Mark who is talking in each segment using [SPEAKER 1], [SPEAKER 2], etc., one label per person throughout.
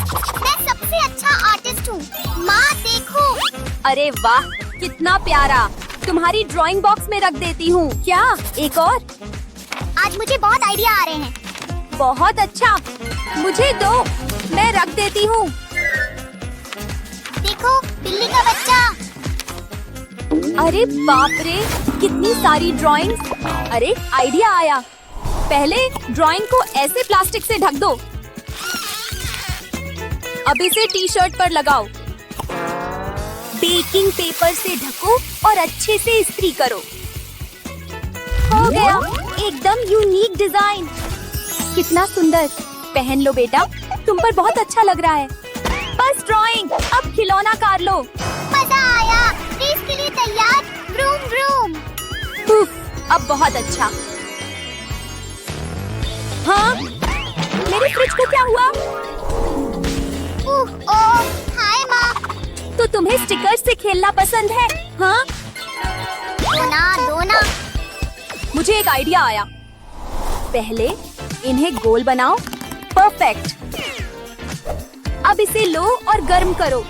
[SPEAKER 1] मैं सबसे अच्छा आर्टिस्ट हूँ। माँ देखो।
[SPEAKER 2] अरे वाह, कितना प्यारा। तुम्हारी ड्राइंग बॉक्स में रख देती हूँ। क्या एक और?
[SPEAKER 1] आज मुझे बहुत आइडिया आ रहे हैं।
[SPEAKER 2] बहुत अच्छा, मुझे दो, मैं रख देती हूँ।
[SPEAKER 1] देखो, बिल्ली का बच्चा।
[SPEAKER 2] अरे बाप रे, कितनी सारी ड्राइंग्स। अरे आइडिया आया। पहले ड्राइंग को ऐसे प्लास्टिक से ढक दो। अब इसे टी शर्ट पर लगाओ। बेकिंग पेपर से ढको और अच्छे से इस्त्री करो। हो गया, एकदम यूनिक डिजाइन। कितना सुंदर। पहन लो बेटा, तुम पर बहुत अच्छा लग रहा है। बस ड्राइंग, अब खिलौना कार लो।
[SPEAKER 1] मजा आया। रेस के लिए तैयार। Vroom vroom.
[SPEAKER 2] उफ, अब बहुत अच्छा। हाँ, मेरे फ्रिज को क्या हुआ?
[SPEAKER 1] हाय माँ।
[SPEAKER 2] तो तुम्हें स्टिकर्स से खेलना पसंद है? हाँ?
[SPEAKER 1] दो ना।
[SPEAKER 2] मुझे एक आइडिया आया। पहले इन्हें गोल बनाओ। परफेक्ट। अब इसे लो और गर्म करो।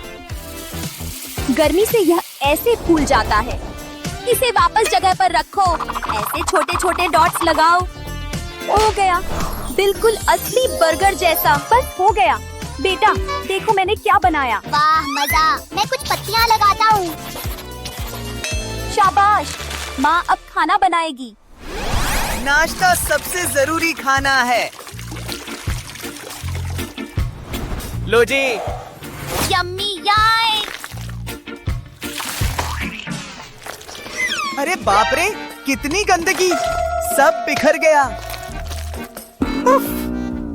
[SPEAKER 2] गर्मी से यह ऐसे फूल जाता है। इसे वापस जगह पर रखो। ऐसे छोटे छोटे डॉट्स लगाओ। हो गया, बिल्कुल असली बर्गर जैसा। बस हो गया। बेटा देखो मैंने क्या बनाया।
[SPEAKER 1] वाह मजा। मैं कुछ पत्तियाँ लगाता हूँ।
[SPEAKER 2] शाबाश, माँ अब खाना बनाएगी।
[SPEAKER 3] नाश्ता सबसे जरूरी खाना है। लो जी।
[SPEAKER 2] यम्मी याय।
[SPEAKER 3] अरे बाप रे, कितनी गंदगी। सब बिखर गया। उफ,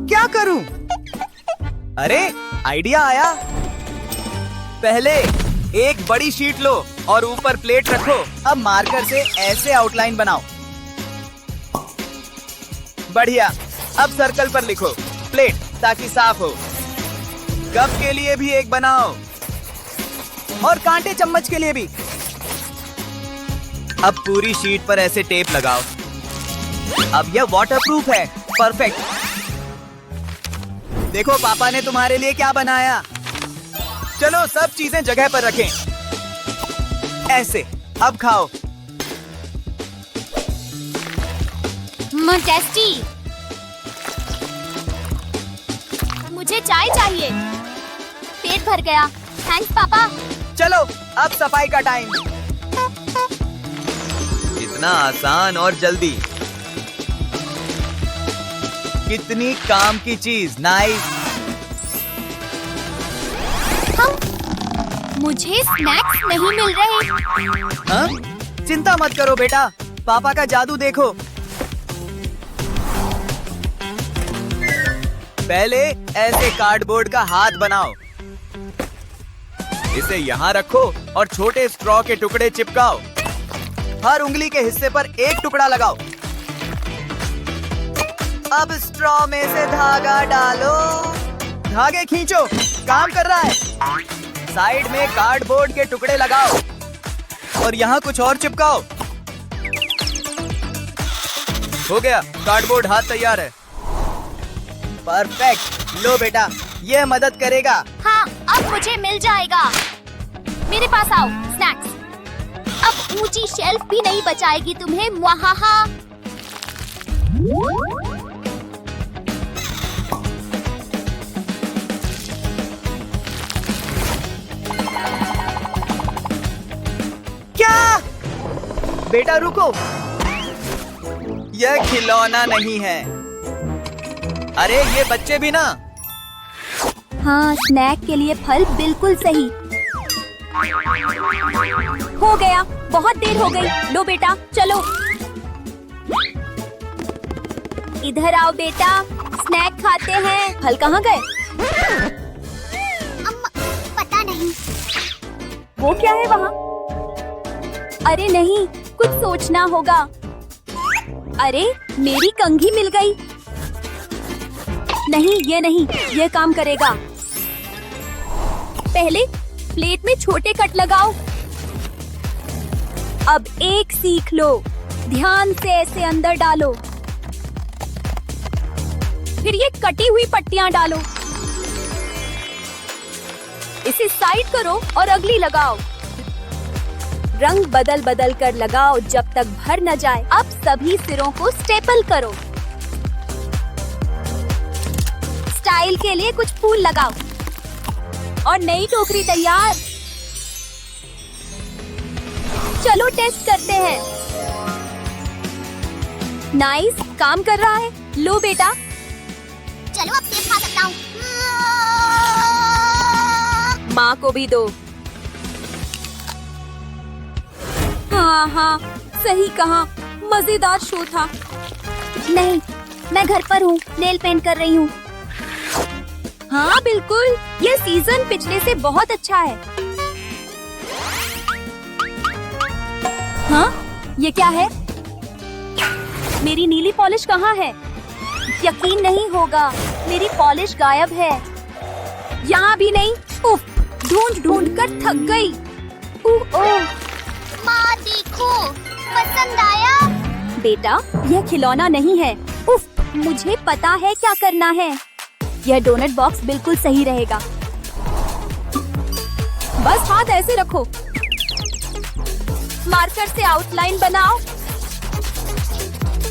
[SPEAKER 3] क्या करूं? अरे आइडिया आया। पहले एक बड़ी शीट लो और ऊपर प्लेट रखो। अब मार्कर से ऐसे आउटलाइन बनाओ। बढ़िया। अब सर्कल पर लिखो प्लेट, ताकि साफ हो। कप के लिए भी एक बनाओ और कांटे चम्मच के लिए भी। अब पूरी शीट पर ऐसे टेप लगाओ। अब यह वाटरप्रूफ है। परफेक्ट। देखो पापा ने तुम्हारे लिए क्या बनाया। चलो सब चीजें जगह पर रखें। ऐसे। अब खाओ।
[SPEAKER 2] टेस्टी। मुझे चाय चाहिए। पेट भर गया। थैंक्स पापा।
[SPEAKER 3] चलो अब सफाई का टाइम। इतना आसान और जल्दी। कितनी काम की चीज। नाइस।
[SPEAKER 2] मुझे स्नैक्स नहीं मिल रहे।
[SPEAKER 3] हाँ? चिंता मत करो बेटा, पापा का जादू देखो। पहले ऐसे कार्डबोर्ड का हाथ बनाओ। इसे यहाँ रखो और छोटे स्ट्रॉ के टुकड़े चिपकाओ। हर उंगली के हिस्से पर एक टुकड़ा लगाओ। अब स्ट्रॉ में से धागा डालो। धागे खींचो। काम कर रहा है। साइड में कार्डबोर्ड के टुकड़े लगाओ और यहाँ कुछ और चिपकाओ। हो गया, कार्डबोर्ड हाथ तैयार है। परफेक्ट। लो बेटा, यह मदद करेगा।
[SPEAKER 2] हाँ, अब मुझे मिल जाएगा। मेरे पास आओ, स्नैक्स। अब ऊंची शेल्फ भी नहीं बचाएगी तुम्हें। मुहाहा।
[SPEAKER 3] क्या? बेटा रुको, यह खिलौना नहीं है। अरे ये बच्चे भी ना।
[SPEAKER 2] हाँ, स्नैक के लिए फल बिल्कुल सही। हो गया, बहुत देर हो गई। लो बेटा, चलो। इधर आओ बेटा, स्नैक खाते हैं। फल कहाँ गए?
[SPEAKER 1] पता नहीं।
[SPEAKER 2] वो क्या है वहाँ? अरे नहीं, कुछ सोचना होगा। अरे मेरी कंघी मिल गई। नहीं, ये नहीं, ये काम करेगा। पहले प्लेट में छोटे कट लगाओ। अब एक सीख लो। ध्यान से ऐसे अंदर डालो। फिर ये कटी हुई पट्टियां डालो। इसे साइड करो और अगली लगाओ। रंग बदल बदल कर लगाओ जब तक भर न जाए। अब सभी सिरों को स्टेपल करो। स्टाइल के लिए कुछ फूल लगाओ और नई टोकरी तैयार। चलो टेस्ट करते हैं। नाइस, काम कर रहा है। लो बेटा।
[SPEAKER 1] चलो अब सेब खा सकता हूँ।
[SPEAKER 2] माँ को भी दो। हाँ, सही कहा। मजेदार शो था।
[SPEAKER 1] नहीं, मैं घर पर हूँ, नेल पेंट कर रही हूँ।
[SPEAKER 2] हाँ बिल्कुल, ये सीजन पिछले से बहुत अच्छा है। हाँ, ये क्या है? मेरी नीली पॉलिश कहाँ है? यकीन नहीं होगा, मेरी पॉलिश गायब है। यहाँ भी नहीं। उफ, ढूंढ ढूंढ कर थक गई। ओह,
[SPEAKER 1] माँ देखो, पसंद आया?
[SPEAKER 2] बेटा, यह खिलौना नहीं है। उफ, मुझे पता है क्या करना है। यह डोनट बॉक्स बिल्कुल सही रहेगा। बस हाथ ऐसे रखो। मार्कर से आउटलाइन बनाओ।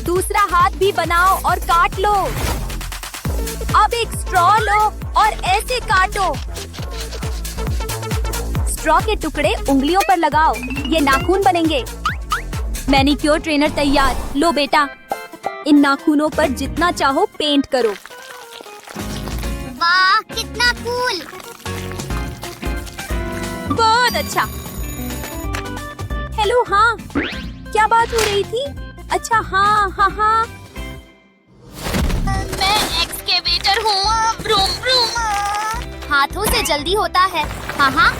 [SPEAKER 2] दूसरा हाथ भी बनाओ और काट लो। अब एक स्ट्रॉ लो और ऐसे काटो। स्ट्रॉ के टुकड़े उंगलियों पर लगाओ, ये नाखून बनेंगे। मैनिक्योर ट्रेनर तैयार। लो बेटा, इन नाखूनों पर जितना चाहो पेंट करो।
[SPEAKER 1] वाह, कितना कूल!
[SPEAKER 2] बहुत अच्छा। हेलो, हाँ, क्या बात हो रही थी? अच्छा, हाँ।
[SPEAKER 1] मैं एक्सकेवेटर हूँ। Vroom vroom.
[SPEAKER 2] हाथों से जल्दी होता है। हाँ।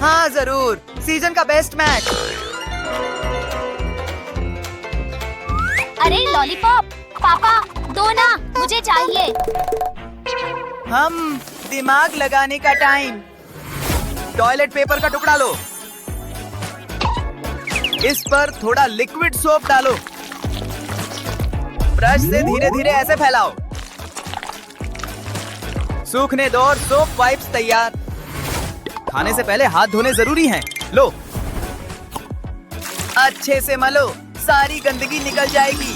[SPEAKER 3] हाँ जरूर, सीजन का बेस्ट मैच।
[SPEAKER 2] अरे लॉलीपॉप, पापा दो ना, मुझे चाहिए।
[SPEAKER 3] हम दिमाग लगाने का टाइम। टॉयलेट पेपर का टुकड़ा लो। इस पर थोड़ा लिक्विड सोप डालो। ब्रश से धीरे धीरे ऐसे फैलाओ। सूखने दो और सोप वाइप्स तैयार। खाने से पहले हाथ धोने जरूरी हैं। लो, अच्छे से मलो, सारी गंदगी निकल जाएगी।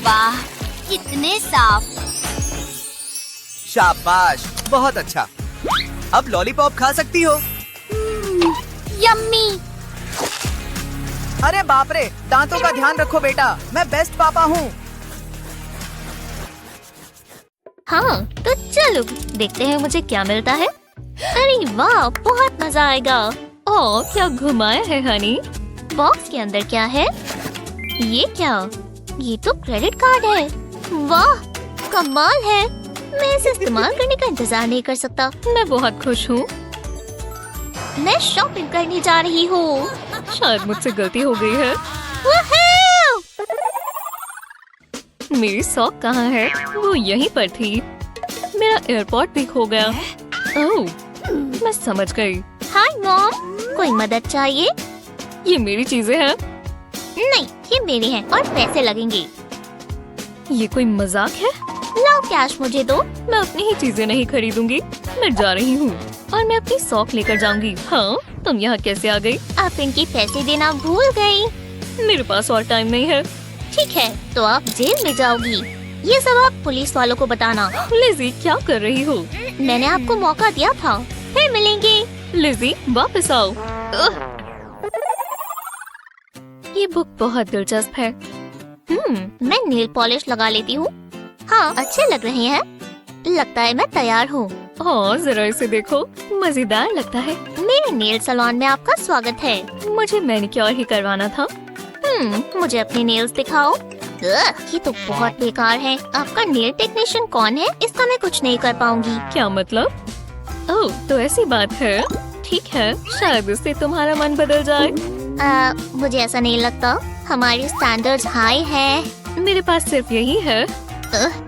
[SPEAKER 1] वाह, कितने साफ!
[SPEAKER 3] शाबाश, बहुत अच्छा। अब लॉलीपॉप खा सकती हो।
[SPEAKER 1] यम्मी!
[SPEAKER 3] अरे बाप रे, दांतों का ध्यान रखो बेटा, मैं बेस्ट पापा हूँ।
[SPEAKER 4] हाँ, तो चलो देखते हैं मुझे क्या मिलता है। अरे वाह, बहुत मजा आएगा। ओह, क्या घुमाया है हनी। बॉक्स के अंदर क्या है? ये क्या? ये तो क्रेडिट कार्ड है। वाह, कमाल है। मैं इसे इस्तेमाल करने का इंतजार नहीं कर सकता। मैं बहुत खुश हूँ। मैं शॉपिंग करने जा रही हूँ। शायद मुझसे गलती हो गई है। मेरी सॉक कहाँ है? वो यहीं पर थी। मेरा एयरपोर्ट भी खो गया। ओह, मैं समझ गई। हाय मॉम, कोई मदद चाहिए? ये मेरी चीजें हैं। नहीं, ये मेरी हैं और पैसे लगेंगे। ये कोई मजाक है? लाओ कैश मुझे दो। मैं अपनी ही चीजें नहीं खरीदूंगी। मैं जा रही हूँ और मैं अपनी सॉक लेकर जाऊंगी। हाँ, तुम यहाँ कैसे आ गई? आप इनके पैसे देना भूल गई। मेरे पास और टाइम नहीं है। ठीक है, तो आप जेल में जाओगी। ये सब आप पुलिस वालों को बताना। लिज़ी, क्या कर रही हो? मैंने आपको मौका दिया था। फिर मिलेंगे। लिज़ी, वापस आओ। ये बुक बहुत दिलचस्प है। मैं नेल पॉलिश लगा लेती हूँ। हाँ, अच्छे लग रहे हैं। लगता है मैं तैयार हूँ। हाँ, जरा इसे देखो, मजेदार लगता है। मेरे नेल सैलून में आपका स्वागत है। मुझे मैनिक्योर ही करवाना था। मुझे अपने नेल्स दिखाओ। ये तो बहुत बेकार है। आपका नेल टेक्नीशियन कौन है? इसका मैं कुछ नहीं कर पाऊंगी। क्या मतलब? ओह, तो ऐसी बात है। ठीक है, शायद इससे तुम्हारा मन बदल जाए। मुझे ऐसा नहीं लगता। हमारी स्टैंडर्ड्स हाई है। मेरे पास सिर्फ यही है।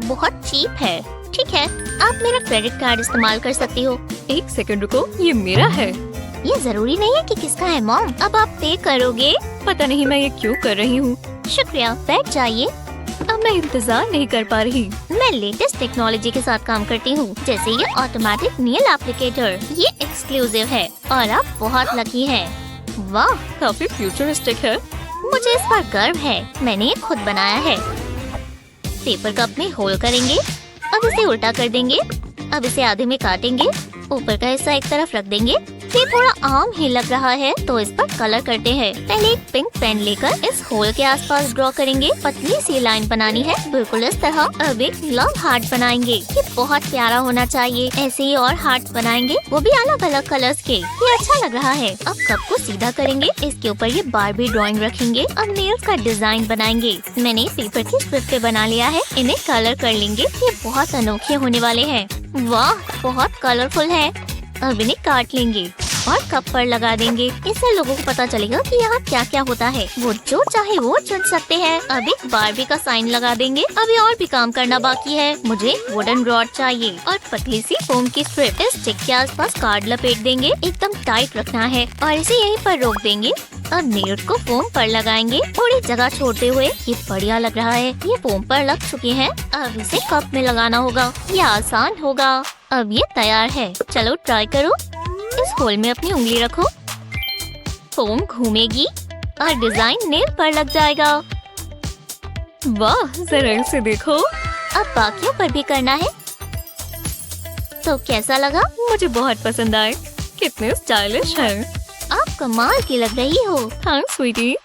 [SPEAKER 4] बहुत चीप है। ठीक है, आप मेरा क्रेडिट कार्ड इस्तेमाल कर सकती हो। एक सेकंड रुको, ये मेरा है। ये जरूरी नहीं है कि किसका है मॉम। अब आप पे करोगे? पता नहीं मैं ये क्यों कर रही हूँ। शुक्रिया, बैठ जाइए। अब मैं इंतजार नहीं कर पा रही। मैं लेटेस्ट टेक्नोलॉजी के साथ काम करती हूँ, जैसे ये ऑटोमेटिक नेल एप्लीकेटर। ये एक्सक्लूसिव है और आप बहुत लकी हैं। वाह, काफी फ्यूचरिस्टिक है। मुझे इस पर गर्व है, मैंने ये खुद बनाया है। पेपर कप में होल करेंगे, अब इसे उल्टा कर देंगे। अब इसे आधे में काटेंगे, ऊपर का हिस्सा एक तरफ रख देंगे। ये थोड़ा आम ही लग रहा है, तो इस पर कलर करते हैं। पहले एक पिंक पेन लेकर इस होल के आसपास ड्रॉ करेंगे। पतली सी लाइन बनानी है, बिल्कुल इस तरह। अब एक लव हार्ट बनाएंगे, ये बहुत प्यारा होना चाहिए। ऐसे ही और हार्ट बनाएंगे, वो भी अलग अलग कलर्स के। ये अच्छा लग रहा है। अब कप को सीधा करेंगे, इसके ऊपर ये बारबी ड्राइंग रखेंगे। अब नेल्स का डिजाइन बनाएंगे। मैंने पेपर की स्ट्रिप पे बना लिया है, इन्हें कलर कर लेंगे। ये बहुत अनोखे होने वाले हैं। वाह, बहुत कलरफुल है। अब इन्हें काट लेंगे और कप पर लगा देंगे। इससे लोगों को पता चलेगा कि यहाँ क्या क्या होता है। वो जो चाहे वो चुन सकते हैं। अब एक बारबी का साइन लगा देंगे। अभी और भी काम करना बाकी है। मुझे वुडन रॉड चाहिए और पतली सी फोम की स्ट्रिप। इस स्टिक के आसपास कार्ड लपेट देंगे, एकदम टाइट रखना है और इसे यहीं पर रोक देंगे। अब नेल को फोम पर लगाएंगे, थोड़ी जगह छोड़ते हुए। ये बढ़िया लग रहा है। ये फोम पर लग चुके हैं। अब इसे कप में लगाना होगा। ये आसान होगा। अब ये तैयार है, चलो ट्राई करो। इस होल में अपनी उंगली रखो, फोम घूमेगी और डिजाइन नेल पर लग जाएगा। वाह, जरा इसे देखो। अब बाकियों पर भी करना है। तो कैसा लगा? मुझे बहुत पसंद आए। कितने स्टाइलिश है। आप कमाल की लग रही हो। हाँ स्वीटी।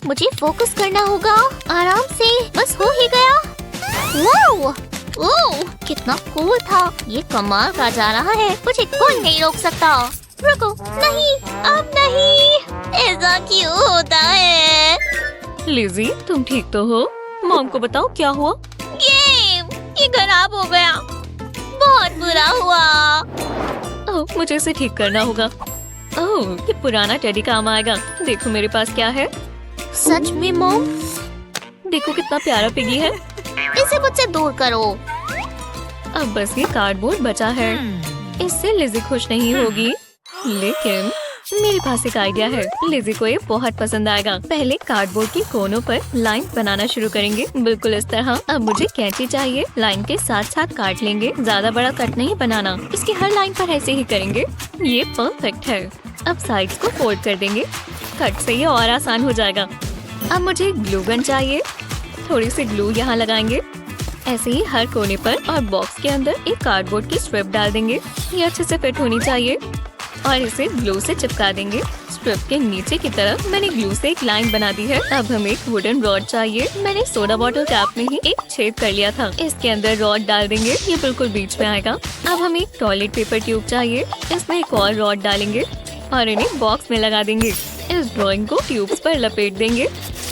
[SPEAKER 4] मुझे फोकस करना होगा। आराम से, बस हो ही गया। वाह, ओह, कितना कूल था। ये कमाल का जा रहा है, मुझे कोई नहीं रोक सकता। रुको, नहीं, अब नहीं। ऐसा क्यों होता है? लिज़ी, तुम ठीक तो हो? मॉम को बताओ क्या हुआ। गेम, ये खराब हो गया। बहुत बुरा हुआ। ओह, मुझे इसे ठीक करना होगा। ओह, ये पुराना टेडी काम आएगा। देखो मेरे पास क्या है। सच में मॉम? देखो कितना प्यारा पिगी है। इसे मुझसे दूर करो। अब बस ये कार्डबोर्ड बचा है। इससे लिज़ी खुश नहीं होगी, लेकिन मेरे पास एक आइडिया है। लिज़ी को ये बहुत पसंद आएगा। पहले कार्डबोर्ड के कोनों पर लाइन बनाना शुरू करेंगे, बिल्कुल इस तरह। अब मुझे कैंची चाहिए। लाइन के साथ साथ काट लेंगे, ज्यादा बड़ा कट नहीं बनाना। इसकी हर लाइन पर ऐसे ही करेंगे। ये परफेक्ट है। अब साइड्स को फोल्ड कर देंगे, कट से ये और आसान हो जाएगा। अब मुझे ग्लू गन चाहिए। थोड़ी सी ग्लू यहाँ लगाएंगे, ऐसे ही हर कोने पर। और बॉक्स के अंदर एक कार्डबोर्ड की स्ट्रिप डाल देंगे। ये अच्छे से फिट होनी चाहिए और इसे ग्लू से चिपका देंगे। स्ट्रिप के नीचे की तरफ मैंने ग्लू से एक लाइन बना दी है। अब हमें एक वुडन रॉड चाहिए। मैंने सोडा बॉटल कैप में ही एक छेद कर लिया था। इसके अंदर रॉड डाल देंगे, ये बिल्कुल बीच में आएगा। अब हमें एक टॉयलेट पेपर ट्यूब चाहिए। इसमें एक और रॉड डालेंगे और इन्हें बॉक्स में लगा देंगे। इस ड्राइंग को ट्यूब्स पर लपेट देंगे।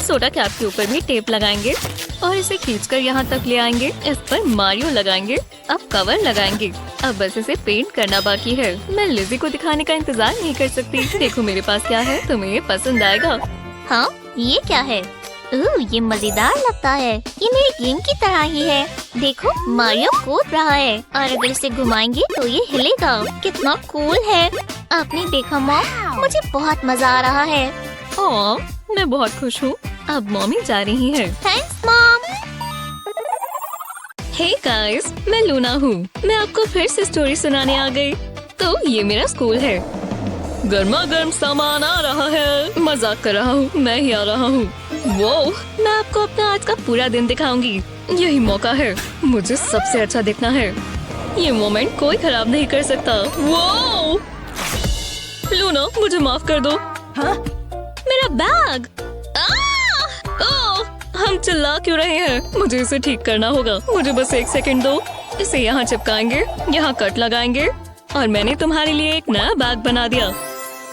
[SPEAKER 4] सोडा कैप के ऊपर भी टेप लगाएंगे और इसे खींचकर यहाँ तक ले आएंगे। इस पर मारियो लगाएंगे। अब कवर लगाएंगे। अब बस इसे पेंट करना बाकी है। मैं लिज़ी को दिखाने का इंतजार नहीं कर सकती। देखो मेरे पास क्या है, तुम्हें ये पसंद आएगा। हाँ, ये क्या है? ये मजेदार लगता है। ये मेरी गेम की तरह ही है। देखो, मारियो कूद रहा है और अगर इसे घुमाएंगे तो ये हिलेगा। कितना कूल है। आपने देखा मॉम, मुझे बहुत मजा आ रहा है। ओह, मैं बहुत खुश हूँ। अब मॉमी जा रही है। Thanks mom. हे गाइस, मैं लूना हूँ। मैं आपको फिर से स्टोरी सुनाने आ गई। तो ये मेरा स्कूल है। गर्मा गर्म सामान आ रहा है। मजाक कर रहा हूँ, मैं ही आ रहा हूँ। वो, मैं आपको अपना आज का पूरा दिन दिखाऊंगी। यही मौका है, मुझे सबसे अच्छा दिखना है। ये मोमेंट कोई खराब नहीं कर सकता। वो लूना, मुझे माफ कर दो।
[SPEAKER 3] हाँ?
[SPEAKER 4] मेरा बैग। हम चिल्ला क्यों रहे हैं? मुझे इसे ठीक करना होगा। मुझे बस 1 सेकंड दो। इसे यहाँ चिपकाएंगे, यहाँ कट लगाएंगे और मैंने तुम्हारे लिए एक नया बैग बना दिया।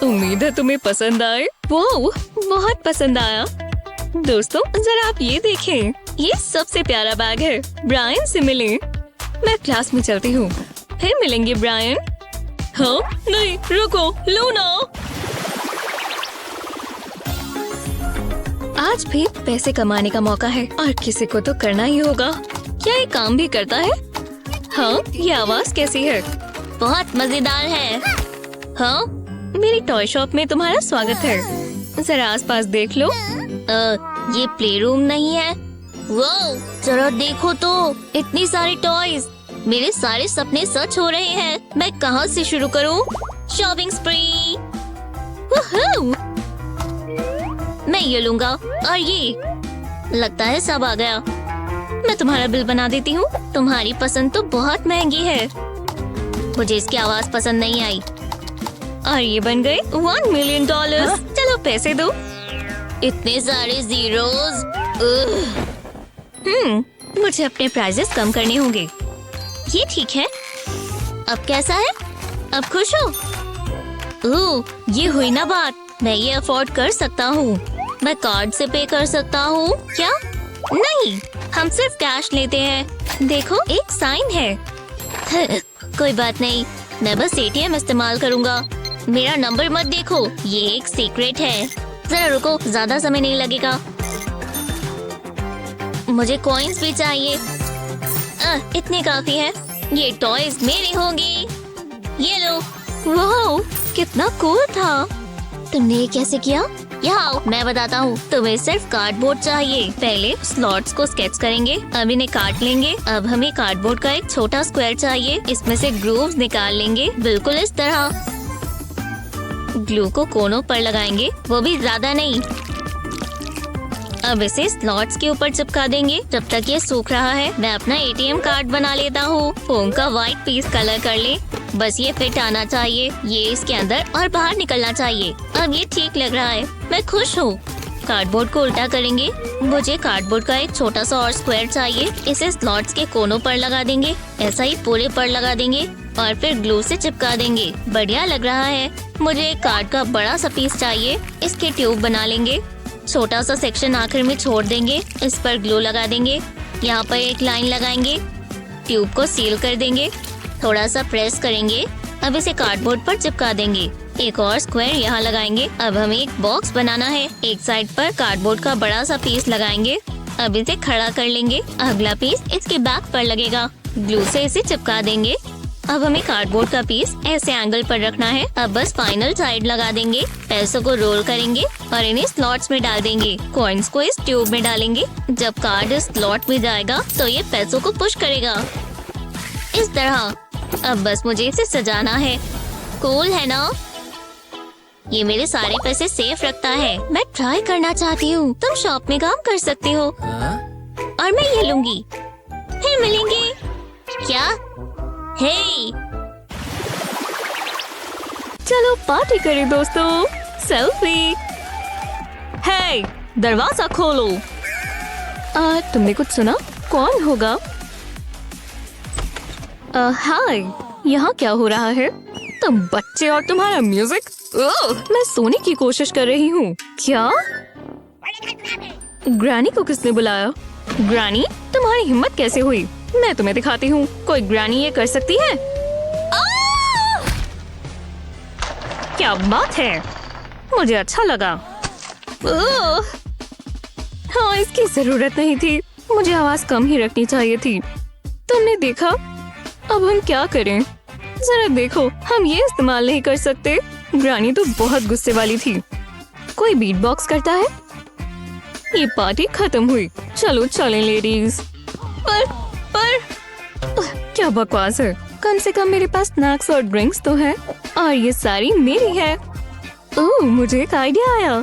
[SPEAKER 4] उम्मीद है तुम्हें पसंद आए। वो बहुत पसंद आया। दोस्तों, जरा आप ये देखें, ये सबसे प्यारा बैग है। ब्रायन से मिले। मैं क्लास में चलती हूँ, फिर मिलेंगे ब्रायन। हाँ, नहीं, रुको लूना। आज भी पैसे कमाने का मौका है और किसी को तो करना ही होगा। क्या ये काम भी करता है? हाँ, ये आवाज कैसी है? बहुत मजेदार है। हाँ, मेरी टॉय शॉप में तुम्हारा स्वागत है। जरा आसपास देख लो। ये प्ले रूम नहीं है। वो जरा देखो तो, इतनी सारी टॉयज। मेरे सारे सपने सच हो रहे हैं। मैं कहाँ से शुरू करूँ? शॉपिंग स्प्री। वूहू! मैं ये लूंगा और ये। लगता है सब आ गया। मैं तुम्हारा बिल बना देती हूँ। तुम्हारी पसंद तो बहुत महंगी है। मुझे इसकी आवाज पसंद नहीं आई। और ये बन गए $1 मिलियन। चलो पैसे दो। इतने सारे जीरोस। मुझे अपने प्राइजेस कम करने होंगे। ये ठीक है। अब कैसा है? अब खुश हो? ये हुई ना बात। मैं ये अफोर्ड कर सकता हूँ। मैं कार्ड से पे कर सकता हूँ क्या? नहीं, हम सिर्फ कैश लेते हैं। देखो, एक साइन है। कोई बात नहीं, मैं बस ATM इस्तेमाल करूँगा। मेरा नंबर मत देखो, ये एक सीक्रेट है। जरा रुको, ज्यादा समय नहीं लगेगा। मुझे कॉइन्स भी चाहिए। इतने काफी है। ये टॉयज मेरे होंगे। ये लो। वाह, कितना कूल था। तुमने ये कैसे किया? यहाँ मैं बताता हूँ। तुम्हें सिर्फ कार्डबोर्ड चाहिए। पहले स्लॉट्स को स्केच करेंगे। अब इन्हें काट लेंगे। अब हमें कार्डबोर्ड का एक छोटा स्क्वायर चाहिए। इसमें से ग्रूव्स निकाल लेंगे, बिल्कुल इस तरह। ग्लू को कोनों पर लगाएंगे, वो भी ज्यादा नहीं। अब इसे स्लॉट्स के ऊपर चिपका देंगे। जब तक ये सूख रहा है, मैं अपना ATM कार्ड बना लेता हूँ। फोम का व्हाइट पीस कलर कर ले। बस ये फिट आना चाहिए। ये इसके अंदर और बाहर निकलना चाहिए। अब ये ठीक लग रहा है। मैं खुश हूँ। कार्डबोर्ड को उल्टा करेंगे। मुझे कार्डबोर्ड का एक छोटा सा और स्क्वायर चाहिए। इसे स्लॉट्स के कोनों पर लगा देंगे। ऐसा ही पूरे पर लगा देंगे और फिर ग्लू से चिपका देंगे। बढ़िया लग रहा है। मुझे एक कार्ड का बड़ा सा पीस चाहिए। इसके ट्यूब बना लेंगे। छोटा सा सेक्शन आखिर में छोड़ देंगे। इस पर ग्लू लगा देंगे। यहाँ पर एक लाइन लगाएंगे। ट्यूब को सील कर देंगे। थोड़ा सा प्रेस करेंगे। अब इसे कार्डबोर्ड पर चिपका देंगे। एक और स्क्वायर यहाँ लगाएंगे। अब हमें एक बॉक्स बनाना है। एक साइड पर कार्डबोर्ड का बड़ा सा पीस लगाएंगे। अब इसे खड़ा कर लेंगे। अगला पीस इसके बैक पर लगेगा। ग्लू से इसे चिपका देंगे। अब हमें कार्डबोर्ड का पीस ऐसे एंगल पर रखना है। अब बस फाइनल साइड लगा देंगे। पैसों को रोल करेंगे और इन्हें स्लॉट्स में डाल देंगे। कॉइन्स को इस ट्यूब में डालेंगे। जब कार्ड इस स्लॉट में जाएगा तो ये पैसों को पुश करेगा, इस तरह। अब बस मुझे इसे सजाना है। कूल है ना? ये मेरे सारे पैसे सेफ रखता है। मैं ट्राई करना चाहती हूँ। तुम शॉप में काम कर सकते हो। और मैं ये लूंगी। फिर मिलेंगे। क्या? हे,
[SPEAKER 2] चलो पार्टी करें दोस्तों। सेल्फी। हे, दरवाजा खोलो। तुमने कुछ सुना? कौन होगा? हाय, यहाँ क्या हो रहा है? तुम बच्चे और तुम्हारा म्यूजिक। मैं सोने की कोशिश कर रही हूँ। क्या? ग्रैनी को किसने बुलाया? ग्रैनी, तुम्हारी हिम्मत कैसे हुई? मैं तुम्हें दिखाती हूँ। कोई ग्रैनी ये कर सकती है? क्या बात है? मुझे अच्छा लगा। हाँ, इसकी जरूरत नहीं थी। मुझे आवाज कम ही रखनी चाहिए थी। तुमने देखा? अब हम क्या करें? जरा देखो, हम ये इस्तेमाल नहीं कर सकते। ग्रैनी तो बहुत गुस्से वाली थी। कोई बीट बॉक्स करता है? ये पार्टी खत्म हुई। चलो चलें लेडीज। पर क्या बकवास है। कम से कम मेरे पास स्नैक्स और ड्रिंक्स तो है और ये सारी मेरी है। ओह, मुझे एक आइडिया आया।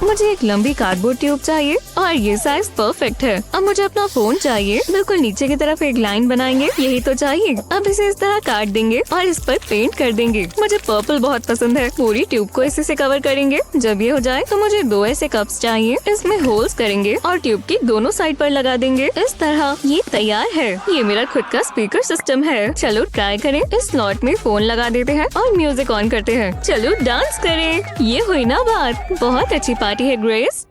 [SPEAKER 2] मुझे एक लंबी कार्डबोर्ड ट्यूब चाहिए और ये साइज परफेक्ट है। अब मुझे अपना फोन चाहिए। बिल्कुल नीचे की तरफ एक लाइन बनाएंगे। यही तो चाहिए। अब इसे इस तरह काट देंगे और इस पर पेंट कर देंगे। मुझे पर्पल बहुत पसंद है। पूरी ट्यूब को इसी से कवर करेंगे। जब ये हो जाए तो मुझे 2 ऐसे कप्स चाहिए। इसमें होल्स करेंगे और ट्यूब की दोनों साइड पर लगा देंगे। इस तरह ये तैयार है। ये मेरा खुद का स्पीकर सिस्टम है। चलो ट्राई करें। इस स्लॉट में फोन लगा देते हैं और म्यूजिक ऑन करते हैं। चलो डांस करें। ये हुई ना बात। बहुत अच्छी पार्टी है ग्रेस।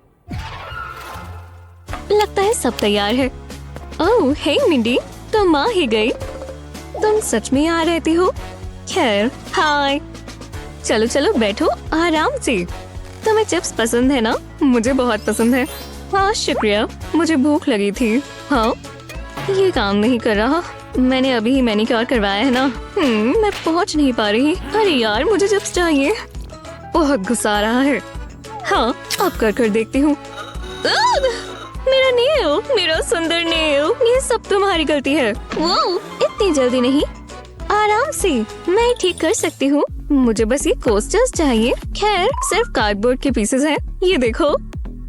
[SPEAKER 2] लगता है सब तैयार है। ओह, हे मिंडी, तुम आ ही गई। तुम सच में यहाँ रहती हो? खैर, हाय। चलो चलो बैठो आराम से। तुम्हें चिप्स पसंद है ना? मुझे बहुत पसंद है। हाँ शुक्रिया, मुझे भूख लगी थी। हाँ, ये काम नहीं कर रहा। मैंने अभी ही मैनिक्योर करवाया है ना। मैं पहुँच नहीं पा रही। अरे यार, मुझे चिप्स चाहिए। बहुत गुस्सा आ रहा है। हाँ, अब कर देखती हूँ।
[SPEAKER 4] मेरा सुंदर नेल, ये सब तुम्हारी गलती है। वो इतनी जल्दी नहीं, आराम से, मैं ठीक कर सकती हूँ। मुझे बस ये कोस्टर्स चाहिए। खैर सिर्फ कार्डबोर्ड के पीसेस हैं। ये देखो,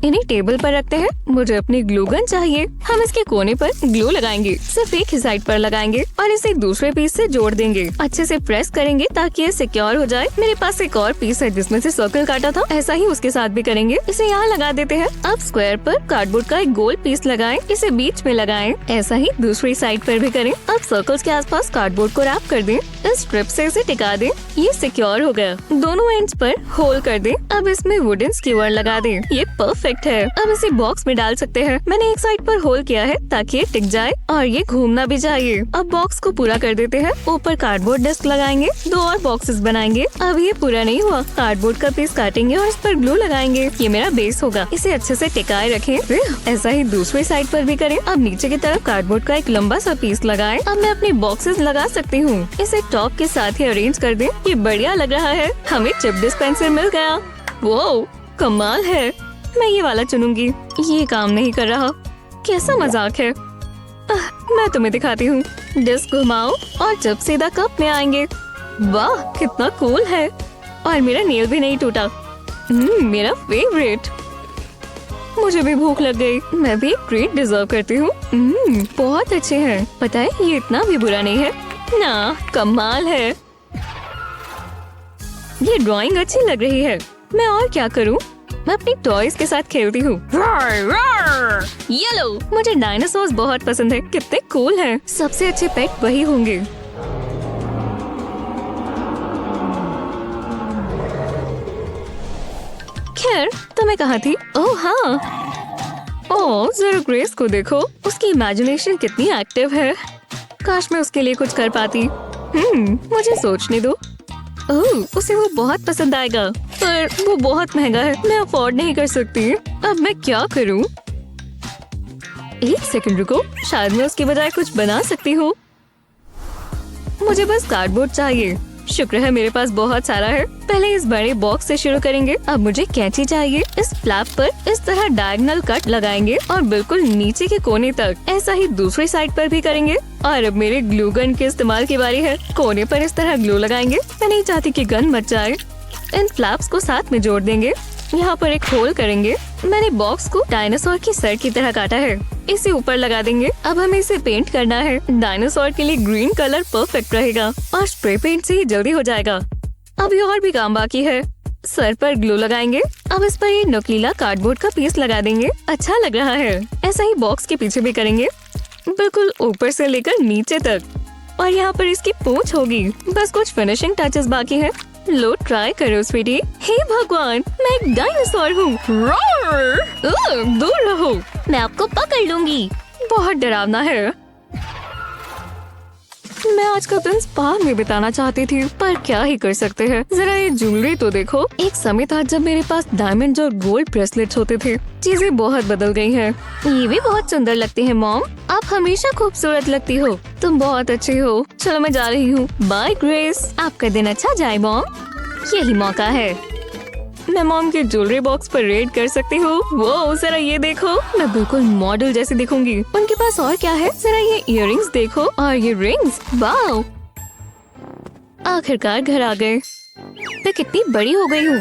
[SPEAKER 4] इन्हें टेबल पर रखते हैं। मुझे अपनी ग्लू गन चाहिए। हम इसके कोने पर ग्लू लगाएंगे, सिर्फ एक ही साइड पर लगाएंगे और इसे दूसरे पीस से जोड़ देंगे। अच्छे से प्रेस करेंगे ताकि ये सिक्योर हो जाए। मेरे पास एक और पीस है जिसमें से सर्कल काटा था, ऐसा ही उसके साथ भी करेंगे। इसे यहाँ लगा देते हैं। अब स्क्वायर पर कार्डबोर्ड का एक गोल पीस लगाएं, इसे बीच में लगाएं। ऐसा ही दूसरी साइड पर भी करें। अब सर्कल्स के आसपास कार्डबोर्ड को रैप कर दें। इस स्ट्रिप से इसे टिका दें। ये सिक्योर हो गया। दोनों एंड्स पर होल कर दें। अब इसमें वुडन स्क्यूअर लगा दें। ये परफेक्ट है। अब इसे बॉक्स में डाल सकते हैं। मैंने एक साइड पर होल किया है ताकि ये टिक जाए और ये घूमना भी चाहिए। अब बॉक्स को पूरा कर देते हैं। ऊपर कार्डबोर्ड डिस्क लगाएंगे। 2 और बॉक्सेस बनाएंगे। अब ये पूरा नहीं हुआ, कार्डबोर्ड का पीस काटेंगे और इस पर ग्लू लगाएंगे। ये मेरा बेस होगा। इसे अच्छे से टिकाए रखें। ऐसा ही दूसरी साइड पर भी करें। अब नीचे की तरफ कार्डबोर्ड का एक लंबा सा पीस लगाएं। अब मैं अपनी बॉक्सेस लगा सकती हूँ। इसे टॉप के साथ ही अरेंज कर दें। ये बढ़िया लग रहा है। हमें चिप डिस्पेंसर मिल गया। वो कमाल है। मैं ये वाला चुनूंगी। ये काम नहीं कर रहा, कैसा मजाक है। मैं तुम्हें दिखाती हूँ। डिस्क घुमाओ और जब सीधा कप में आएंगे। वाह कितना कूल है। और मेरा नेल भी नहीं टूटा। मेरा फेवरेट। मुझे भी भूख लग गई। मैं भी एक ट्रीट डिजर्व करती हूँ। बहुत अच्छे हैं। पता है ये इतना भी बुरा नहीं है ना। कमाल है। ये ड्राइंग अच्छी लग रही है। मैं और क्या करूँ? मैं अपनी टॉयज के साथ खेलती हूँ। ये लो, मुझे डायनासोर्स बहुत पसंद है। कितने कूल हैं। सबसे अच्छे पेट वही होंगे। खैर तुम्हें कहाँ थी? ओह हाँ। ओह जरा ग्रेस को देखो, उसकी इमेजिनेशन कितनी एक्टिव है। काश मैं उसके लिए कुछ कर पाती। मुझे सोचने दो। ओह उसे वो बहुत पसंद आएगा, पर वो बहुत महंगा है। मैं अफोर्ड नहीं कर सकती। अब मैं क्या करूं? एक सेकंड रुको, शायद मैं उसके बजाय कुछ बना सकती हूँ। मुझे बस कार्डबोर्ड चाहिए। शुक्र है मेरे पास बहुत सारा है। पहले इस बड़े बॉक्स से शुरू करेंगे। अब मुझे कैंची चाहिए। इस फ्लैप पर इस तरह डायगोनल कट लगाएंगे और बिल्कुल नीचे के कोने तक। ऐसा ही दूसरी साइड पर भी करेंगे। और अब मेरे ग्लू गन के इस्तेमाल की बारी है। कोने पर इस तरह ग्लू लगाएंगे। मैं नहीं चाहती कि गन मच जाए। इन फ्लैप्स को साथ में जोड़ देंगे। यहाँ पर एक होल करेंगे। मैंने बॉक्स को डायनासोर की सर की तरह काटा है। इसे ऊपर लगा देंगे। अब हमें इसे पेंट करना है। डायनासोर के लिए ग्रीन कलर परफेक्ट रहेगा और स्प्रे पेंट से ही जल्दी हो जाएगा। अभी और भी काम बाकी है। सर पर ग्लू लगाएंगे। अब इस पर ये नुकीला कार्डबोर्ड का पीस लगा देंगे। अच्छा लग रहा है। ऐसा ही बॉक्स के पीछे भी करेंगे, बिल्कुल ऊपर से लेकर नीचे तक। और यहाँ पर इसकी पूंछ होगी। बस कुछ फिनिशिंग टचेस बाकी है। लो ट्राई करो स्वीटी। हे भगवान, मैं एक डायनासोर हूँ। दूर रहो, मैं आपको पकड़ लूंगी। बहुत डरावना है। मैं आज का दिन स्पा में बिताना चाहती थी, पर क्या ही कर सकते हैं। जरा ये ज्वेलरी तो देखो। एक समय था जब मेरे पास डायमंड और गोल्ड ब्रेसलेट्स होते थे। चीजें बहुत बदल गई हैं। ये भी बहुत सुंदर लगती है मॉम। आप हमेशा खूबसूरत लगती हो। तुम बहुत अच्छी हो। चलो मैं जा रही हूँ। Bye Grace. आपका दिन अच्छा जाए मॉम। यही मौका है। मैं मॉम के ज्वेलरी बॉक्स पर रेड कर सकती हूँ। वो जरा ये देखो, मैं बिल्कुल मॉडल जैसी दिखूंगी। उनके पास और क्या है? जरा ये इयररिंग्स देखो और ये रिंग्स। वाओ, आखिरकार घर आ गए। मैं कितनी बड़ी हो गई हूँ।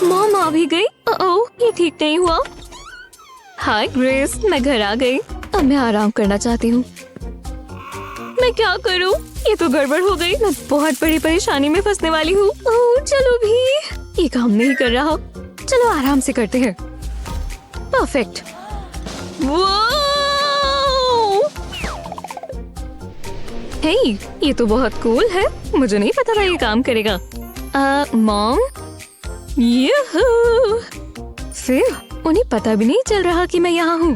[SPEAKER 4] मॉम आ भी गई। ओह, ये ठीक नहीं हुआ। हाय ग्रेस, मैं घर आ गई। अब मैं आराम करना चाहती हूँ। मैं क्या करूँ? ये तो गड़बड़ हो गई। मैं बहुत बड़ी परेशानी में फंसने वाली हूँ। ओह चलो भी, ये काम नहीं कर रहा। चलो आराम से करते हैं। परफेक्ट। हे, ये तो बहुत कूल है। मुझे नहीं पता था ये काम करेगा। मॉम, फिर उन्हें पता भी नहीं चल रहा कि मैं यहाँ हूँ।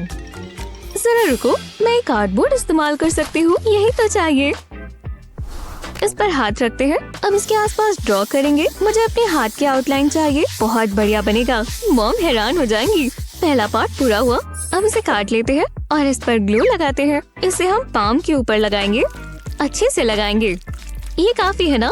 [SPEAKER 4] जरा रुको, मैं कार्डबोर्ड इस्तेमाल कर सकती हूँ। यही तो चाहिए। इस पर हाथ रखते हैं। अब इसके आसपास ड्रॉ करेंगे। मुझे अपने हाथ की आउटलाइन चाहिए। बहुत बढ़िया बनेगा। मॉम हैरान हो जाएंगी। पहला पार्ट पूरा हुआ। अब इसे काट लेते हैं और इस पर ग्लू लगाते हैं। इसे हम पाम के ऊपर लगाएंगे। अच्छे से लगाएंगे। ये काफी है ना?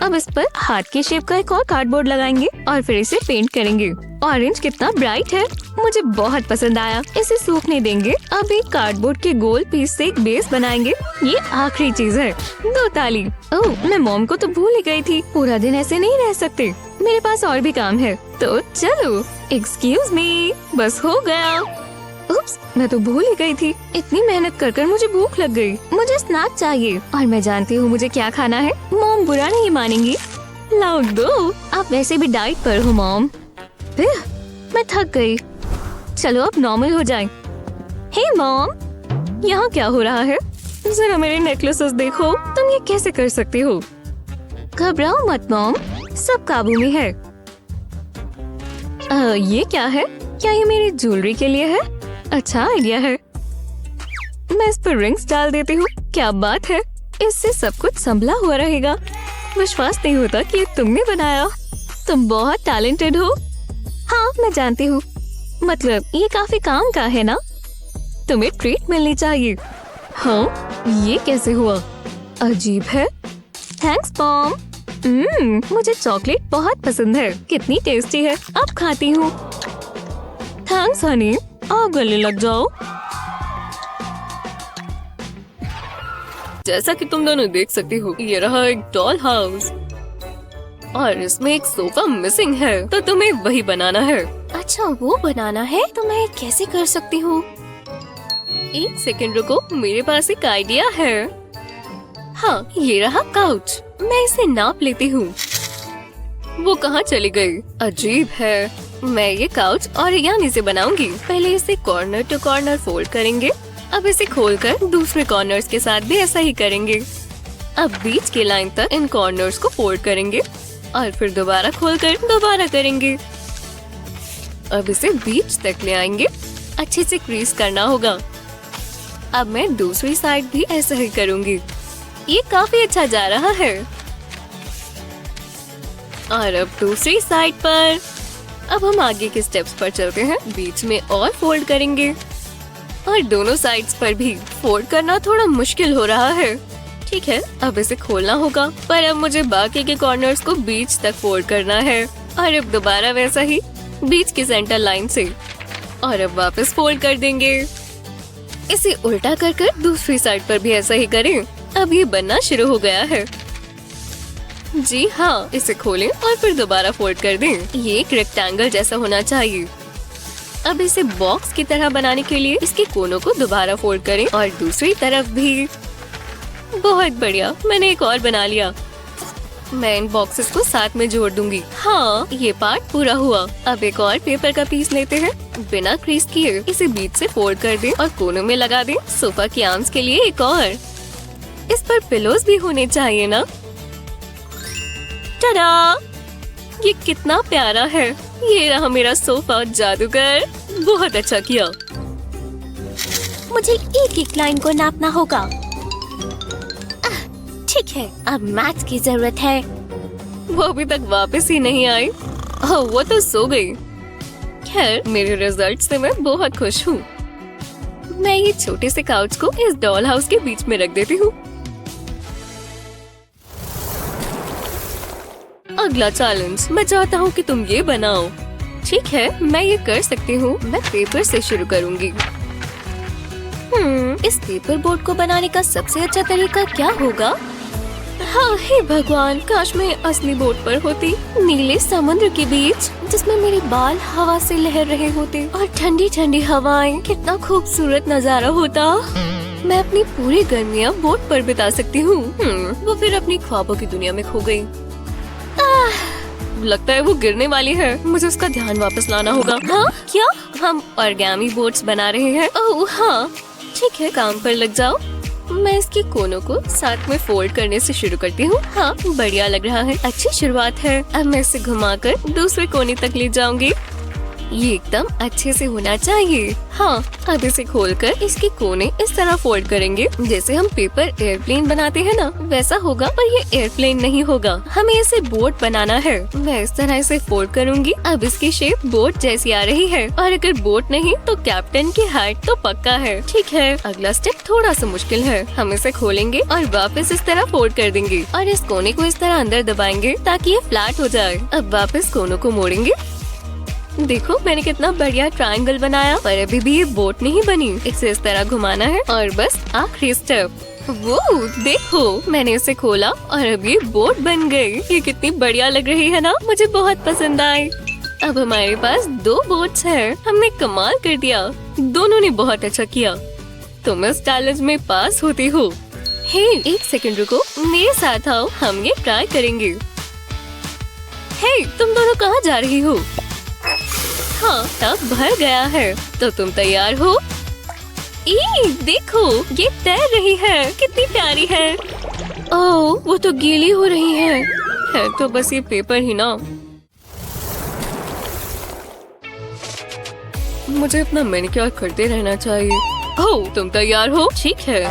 [SPEAKER 4] अब इस पर हाथ के शेप का एक और कार्डबोर्ड लगाएंगे और फिर इसे पेंट करेंगे। ऑरेंज कितना ब्राइट है, मुझे बहुत पसंद आया। इसे सूखने देंगे। अब एक कार्डबोर्ड के गोल पीस से एक बेस बनाएंगे। ये आखिरी चीज है। 2 ताली। ओह, मैं मॉम को तो भूल ही गई थी। पूरा दिन ऐसे नहीं रह सकते, मेरे पास और भी काम है। तो चलो। एक्सक्यूज मी, बस हो गया। उप्स, मैं तो भूल ही गई थी। इतनी मेहनत कर कर मुझे भूख लग गई। मुझे स्नैक चाहिए और मैं जानती हूँ मुझे क्या खाना है। मॉम बुरा नहीं मानेंगी। लाओ दो। आप वैसे भी डाइट पर हो मॉम। मैं थक गई। चलो अब नॉर्मल हो जाए। हे मॉम, यहाँ क्या हो रहा है? जरा मेरे नेकलेसेस देखो। तुम ये कैसे कर सकती हो? घबराओ मत मॉम, सब काबू में है। ये क्या है? क्या ये मेरी ज्वेलरी के लिए है? अच्छा आइडिया है। मैं इस पर रिंग्स डाल देती हूँ। क्या बात है, इससे सब कुछ संभला हुआ रहेगा। विश्वास नहीं होता कि ये तुमने बनाया। तुम बहुत टैलेंटेड हो। हाँ मैं जानती हूँ, मतलब ये काफी काम का है ना। तुम्हें ट्रीट मिलनी चाहिए। हाँ, ये कैसे हुआ? अजीब है। Thanks mom. मुझे चॉकलेट बहुत पसंद है। कितनी टेस्टी है। अब खाती हूँ। थैंक्स हनी। आओ गले लग जाओ। जैसा कि तुम दोनों देख सकती हो, ये रहा एक डॉल हाउस और इसमें एक सोफा मिसिंग है, तो तुम्हें वही बनाना है। अच्छा, वो बनाना है तो मैं कैसे कर सकती हूँ? एक सेकंड रुको, मेरे पास एक आइडिया है। हाँ, ये रहा काउच। मैं इसे नाप लेती हूँ। वो कहाँ चली गई? अजीब है। मैं ये काउच ऑरिगामी से बनाऊंगी। पहले इसे कॉर्नर टू कॉर्नर फोल्ड करेंगे। अब इसे खोलकर दूसरे कॉर्नर्स के साथ भी ऐसा ही करेंगे। अब बीच के लाइन तक इन कॉर्नर्स को फोल्ड करेंगे और फिर दोबारा खोलकर दोबारा करेंगे। अब इसे बीच तक ले आएंगे। अच्छे से क्रीज करना होगा। अब मैं दूसरी साइड भी ऐसा ही करूंगी। ये काफी अच्छा जा रहा है। और अब दूसरी साइड पर। अब हम आगे के स्टेप्स पर चलते हैं। बीच में और फोल्ड करेंगे और दोनों साइड्स पर भी फोल्ड करना थोड़ा मुश्किल हो रहा है। ठीक है, अब इसे खोलना होगा, पर अब मुझे बाकी के कॉर्नर्स को बीच तक फोल्ड करना है और अब दोबारा वैसा ही बीच की सेंटर लाइन से और अब वापस फोल्ड कर देंगे। इसे उल्टा कर दूसरी साइड पर भी ऐसा ही करें। अब ये बनना शुरू हो गया है। जी हाँ, इसे खोलें और फिर दोबारा फोल्ड कर दें। ये एक रेक्टेंगल जैसा होना चाहिए। अब इसे बॉक्स की तरह बनाने के लिए इसके कोनों को दोबारा फोल्ड करें और दूसरी तरफ भी। बहुत बढ़िया, मैंने एक और बना लिया। मैं इन बॉक्सेस को साथ में जोड़ दूंगी। हाँ, ये पार्ट पूरा हुआ। अब एक और पेपर का पीस लेते हैं। बिना क्रीज किए इसे बीच से फोल्ड कर दें और कोनों में लगा दें। सोफा के आर्म्स के लिए एक और। इस पर पिलोज भी होने चाहिए ना। टडा! ये कितना प्यारा है। ये रहा मेरा सोफा। जादूगर, बहुत अच्छा किया।
[SPEAKER 1] मुझे एक एक लाइन को नापना होगा। ठीक है, अब मैथ की जरूरत है।
[SPEAKER 4] वो अभी तक वापस ही नहीं आई। ओह, वो तो सो गई। खैर, मेरे रिजल्ट से मैं बहुत खुश हूँ। मैं ये छोटे से काउच को इस डॉल हाउस के बीच में रख देती हूँ। अगला चैलेंज, मैं चाहता हूँ कि तुम ये बनाओ। ठीक है, मैं ये कर सकती हूँ। मैं पेपर से शुरू करूँगी। इस पेपर बोर्ड को बनाने का सबसे अच्छा तरीका क्या होगा? हाँ, हे भगवान, काश मैं असली बोट पर होती, नीले समुद्र के बीच, जिसमें मेरे बाल हवा से लहर रहे होते और ठंडी ठंडी हवाएं। कितना खूबसूरत नजारा होता। मैं अपनी पूरी गर्मियाँ बोट पर बिता सकती हूँ। वो फिर अपनी ख्वाबों की दुनिया में खो गई। लगता है वो गिरने वाली है। मुझे उसका ध्यान वापस लाना होगा। हाँ, क्या? हम ऑरिगामी बोट्स बना रहे हैं। ओह हाँ, ठीक है, काम पर लग जाओ। मैं इसके कोनों को साथ में फोल्ड करने से शुरू करती हूँ। हाँ, बढ़िया लग रहा है। अच्छी शुरुआत है। अब मैं इसे घुमाकर दूसरे कोने तक ले जाऊंगी। ये एकदम अच्छे से होना चाहिए। हाँ, अब इसे खोलकर इसके कोने इस तरह फोल्ड करेंगे जैसे हम पेपर एयरप्लेन बनाते हैं ना, वैसा होगा, पर ये एयरप्लेन नहीं होगा। हमें इसे बोट बनाना है। मैं इस तरह इसे फोल्ड करूंगी। अब इसकी शेप बोट जैसी आ रही है और अगर बोट नहीं तो कैप्टन की हाइट तो पक्का है। ठीक है, अगला स्टेप थोड़ा सा मुश्किल है। हम इसे खोलेंगे और वापस इस तरह फोल्ड कर देंगे और इस कोने को इस तरह अंदर दबाएंगे ताकि ये फ्लैट हो जाए। अब वापस कोनों को मोड़ेंगे। देखो मैंने कितना बढ़िया ट्रायंगल बनाया, पर अभी भी ये बोट नहीं बनी। इसे इस तरह घुमाना है और बस आखिरी स्टेप। वो देखो मैंने इसे खोला और अब ये बोट बन गई। ये कितनी बढ़िया लग रही है ना, मुझे बहुत पसंद आई। अब हमारे पास 2 बोट्स हैं। हमने कमाल कर दिया, दोनों ने बहुत अच्छा किया। तुम इस चैलेंज में पास होती हो। हे, एक सेकंड रुको, मेरे साथ आओ, हम ये ट्राई करेंगे। हे, तुम दोनों कहाँ जा रही हो? हाँ, टब भर गया है, तो तुम तैयार हो? देखो ये तैर रही है, कितनी प्यारी है। ओह, वो तो गीली हो रही है तो बस ये पेपर ही ना। मुझे अपना मैनिक्योर करते रहना चाहिए। ओह, तुम तैयार हो? ठीक है,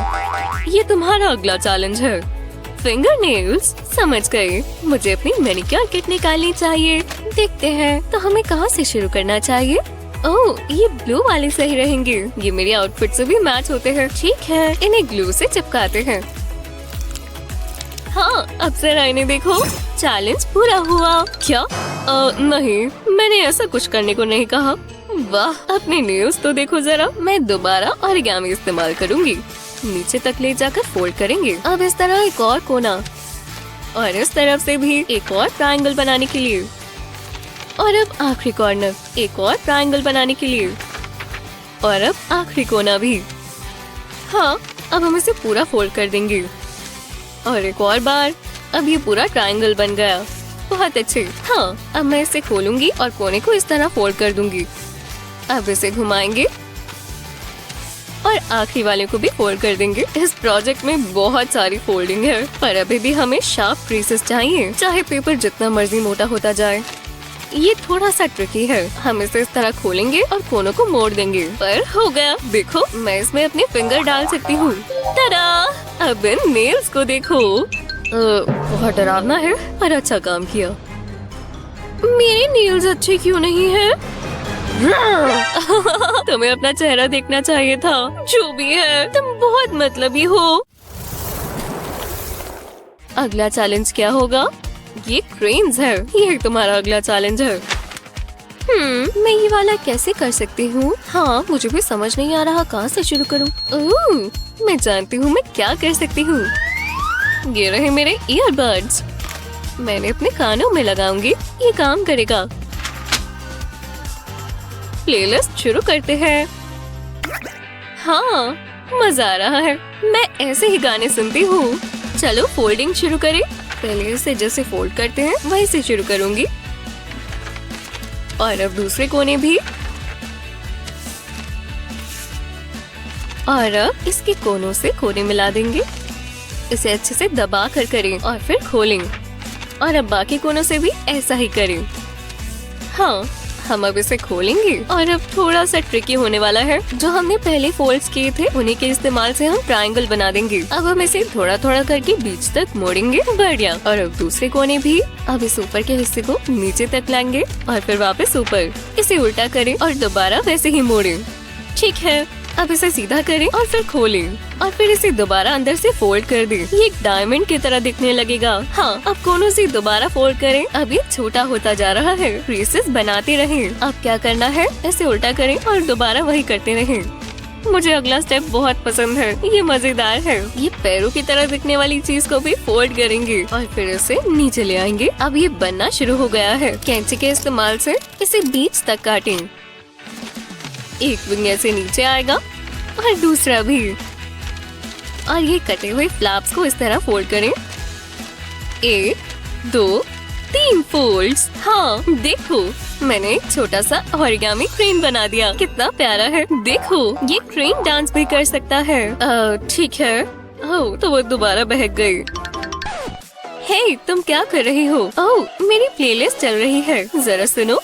[SPEAKER 4] ये तुम्हारा अगला चैलेंज है। फिंगर नेल्स, समझ गए। मुझे अपनी मैनिक्योर किट निकालनी चाहिए। देखते हैं तो हमें कहाँ से शुरू करना चाहिए। ओह, ये ब्लू वाले सही रहेंगे, ये मेरी आउटफिट से भी मैच होते हैं। ठीक है, इन्हें ग्लू से चिपकाते हैं। हाँ, अब जरा इन्हें देखो, चैलेंज पूरा हुआ। क्या? नहीं, मैंने ऐसा कुछ करने को नहीं कहा। वाह, अपने नेल्स तो देखो जरा। मैं दोबारा ऑरिगेमी इस्तेमाल करूंगी। नीचे तक ले जाकर फोल्ड करेंगे। अब इस तरह एक और कोना और इस तरफ से भी एक और ट्रायंगल बनाने के लिए। और अब आखिरी कॉर्नर, एक और ट्रायंगल बनाने के लिए। और अब आखिरी कोना भी। हाँ, अब हम इसे पूरा फोल्ड कर देंगे और एक और बार। अब ये पूरा ट्रायंगल बन गया, बहुत अच्छे। हाँ, अब मैं इसे खोलूंगी और कोने को इस तरह फोल्ड कर दूंगी। अब इसे घुमाएंगे और आखिरी वाले को भी फोल्ड कर देंगे। इस प्रोजेक्ट में बहुत सारी फोल्डिंग है, पर अभी भी हमें शार्प क्रीसेस चाहिए, चाहे पेपर जितना मर्जी मोटा होता जाए। ये थोड़ा सा ट्रिकी है। हम इसे इस तरह खोलेंगे और कोनों को मोड़ देंगे। पर हो गया, देखो मैं इसमें अपने फिंगर डाल सकती हूँ। टडा! अब इन नेल्स को देखो। बहुत डरावना है, पर अच्छा काम किया। मेरे नेल्स अच्छे क्यों नहीं है? तुम्हें अपना चेहरा देखना चाहिए था। जो भी है, तुम बहुत मतलबी हो। अगला चैलेंज क्या होगा? ये क्रेन्स है। ये तुम्हारा अगला चैलेंज है। मैं ये वाला कैसे कर सकती हूँ? हाँ, मुझे भी समझ नहीं आ रहा कहाँ से शुरू करूँ। मैं जानती हूँ मैं क्या कर सकती हूँ। ये रहे मेरे ईयरबड्स। मैंने अपने कानों में लगाऊंगी, ये काम करेगा। प्लेलिस्ट शुरू करते हैं। हाँ, मजा आ रहा है। मैं ऐसे ही गाने सुनती हूँ। चलो फोल्डिंग शुरू करें। पहले इसे जैसे फोल्ड करते हैं वहीं से शुरू करूंगी। और अब दूसरे कोने भी। और अब इसके कोनों से कोने मिला देंगे। इसे अच्छे से दबा कर करें और फिर खोलें। और अब बाकी कोनों से भी ऐसा ही करें। हाँ, हम अब इसे खोलेंगे और अब थोड़ा सा ट्रिकी होने वाला है। जो हमने पहले फोल्ड्स किए थे उन्हीं के इस्तेमाल से हम ट्रायंगल बना देंगे। अब हम इसे थोड़ा थोड़ा करके बीच तक मोड़ेंगे। बढ़िया। और अब दूसरे कोने भी। अब इस ऊपर के हिस्से को नीचे तक लाएंगे और फिर वापस ऊपर। इसे उल्टा करें और दोबारा वैसे ही मोड़ें। ठीक है, अब इसे सीधा करें और फिर खोलें और फिर इसे दोबारा अंदर से फोल्ड कर दें। ये एक डायमंड की तरह दिखने लगेगा। हाँ, अब कोनों से दोबारा फोल्ड करें। अब ये छोटा होता जा रहा है। क्रीसेस बनाते रहें। अब क्या करना है, इसे उल्टा करें और दोबारा वही करते रहें। मुझे अगला स्टेप बहुत पसंद है, ये मजेदार है। ये पैरों की तरह दिखने वाली चीज को भी फोल्ड करेंगे और फिर इसे नीचे ले आएंगे। अब ये बनना शुरू हो गया है। कैंची के इस्तेमाल से इसे बीच तक काटें। एक विंग ऐसे नीचे आएगा और दूसरा भी। और ये कटे हुए फ्लैप्स को इस तरह फोल्ड करें। 1, 2, 3 फोल्ड्स। हाँ, देखो मैंने एक छोटा सा ओरिगामी क्रेन बना दिया। कितना प्यारा है। देखो ये क्रेन डांस भी कर सकता है। ठीक है। ओह, तो वो दोबारा बहक गई। हे, तुम क्या कर रही हो? ओह, मेरी प्लेलिस्ट चल रही है, जरा सुनो।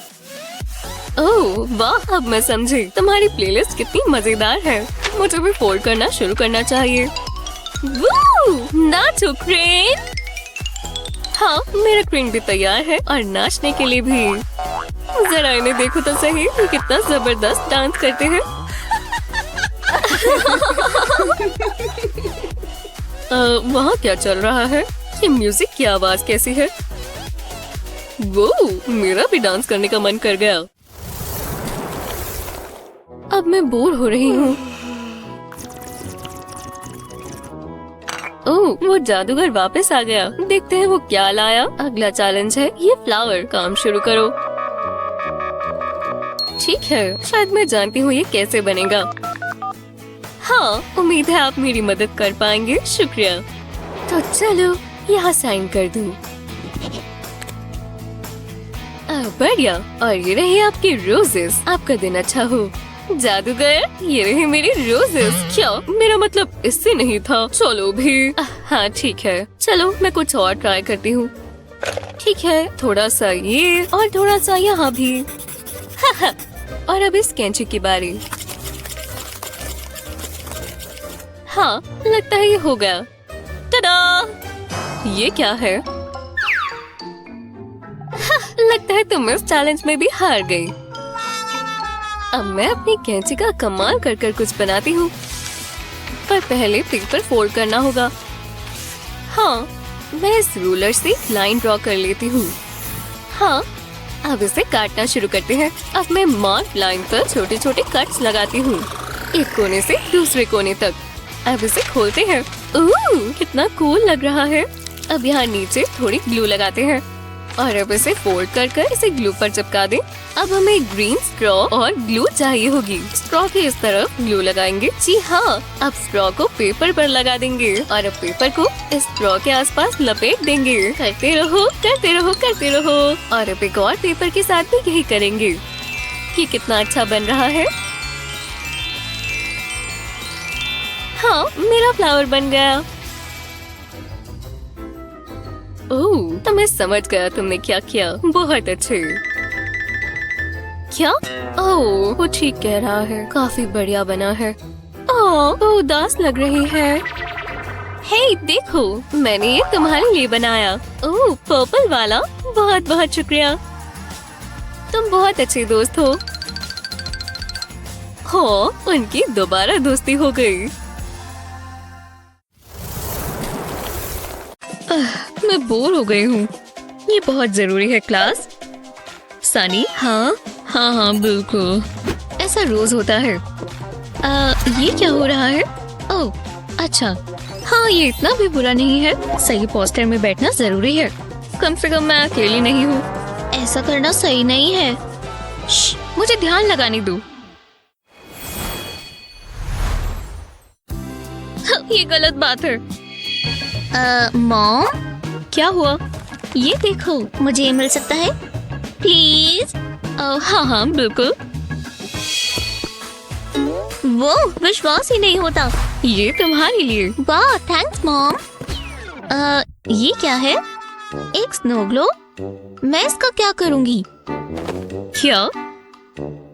[SPEAKER 4] ओह वाह, अब मैं समझी। तुम्हारी प्लेलिस्ट कितनी मजेदार है। मुझे भी फोल्ड करना शुरू करना चाहिए। नाचो क्रेन। हाँ, मेरा क्रेन भी तैयार है और नाचने के लिए भी। जरा इन्हें देखो तो सही, ये कितना जबरदस्त डांस करते हैं। वहाँ क्या चल रहा है? ये म्यूजिक की आवाज कैसी है? वो मेरा भी डांस करने का मन कर गया। अब मैं बोर हो रही हूँ। ओह, वो जादूगर वापस आ गया। देखते हैं वो क्या लाया। अगला चैलेंज है ये फ्लावर। काम शुरू करो। ठीक है, शायद मैं जानती हूँ ये कैसे बनेगा। हाँ, उम्मीद है आप मेरी मदद कर पाएंगे। शुक्रिया। तो चलो यहाँ साइन कर दूँ। बढ़िया। और ये रहे आपके रोजेस। आपका दिन अच्छा हो। जादूगर, ये रहे मेरे रोजेस। क्या? मेरा मतलब इससे नहीं था। चलो भी। हाँ ठीक है, चलो मैं कुछ और ट्राई करती हूँ। ठीक है, थोड़ा सा ये और थोड़ा सा यहाँ भी। और अब इस कैंची की बारी। हाँ, लगता है ये हो गया। टडा! ये क्या है? लगता है तुम इस चैलेंज में भी हार गई। अब मैं अपनी कैंची का कमाल कर कर कुछ बनाती हूँ, पर पहले पेपर फोल्ड करना होगा। हाँ, मैं इस रूलर से लाइन ड्रॉ कर लेती हूँ। हाँ, अब इसे काटना शुरू करते हैं। अब मैं मार्क लाइन पर छोटे छोटे कट्स लगाती हूँ, एक कोने से दूसरे कोने तक। अब इसे खोलते हैं। ओह, कितना कूल लग रहा है। अब यहाँ नीचे थोड़ी ग्लू लगाते हैं और अब इसे फोल्ड कर कर इसे ग्लू पर चिपका दें। अब हमें ग्रीन स्ट्रॉ और ग्लू चाहिए होगी। स्ट्रॉ के इस तरफ ग्लू लगाएंगे। जी हाँ, अब स्ट्रॉ को पेपर पर लगा देंगे और अब पेपर को इस स्ट्रॉ के आसपास लपेट देंगे। करते रहो, करते रहो, करते रहो। और अब एक और पेपर के साथ भी यही करेंगे। ये कितना अच्छा बन रहा है। हाँ, मेरा फ्लावर बन गया। ओह, तो मैं समझ गया तुमने क्या किया। बहुत अच्छे। क्या? ओह, वो ठीक कह रहा है। काफी बढ़िया बना है। ओह, वो उदास लग रही है। हे, देखो, मैंने ये तुम्हारे लिए बनाया। ओह, पर्पल वाला। बहुत बहुत शुक्रिया। तुम बहुत अच्छे दोस्त हो। हाँ, उनकी दोबारा दोस्ती हो गई। मैं बोर हो गई हूँ। ये बहुत जरूरी है क्लास। सनी? हाँ हाँ हाँ बिल्कुल, ऐसा रोज होता है। ये क्या हो रहा है? ओह अच्छा, हाँ ये इतना भी बुरा नहीं है। सही पोस्टर में बैठना जरूरी है। कम से कम मैं अकेली नहीं हूँ। ऐसा करना सही नहीं है। मुझे ध्यान लगाने दो। ये गलत बात है। मॉम, क्या हुआ? ये देखो, मुझे ये मिल सकता है प्लीज? हाँ हाँ बिल्कुल। वो विश्वास ही नहीं होता। ये तुम्हारे लिए। वाह थैंक्स मॉम। ये क्या है? एक स्नो ग्लोब। मैं इसका क्या करूँगी? क्या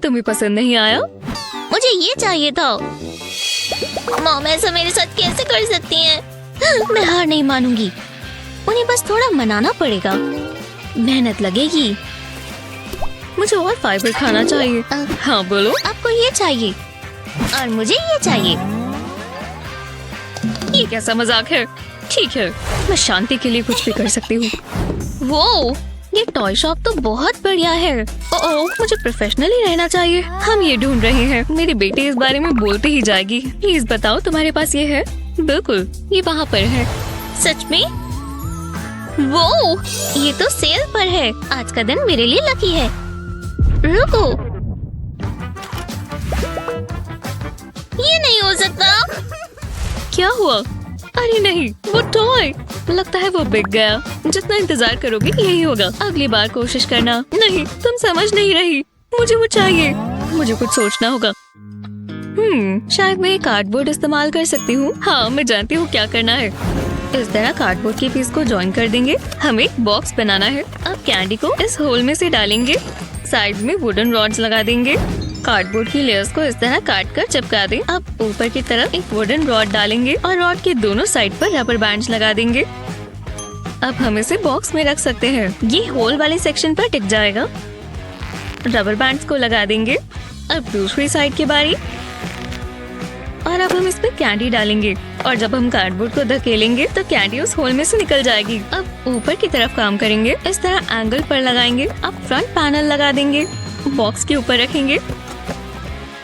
[SPEAKER 4] तुम्हें पसंद नहीं आया? मुझे ये चाहिए था। मॉम ऐसा मेरे साथ कैसे कर सकती हैं? मैं हार नहीं मानूंगी। उन्हें बस थोड़ा मनाना पड़ेगा। मेहनत लगेगी। मुझे और फाइबर खाना चाहिए। हाँ बोलो। आपको ये चाहिए और मुझे ये चाहिए। ये कैसा मजाक है? ठीक है, मैं शांति के लिए कुछ भी कर सकती हूँ। वो ये टॉय शॉप तो बहुत बढ़िया है। ओह, मुझे प्रोफेशनल ही रहना चाहिए। हम ये ढूंढ रहे हैं। मेरी बेटी इस बारे में बोलती ही जाएगी। प्लीज बताओ तुम्हारे पास ये है? बिल्कुल, ये वहाँ पर है। सच में? वो ये तो सेल पर है। आज का दिन मेरे लिए लकी है। रुको, ये नहीं हो सकता। क्या हुआ? अरे नहीं, वो टॉय। लगता है वो बिक गया। जितना इंतजार करोगे यही होगा। अगली बार कोशिश करना। नहीं, तुम समझ नहीं रही। मुझे वो चाहिए। मुझे कुछ सोचना होगा। शायद मैं कार्डबोर्ड इस्तेमाल कर सकती हूँ। हाँ, मैं जानती हूँ क्या करना है। इस तरह कार्डबोर्ड के पीस को जॉइन कर देंगे। हमें एक बॉक्स बनाना है। अब कैंडी को इस होल में से डालेंगे। साइड में वुडन रॉड्स लगा देंगे। कार्डबोर्ड की लेयर्स को इस तरह काट कर चिपका दें। अब ऊपर की तरफ एक वुडन रॉड डालेंगे और रॉड के दोनों साइड पर रबर बैंड्स लगा देंगे। अब हम इसे बॉक्स में रख सकते हैं। ये होल वाले सेक्शन पर टिक जाएगा। रबर बैंड्स को लगा देंगे। अब दूसरी साइड की बारी। और अब हम इस पे कैंडी डालेंगे और जब हम कार्डबोर्ड को धकेलेंगे तो कैंडी उस होल में से निकल जाएगी। अब ऊपर की तरफ काम करेंगे। इस तरह एंगल पर लगाएंगे। अब फ्रंट पैनल लगा देंगे। बॉक्स के ऊपर रखेंगे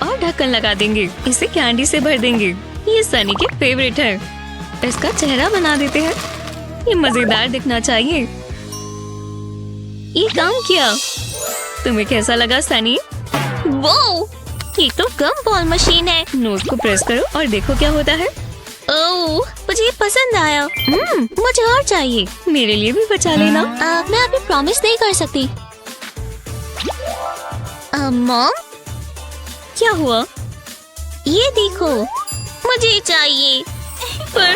[SPEAKER 4] और और ढक्कन लगा देंगे। इसे कैंडी से भर देंगे। ये सनी के फेवरेट है। इसका चेहरा बना देते हैं। ये मजेदार दिखना चाहिए। ये काम किया। तुम्हें कैसा लगा सनी? वो ये तो गम बॉल मशीन है। नोज को प्रेस करो और देखो क्या होता है। ओह, मुझे ये पसंद आया। मुझे और चाहिए। मेरे लिए भी बचा लेना। मैं अभी प्रॉमिस नहीं कर सकती। मॉम, क्या हुआ? ये देखो, मुझे चाहिए। पर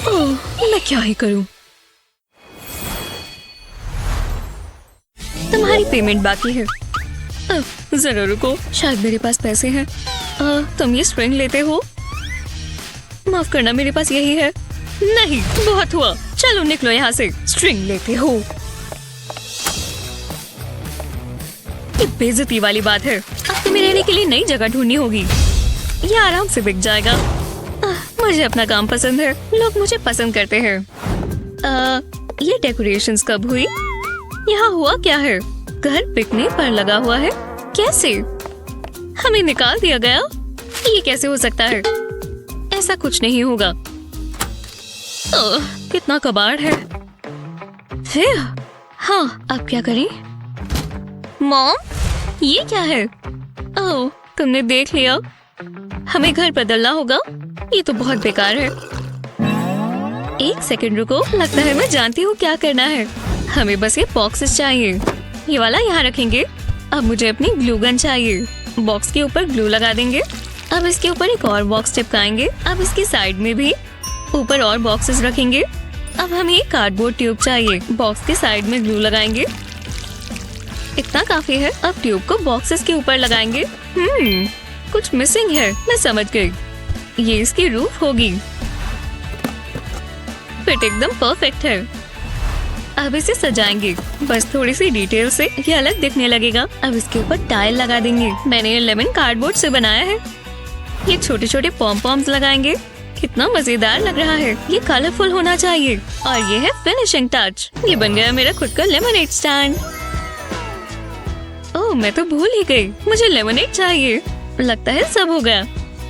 [SPEAKER 4] ओह, मैं क्या ही करूं? तुम्हारी पेमेंट बाकी है। जरा रुको, शायद मेरे पास पैसे हैं। तुम ये स्ट्रिंग लेते हो? माफ करना, मेरे पास यही है। नहीं, बहुत हुआ। चलो निकलो यहाँ से। स्ट्रिंग लेते हो? ये बेइज्जती वाली बात है। अब तुम्हें रहने के लिए नई जगह ढूंढनी होगी। ये आराम से बिक जाएगा। मुझे अपना काम पसंद है। लोग मुझे पसंद करते हैं। ये डेकोरेशंस कब हुई? यहाँ हुआ क्या है? घर बिकने पर लगा हुआ है। कैसे? हमें निकाल दिया गया? ये कैसे हो सकता है? ऐसा कुछ नहीं होगा। कितना कबाड़ है। फिर हाँ, अब क्या करें? मॉम, ये क्या है? ओह, तुमने देख लिया। हमें घर बदलना होगा। ये तो बहुत बेकार है। एक सेकंड रुको, लगता है मैं जानती हूँ क्या करना है। हमें बस ये बॉक्सेस चाहिए। ये वाला यहाँ रखेंगे। अब मुझे अपनी ग्लू गन चाहिए। बॉक्स के ऊपर ग्लू लगा देंगे। अब इसके ऊपर एक और बॉक्स चिपकाएंगे। अब इसकी साइड में भी ऊपर और बॉक्सेस रखेंगे। अब हमें एक कार्डबोर्ड ट्यूब चाहिए। बॉक्स के साइड में ग्लू लगाएंगे। इतना काफी है। अब ट्यूब को बॉक्सेस के ऊपर लगाएंगे। कुछ मिसिंग है। मैं समझ गई। ये इसकी रूफ होगी। फिट एकदम परफेक्ट है। अब इसे सजाएंगे। बस थोड़ी सी डिटेल से ये अलग दिखने लगेगा। अब इसके ऊपर टाइल लगा देंगे। मैंने ये लेमन कार्डबोर्ड से बनाया है। ये छोटे छोटे पॉम पॉम्स लगाएंगे। कितना मजेदार लग रहा है। ये कलरफुल होना चाहिए। और ये है फिनिशिंग टच। ये बन गया मेरा खुद का लेमनेड स्टैंड। ओह, मैं तो भूल ही गई। मुझे लेमनेड चाहिए। लगता है सब हो गया।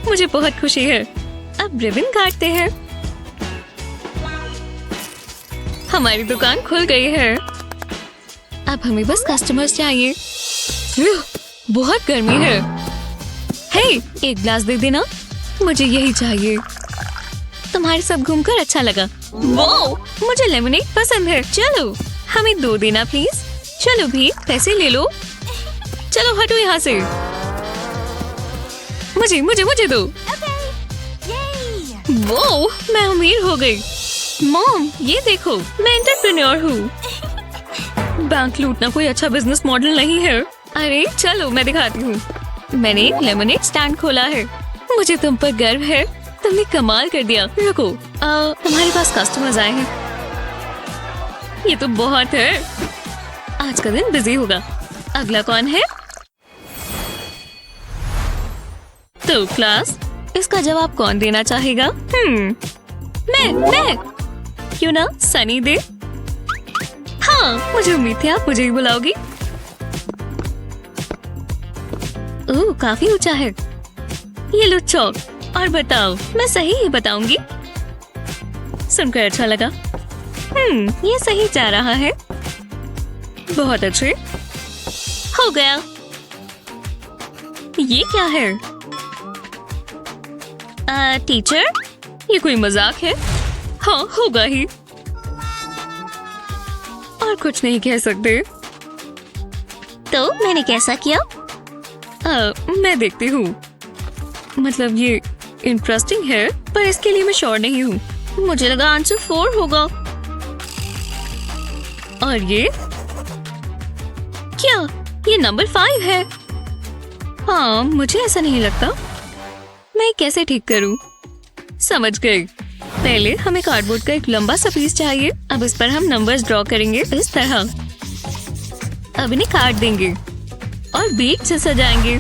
[SPEAKER 4] मुझे बहुत खुशी है। अब रिबन काटते हैं। हमारी दुकान खुल गई है। अब हमें बस कस्टमर्स चाहिए। बहुत गर्मी है। हे, एक ग्लास दे देना। मुझे यही चाहिए। तुम्हारे साथ घूमकर अच्छा लगा। वो मुझे लेमनेड पसंद है। चलो, हमें 2 देना प्लीज। चलो भी, पैसे ले लो। चलो हटो यहाँ से। मुझे मुझे मुझे दो। वो मैं अमीर हो गई। मॉम, ये देखो, मैं एंटरप्रेन्योर हूँ। बैंक लूटना कोई अच्छा बिजनेस मॉडल नहीं है। अरे चलो, मैं दिखाती हूँ। मैंने एक लेमनेड स्टैंड खोला है। मुझे तुम पर गर्व है। तुमने कमाल कर दिया। रुको, तुम्हारे पास कस्टमर्स आए हैं। ये तो बहुत है। आज का दिन बिजी होगा। अगला कौन है? तो क्लास, इसका जवाब कौन देना चाहेगा? मैं क्यों ना सनी दे। हाँ, मुझे उम्मीद थी आप मुझे ही बुलाओगी। ओह, काफी ऊंचा है। ये लो चौक और बताओ। मैं सही ही बताऊंगी। सुनकर अच्छा लगा। ये सही जा रहा है। बहुत अच्छे। हो गया। ये क्या है? टीचर, ये कोई मजाक है? हाँ, होगा ही। और कुछ नहीं कह सकते। तो मैंने कैसा किया? मैं देखती हूँ। मतलब ये इंटरेस्टिंग है, पर इसके लिए मैं श्योर नहीं हूँ। मुझे लगा आंसर 4 होगा। और ये क्या? ये नंबर 5 है। हाँ, मुझे ऐसा नहीं लगता। मैं कैसे ठीक करूँ? समझ गई। पहले हमें कार्डबोर्ड का एक लंबा सा पीस चाहिए। अब इस पर हम नंबर्स ड्रॉ करेंगे इस तरह। अब इन्हें काट देंगे और बीच से सजाएंगे।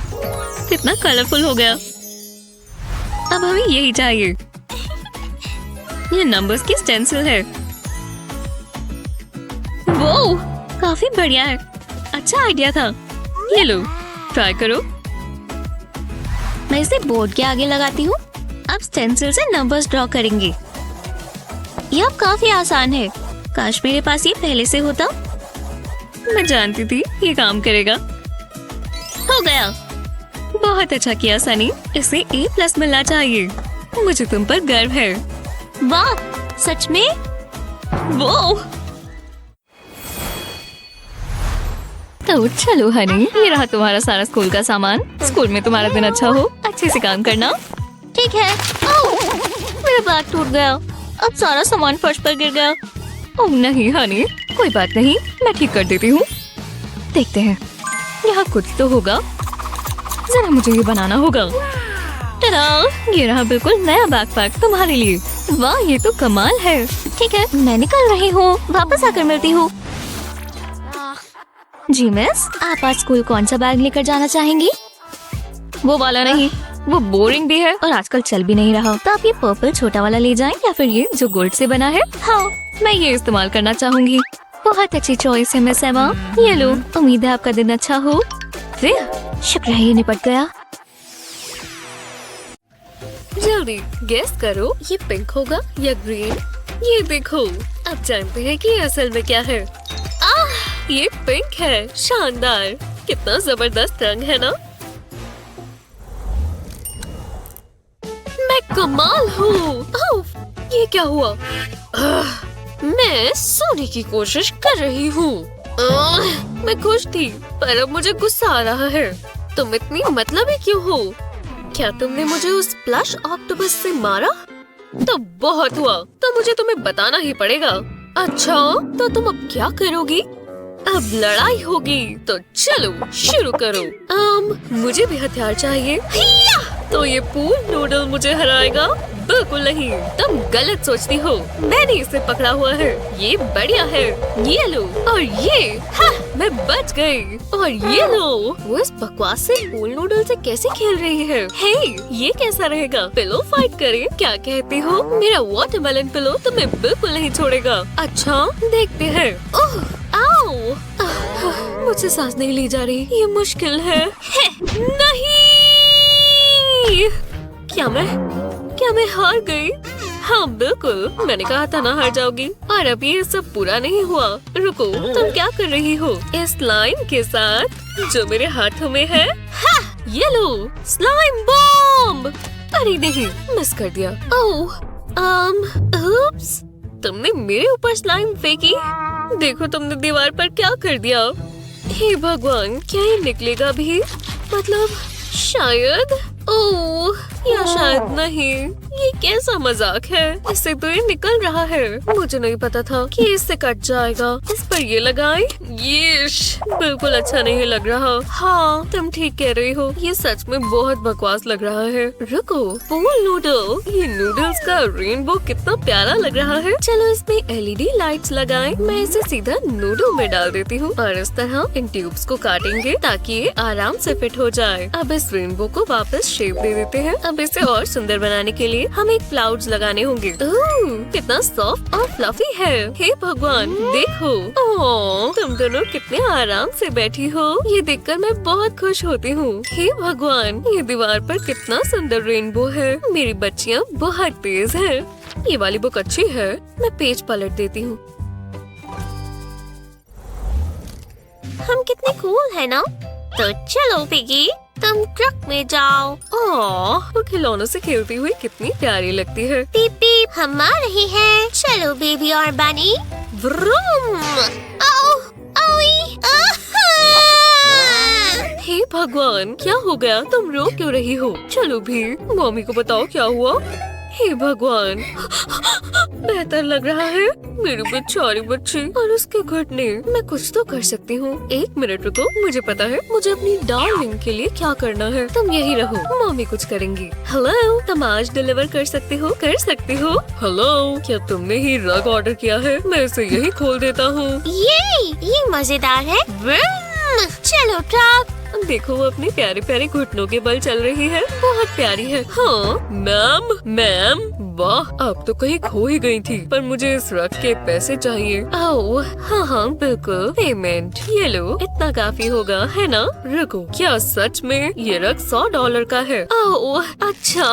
[SPEAKER 4] कितना कलरफुल हो गया। अब हमें यही चाहिए। ये नंबर्स की स्टेंसिल है। वो काफी बढ़िया है। अच्छा आइडिया था। ये लो, ट्राई करो। मैं इसे बोर्ड के आगे लगाती हूँ। अब स्टेंसिल से नंबर्स ड्रॉ करेंगे। ये अब काफी आसान है। काश मेरे पास ये पहले से होता। मैं जानती थी ये काम करेगा। हो गया। बहुत अच्छा किया सनी। इसे A+ मिलना चाहिए। मुझे तुम पर गर्व है। वाह, सच में? वो तो चलो हनी, ये रहा तुम्हारा सारा स्कूल का सामान। स्कूल में तुम्हारा दिन अच्छा हो, अच्छे से काम करना। ठीक है। ओह, मेरा बैग टूट गया। अब सारा सामान फर्श पर गिर गया। ओह नहीं हनी, कोई बात नहीं, मैं ठीक कर देती हूँ। देखते हैं, यहाँ कुछ तो होगा। जरा मुझे ये बनाना होगा। टडा, ये रहा बिल्कुल नया बैकपैक तुम्हारे लिए। वाह, ये तो कमाल है। ठीक है, मैं निकल रही हूँ। वापस आकर मिलती हूँ। जी मिस, आप आज स्कूल कौन सा बैग लेकर जाना चाहेंगी? वो वाला नहीं, वो बोरिंग भी है और आजकल चल भी नहीं रहा। तो आप ये पर्पल छोटा वाला ले जाएं या फिर ये जो गोल्ड से बना है? हाँ, मैं ये इस्तेमाल करना चाहूंगी। बहुत अच्छी चॉइस है मिस एमा। ये लो, उम्मीद है आपका दिन अच्छा हो। शुक्र है ये निपट गया। जल्दी गेस करो, ये पिंक होगा या ग्रीन? ये देखो, अब जानते हैं कि असल में क्या है। ये पिंक है। शानदार, कितना जबरदस्त रंग है ना। मैं कमाल हूँ। ये क्या हुआ? मैं सोने की कोशिश कर रही हूँ। मैं खुश थी, पर अब मुझे गुस्सा आ रहा है। तुम इतनी मतलबी क्यों हो? क्या तुमने मुझे उस प्लश ऑक्टोपस से मारा? तो बहुत हुआ, तो मुझे तुम्हें बताना ही पड़ेगा। अच्छा, तो तुम अब क्या करोगी? अब लड़ाई होगी, तो चलो शुरू करो। मुझे भी हथियार चाहिए। तो ये पूल नूडल मुझे हराएगा? बिल्कुल नहीं, तुम गलत सोचती हो। मैंने इसे पकड़ा हुआ है। ये बढ़िया है। ये लो, और ये मैं बच गई। और ये लो, वो इस बकवास से पूल नूडल से कैसे खेल रही है? हे, ये कैसा रहेगा? पिलो फाइट करें? क्या कहती हो? मेरा वाटरमेलन पिलो तुम्हें बिल्कुल नहीं छोड़ेगा। अच्छा, देखते हैं। ओह, आओ, मुझसे सांस नहीं ली जा रही। ये मुश्किल है। नहीं, क्या मैं हार गई? हाँ बिल्कुल, मैंने कहा था ना हार जाओगी। और अभी ये सब पूरा नहीं हुआ। रुको, तुम क्या कर रही हो इस स्लाइम के साथ जो मेरे हाथों में है? ये लो, स्लाइम बॉम्ब। अरे नहीं, मिस कर दिया। ओह, उप्स, तुमने मेरे ऊपर स्लाइम फेंकी। देखो तुमने दीवार पर क्या कर दिया। हे भगवान, क्या ये निकलेगा भी? मतलब शायद। ओह, या शायद नहीं। ये कैसा मजाक है? इससे तो ये निकल रहा है। मुझे नहीं पता था कि इससे कट जाएगा। इस पर ये लगाए। ये बिल्कुल अच्छा नहीं लग रहा। हाँ, तुम ठीक कह रही हो। ये सच में बहुत बकवास लग रहा है। रुको, पूल नूडल। ये नूडल्स का रेनबो कितना प्यारा लग रहा है। चलो इसमें LED लाइट्स लगाएं। मैं इसे सीधा नूडल में डाल देती हूँ और इस तरह इन ट्यूब्स को काटेंगे ताकि ये आराम से फिट हो जाए। अब इस रेनबो को वापस शेप दे देते हैं। अब इसे और सुंदर बनाने के लिए हमें क्लाउड्स लगाने होंगे। कितना सॉफ्ट और फ्लफी है। हे भगवान, देखो। ओह, तुम दोनों कितने आराम से बैठी हो। ये देखकर मैं बहुत खुश होती हूँ। हे भगवान, ये दीवार पर कितना सुंदर रेनबो है। मेरी बच्चियाँ बहुत तेज हैं। ये वाली बुक अच्छी है। मैं पेज पलट देती हूँ। हम कितने कूल है ना। तो चलो पिगी, तुम ट्रक में जाओ। ओह, वो खिलौनों से खेलती हुई कितनी प्यारी लगती है। पीप पीप, हम आ रहे हैं। चलो बेबी और बनी। व्रूम। आओ, ओई। हे भगवान, क्या हो गया? तुम रो क्यों रही हो? चलो भी, मम्मी को बताओ क्या हुआ। हे भगवान, बेहतर लग रहा है। मेरी बेचारी बच्ची और उसके घुटने। मैं कुछ तो कर सकती हूँ। 1 मिनट रुको, मुझे पता है मुझे अपनी डार्लिंग के लिए क्या करना है। तुम यही रहो, मम्मी कुछ करेंगी। हेलो, तुम आज डिलीवर कर सकती हो? कर सकती हो? हेलो, क्या तुमने ही रग ऑर्डर किया है? मैं इसे यही खोल देता हूँ। ये मजेदार है। चलो ट्रक,
[SPEAKER 5] देखो वो अपने प्यारे प्यारे घुटनों के बल चल रही है, बहुत प्यारी है। हाँ मैम मैम, वाह अब तो कहीं खो ही गई थी, पर मुझे इस रग के पैसे चाहिए। ओह हाँ हाँ बिल्कुल, पेमेंट ये लो, इतना काफी होगा है ना? रुको, क्या सच में ये रग $100 का है? ओह अच्छा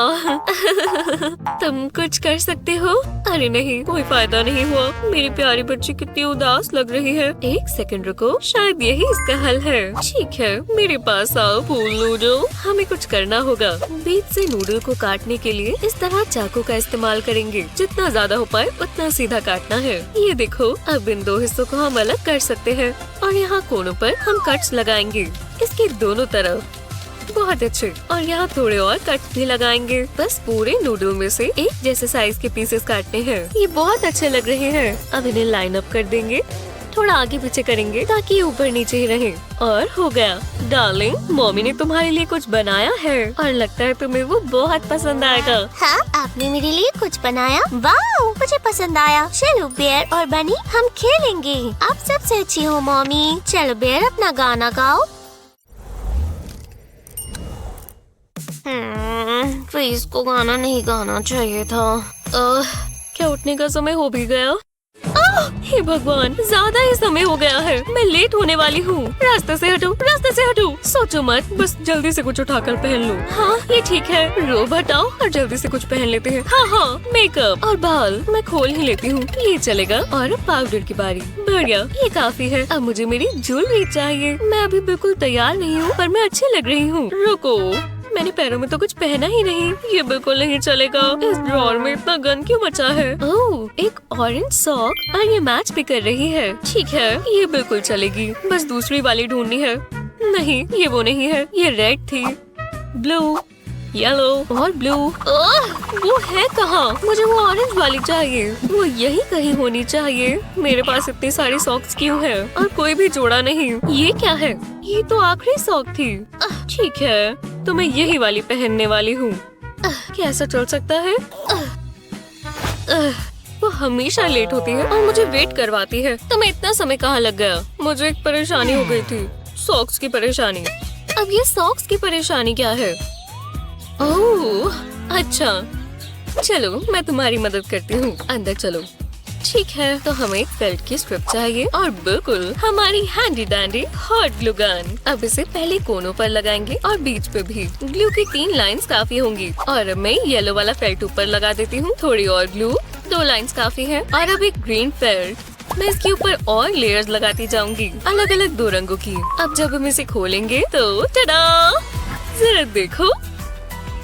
[SPEAKER 5] तुम कुछ कर सकते हो? अरे नहीं, कोई फायदा नहीं हुआ। मेरी प्यारी बच्ची कितनी उदास लग रही है। एक सेकंड रुको, शायद यही इसका हल है। ठीक है, मेरे पास आओ फूल नूडल। हमें कुछ करना होगा। बीच से नूडल को काटने के लिए इस तरह चाकू का इस्तेमाल करेंगे। जितना ज्यादा हो पाए उतना सीधा काटना है। ये देखो, अब इन दो हिस्सों को हम अलग कर सकते हैं और यहाँ कोनों पर हम कट्स लगाएंगे, इसके दोनों तरफ। बहुत अच्छे। और यहाँ थोड़े और कट भी लगाएंगे। बस पूरे नूडल में से एक जैसे साइज के पीसेस काटने हैं। ये बहुत अच्छे लग रहे हैं। अब इन्हें लाइन अप कर देंगे, थोड़ा आगे पीछे करेंगे ताकि ये ऊपर नीचे ही रहे। और हो गया। डार्लिंग, मम्मी ने तुम्हारे लिए कुछ बनाया है और लगता है तुम्हें वो बहुत पसंद आएगा।
[SPEAKER 1] हाँ, आपने मेरे लिए कुछ बनाया? वाह, मुझे पसंद आया। चलो बेयर और बनी, हम खेलेंगे। आप सबसे अच्छी हो मम्मी। चलो बेयर, अपना गाना गाओ।
[SPEAKER 5] प्लीज को गाना नहीं गाना चाहिए था। क्या उठने का समय हो भी गया? हे भगवान, ज्यादा ही समय हो गया है। मैं लेट होने वाली हूँ। रास्ते से हटो, रास्ते से हटो। सोचो मत, बस जल्दी से कुछ उठाकर पहन लो। हाँ ये ठीक है, रोब हटाओ और जल्दी से कुछ पहन लेते हैं। हाँ हाँ, मेकअप और बाल मैं खोल ही लेती हूँ, ये चलेगा। और पाउडर की बारी। बढ़िया, ये काफी है। अब मुझे मेरी ज्वेलरी चाहिए। मैं अभी बिल्कुल तैयार नहीं हूँ, पर मैं अच्छी लग रही हूँ। रुको, मैंने पैरों में तो कुछ पहना ही नहीं। ये बिल्कुल नहीं चलेगा। इस ड्रॉर में इतना गंद क्यों मचा है? ओह, एक ऑरेंज सॉक और ये मैच भी कर रही है। ठीक है, ये बिल्कुल चलेगी। बस दूसरी वाली ढूंढनी है। नहीं, ये वो नहीं है, ये रेड थी। ब्लू, येलो और ब्लू। वो है कहाँ? मुझे वो ऑरेंज वाली चाहिए। वो यही कहीं होनी चाहिए। मेरे पास इतनी सारी सॉक्स क्यों है और कोई भी जोड़ा नहीं? ये क्या है? ये तो आखिरी सॉक थी। ठीक है, तो मैं यही वाली पहनने वाली हूँ। क्या ऐसा चल सकता है? वो हमेशा लेट होती है और मुझे वेट करवाती है। तुम्हें इतना समय कहाँ लग गया? मुझे एक परेशानी हो गई थी, सॉक्स की परेशानी। अब ये सॉक्स की परेशानी क्या है? ओह अच्छा, चलो मैं तुम्हारी मदद करती हूँ। अंदर चलो। ठीक है, तो हमें एक फेल्ट की स्ट्रिप चाहिए और बिल्कुल हमारी handy dandy hot glue gun. अब इसे पहले कोनों पर लगाएंगे और बीच पे भी। ग्लू की 3 लाइंस काफी होंगी और अब मैं येलो वाला फेल्ट ऊपर लगा देती हूँ। थोड़ी और ग्लू, 2 लाइंस काफी है। और अब एक ग्रीन फेल्ट। मैं इसके ऊपर और लेयर्स लगाती जाऊंगी, अलग अलग 2 रंगों की। अब जब हम इसे खोलेंगे तो टडा, जरा देखो।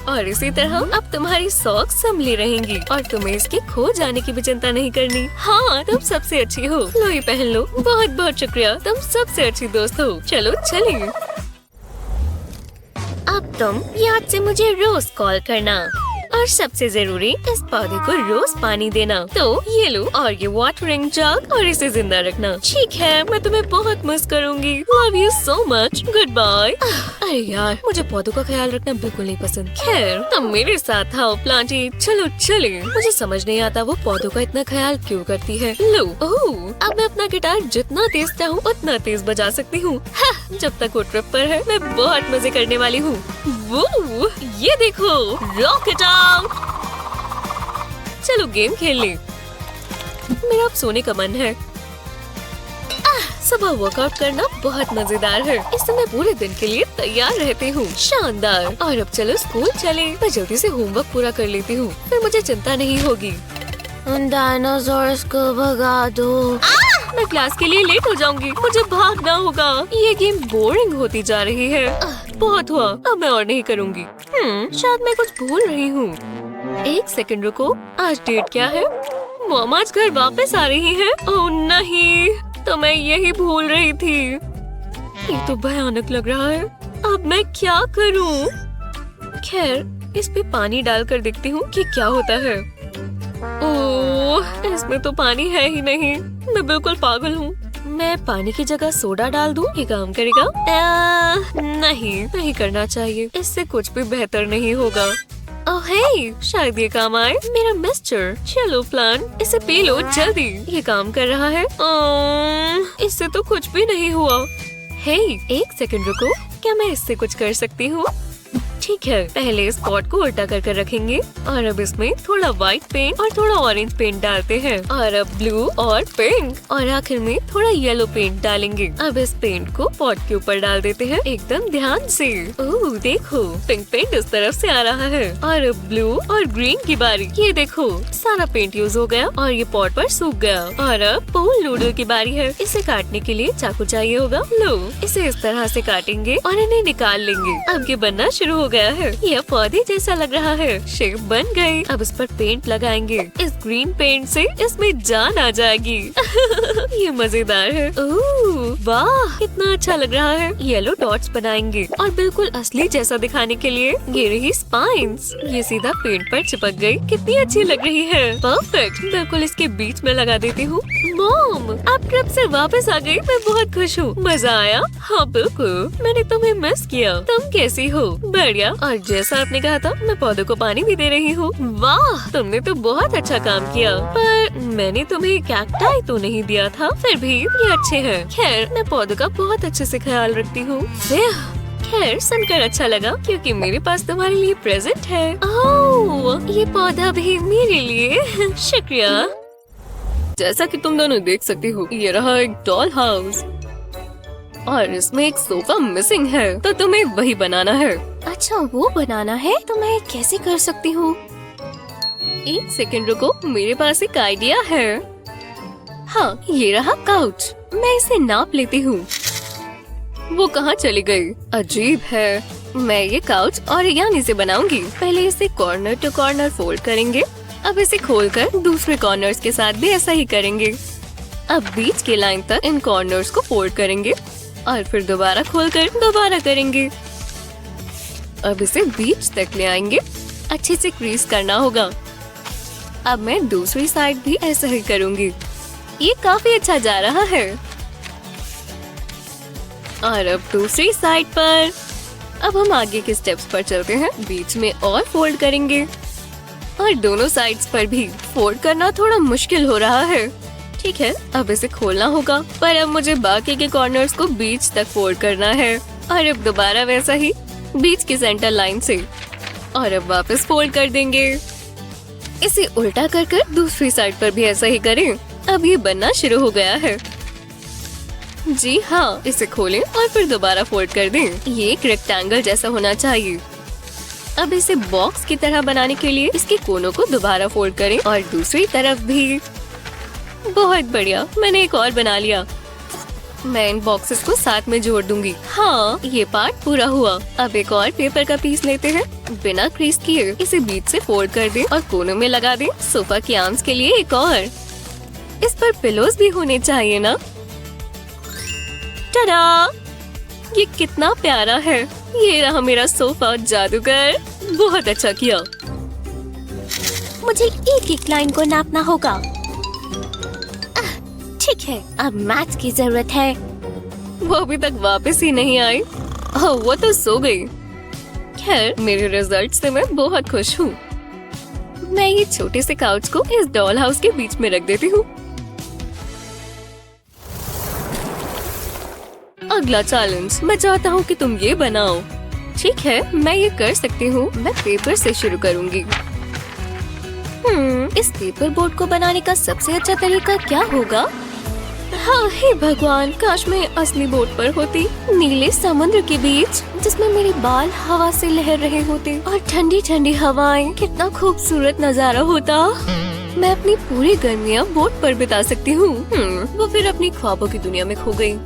[SPEAKER 5] और इसी तरह अब तुम्हारी सॉक्स संभली रहेंगी और तुम्हें इसके खो जाने की भी चिंता नहीं करनी। हाँ, तुम सबसे अच्छी हो। लो ये पहन लो। बहुत बहुत शुक्रिया, तुम सबसे अच्छी दोस्त हो। चलो चलिए। अब तुम याद से मुझे रोज कॉल करना और सबसे जरूरी, इस पौधे को रोज पानी देना। तो ये लो, और ये वाटरिंग जग, और इसे जिंदा रखना। ठीक है, मैं तुम्हें बहुत मिस करूंगी। Love you so much. Goodbye. अरे यार, मुझे पौधों का ख्याल रखना बिल्कुल नहीं पसंद। खैर, तुम मेरे साथ आओ प्लांटी। चलो चले। मुझे समझ नहीं आता वो पौधों का इतना ख्याल क्यों करती है। लो, ओह, अब मैं अपना गिटार जितना तेज चाहूँ उतना तेज बजा सकती हूँ। जब तक वो ट्रिप पर है, मैं बहुत मजे करने वाली हूँ। वो ये देखो, रॉकेट आउट। चलो गेम खेल ले। मेरा अब सोने का मन है। सुबह वर्कआउट करना बहुत मजेदार है। इससे मैं पूरे दिन के लिए तैयार रहती हूँ। शानदार। और अब चलो स्कूल चले। मैं जल्दी से होमवर्क पूरा कर लेती हूँ, फिर मुझे चिंता नहीं होगी। उन डायनासोर्स को भगा दो। मैं क्लास के लिए लेट हो जाऊंगी। मुझे भागना होगा। ये गेम बोरिंग होती जा रही है। बहुत हुआ, अब मैं और नहीं करूँगी। शायद मैं कुछ भूल रही हूँ। एक सेकंड रुको, आज डेट क्या है? मॉम आज घर वापस आ रही है। ओह नहीं, तो मैं यही भूल रही थी। ये तो भयानक लग रहा है। अब मैं क्या करूं? खैर, इस पे पानी डालकर देखती हूँ कि क्या होता है। ओह, इसमें तो पानी है ही नहीं। मैं बिल्कुल पागल हूँ। मैं पानी की जगह सोडा डाल दूँ, ये काम करेगा? नहीं करना चाहिए। इससे कुछ भी बेहतर नहीं होगा। ओह हे, शायद ये काम आए। मेरा मिस्टर। चलो प्लांट, इसे पी लो जल्दी। ये काम कर रहा है। इससे तो कुछ भी नहीं हुआ। हे, एक सेकंड रुको। क्या मैं इससे कुछ कर सकती हूँ? ठीक है, पहले इस पॉट को उल्टा कर रखेंगे और अब इसमें थोड़ा व्हाइट पेंट और थोड़ा ऑरेंज पेंट डालते हैं और अब ब्लू और पिंक और आखिर में थोड़ा येलो पेंट डालेंगे। अब इस पेंट को पॉट के ऊपर डाल देते हैं एकदम ध्यान से। ओह देखो, पिंक पेंट इस तरफ से आ रहा है और अब ब्लू और ग्रीन की बारी। ये देखो, सारा पेंट यूज हो गया और ये पॉट पर सूख गया। और अब पूल नूडल की बारी है। इसे काटने के लिए चाकू चाहिए होगा। लो, इसे इस तरह से काटेंगे और इन्हें निकाल लेंगे। अब ये बनना शुरू हो गया है। यह पौधे जैसा लग रहा है। शेप बन गई। अब इस पर पेंट लगाएंगे। इस ग्रीन पेंट से इसमें जान आ जाएगी। ये मजेदार है। ओह वाह, कितना अच्छा लग रहा है। येलो डॉट्स बनाएंगे और बिल्कुल असली जैसा दिखाने के लिए ये रही स्पाइन्स। ये सीधा पेंट पर चिपक गई। कितनी अच्छी लग रही है। परफेक्ट, बिल्कुल इसके बीच में लगा देती हूँ। मॉम, आप ट्रिप से वापस आ गई। मैं बहुत खुश हूँ। मजा आया? हाँ बिल्कुल, मैंने तुम्हें मिस किया। तुम कैसी हो? बढ़िया। और जैसा आपने कहा था, मैं पौधों को पानी भी दे रही हूँ। वाह, तुमने तो बहुत अच्छा काम किया। पर मैंने तुम्हें कैक्टाई तो नहीं दिया था। फिर भी ये अच्छे हैं। खैर, मैं पौधों का बहुत अच्छे से ख्याल रखती हूँ। खैर, सुनकर अच्छा लगा क्योंकि मेरे पास तुम्हारे लिए प्रेजेंट है। ओह, ये पौधा भी मेरे लिए। शुक्रिया। जैसा कि तुम दोनों देख सकती हो, ये रहा एक डॉल हाउस और इसमें एक सोफा मिसिंग है, तो तुम्हें वही बनाना है।
[SPEAKER 2] अच्छा, वो बनाना है तो मैं कैसे कर सकती हूँ?
[SPEAKER 5] एक सेकंड रुको, मेरे पास एक आइडिया है। हाँ, ये रहा काउच। मैं इसे नाप लेती हूँ। वो कहाँ चली गई? अजीब है। मैं ये काउच ओरिगामी से बनाऊंगी। पहले इसे कॉर्नर टू कॉर्नर फोल्ड करेंगे। अब इसे खोलकर दूसरे कॉर्नर्स के साथ भी ऐसा ही करेंगे। अब बीच के लाइन तक इन कॉर्नर्स को फोल्ड करेंगे और फिर दोबारा खोलकर दोबारा करेंगे। अब इसे बीच तक ले आएंगे। अच्छे से क्रीज करना होगा। अब मैं दूसरी साइड भी ऐसा ही करूंगी। ये काफी अच्छा जा रहा है। और अब दूसरी साइड पर। अब हम आगे के स्टेप्स पर चलते हैं। बीच में और फोल्ड करेंगे और दोनों साइड्स पर भी फोल्ड करना थोड़ा मुश्किल हो रहा है। ठीक है, अब इसे खोलना होगा, पर अब मुझे बाकी के कॉर्नर्स को बीच तक फोल्ड करना है और अब दोबारा वैसा ही बीच की सेंटर लाइन से और अब वापस फोल्ड कर देंगे। इसे उल्टा कर दूसरी साइड पर भी ऐसा ही करें। अब ये बनना शुरू हो गया है। जी हाँ, इसे खोलें और फिर दोबारा फोल्ड कर दें। ये एक रेक्टेंगल जैसा होना चाहिए। अब इसे बॉक्स की तरह बनाने के लिए इसके कोनों को दोबारा फोल्ड करें और दूसरी तरफ भी। बहुत बढ़िया, मैंने एक और बना लिया। मैं इन बॉक्सेस को साथ में जोड़ दूंगी। हाँ, ये पार्ट पूरा हुआ। अब एक और पेपर का पीस लेते हैं। बिना क्रीज किए इसे बीच से फोल्ड कर दें और कोनों में लगा दें। सोफा की आर्म्स के लिए एक और। इस पर पिलोज भी होने चाहिए ना। टडा! ये कितना प्यारा है। ये रहा मेरा सोफा। जादूगर, बहुत अच्छा किया।
[SPEAKER 2] मुझे एक एक लाइन को नापना होगा। ठीक है, अब मैच की जरूरत है।
[SPEAKER 5] वो अभी तक वापस ही नहीं आई। ओह, वो तो सो गई। खैर, मेरे रिजल्ट से मैं बहुत खुश हूँ। मैं ये छोटे से काउच को इस डॉल हाउस के बीच में रख देती हूँ। अगला चैलेंज, मैं चाहता हूँ कि तुम ये बनाओ। ठीक है, मैं ये कर सकती हूँ। मैं पेपर से शुरू करूँगी।
[SPEAKER 2] इस पेपर बोर्ड को बनाने का सबसे अच्छा तरीका क्या होगा?
[SPEAKER 5] हाँ, हे भगवान, काश मैं असली बोट पर होती, नीले समुद्र के बीच, जिसमें मेरे बाल हवा से लहर रहे होते और ठंडी ठंडी हवाएं। कितना खूबसूरत नजारा होता। मैं अपनी पूरी गर्मियाँ बोट पर बिता सकती हूँ। वो फिर अपनी ख्वाबों की दुनिया में खो गई।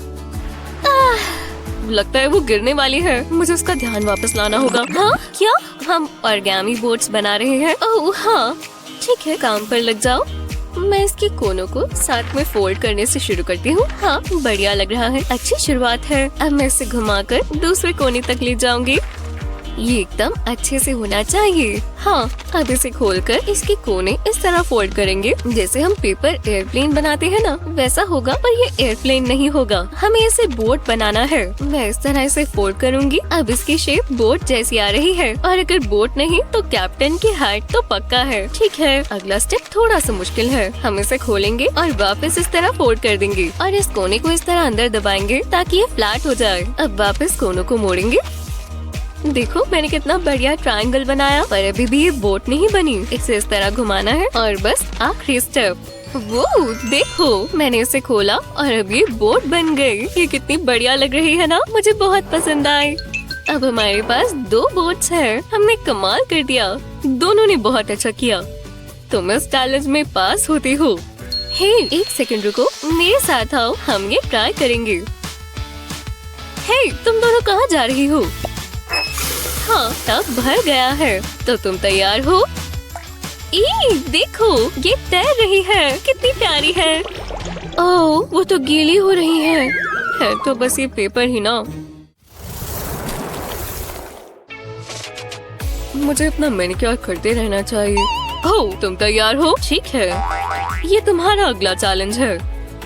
[SPEAKER 5] लगता है वो गिरने वाली है। मुझे उसका ध्यान वापस लाना होगा। हाँ, क्या? हम ओरिगामी बोट्स बना रहे हैं। ओह हाँ, ठीक है, काम पर लग जाओ। मैं इसके कोनों को साथ में फोल्ड करने से शुरू करती हूँ। हाँ, बढ़िया लग रहा है। अच्छी शुरुआत है। अब मैं इसे घुमाकर दूसरे कोने तक ले जाऊंगी। ये एकदम अच्छे से होना चाहिए। हाँ, अब इसे खोलकर इसके कोने इस तरह फोल्ड करेंगे जैसे हम पेपर एयरप्लेन बनाते हैं ना, वैसा होगा, पर ये एयरप्लेन नहीं होगा। हमें इसे बोट बनाना है। मैं इस तरह इसे फोल्ड करूँगी। अब इसकी शेप बोट जैसी आ रही है, और अगर बोट नहीं तो कैप्टन की हाइट तो पक्का है। ठीक है, अगला स्टेप थोड़ा सा मुश्किल है। हम इसे खोलेंगे और वापस इस तरह फोल्ड कर देंगे और इस कोने को इस तरह अंदर दबाएंगे ताकि ये फ्लैट हो जाए। अब वापस कोनों को मोड़ेंगे। देखो मैंने कितना बढ़िया ट्रायंगल बनाया, पर अभी भी ये बोट नहीं बनी। इसे इस तरह घुमाना है और बस आखिरी स्टेप। वो देखो, मैंने इसे खोला और अब ये बोट बन गई। ये कितनी बढ़िया लग रही है ना, मुझे बहुत पसंद आई। अब हमारे पास 2 बोट्स हैं। हमने कमाल कर दिया, दोनों ने बहुत अच्छा किया। तुम इस चैलेंज में पास होती हो। हे, एक सेकंड रुको, मेरे साथ आओ, हम ये ट्राई करेंगे। हे, तुम दोनों कहाँ जा रही हो? हाँ, टब भर गया है, तो तुम तैयार हो? देखो, ये तैर रही है, कितनी प्यारी है। ओह, वो तो गीली हो रही है तो बस ये पेपर ही ना। मुझे अपना मैनिक्योर करते रहना चाहिए। ओह, तुम तैयार हो? ठीक है, ये तुम्हारा अगला चैलेंज है।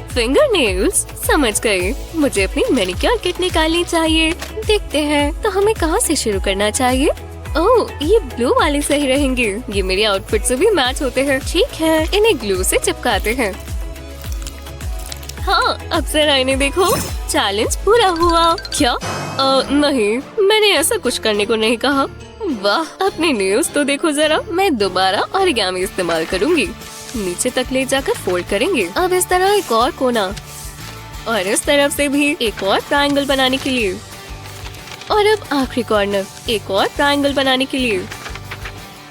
[SPEAKER 5] फिंगर नेल्स, समझ गए। मुझे अपनी मैनिक्योर किट निकालनी चाहिए। देखते हैं तो हमें कहाँ से शुरू करना चाहिए। ओह, ये ब्लू वाले सही रहेंगे। ये मेरी आउटफिट से भी मैच होते हैं। ठीक है, इन्हें ग्लू से चिपकाते हैं। हाँ, अब जरा इन्हें देखो, चैलेंज पूरा हुआ। क्या? नहीं, मैंने ऐसा कुछ करने को नहीं कहा। वाह, अपने नेल्स तो देखो जरा। मैं दोबारा ऑरिगेमी इस्तेमाल करूंगी। नीचे तक ले जाकर फोल्ड करेंगे। अब इस तरह एक और कोना, और इस तरफ से भी एक और ट्रायंगल बनाने के लिए, और अब आखिरी कॉर्नर एक और ट्रायंगल बनाने के लिए,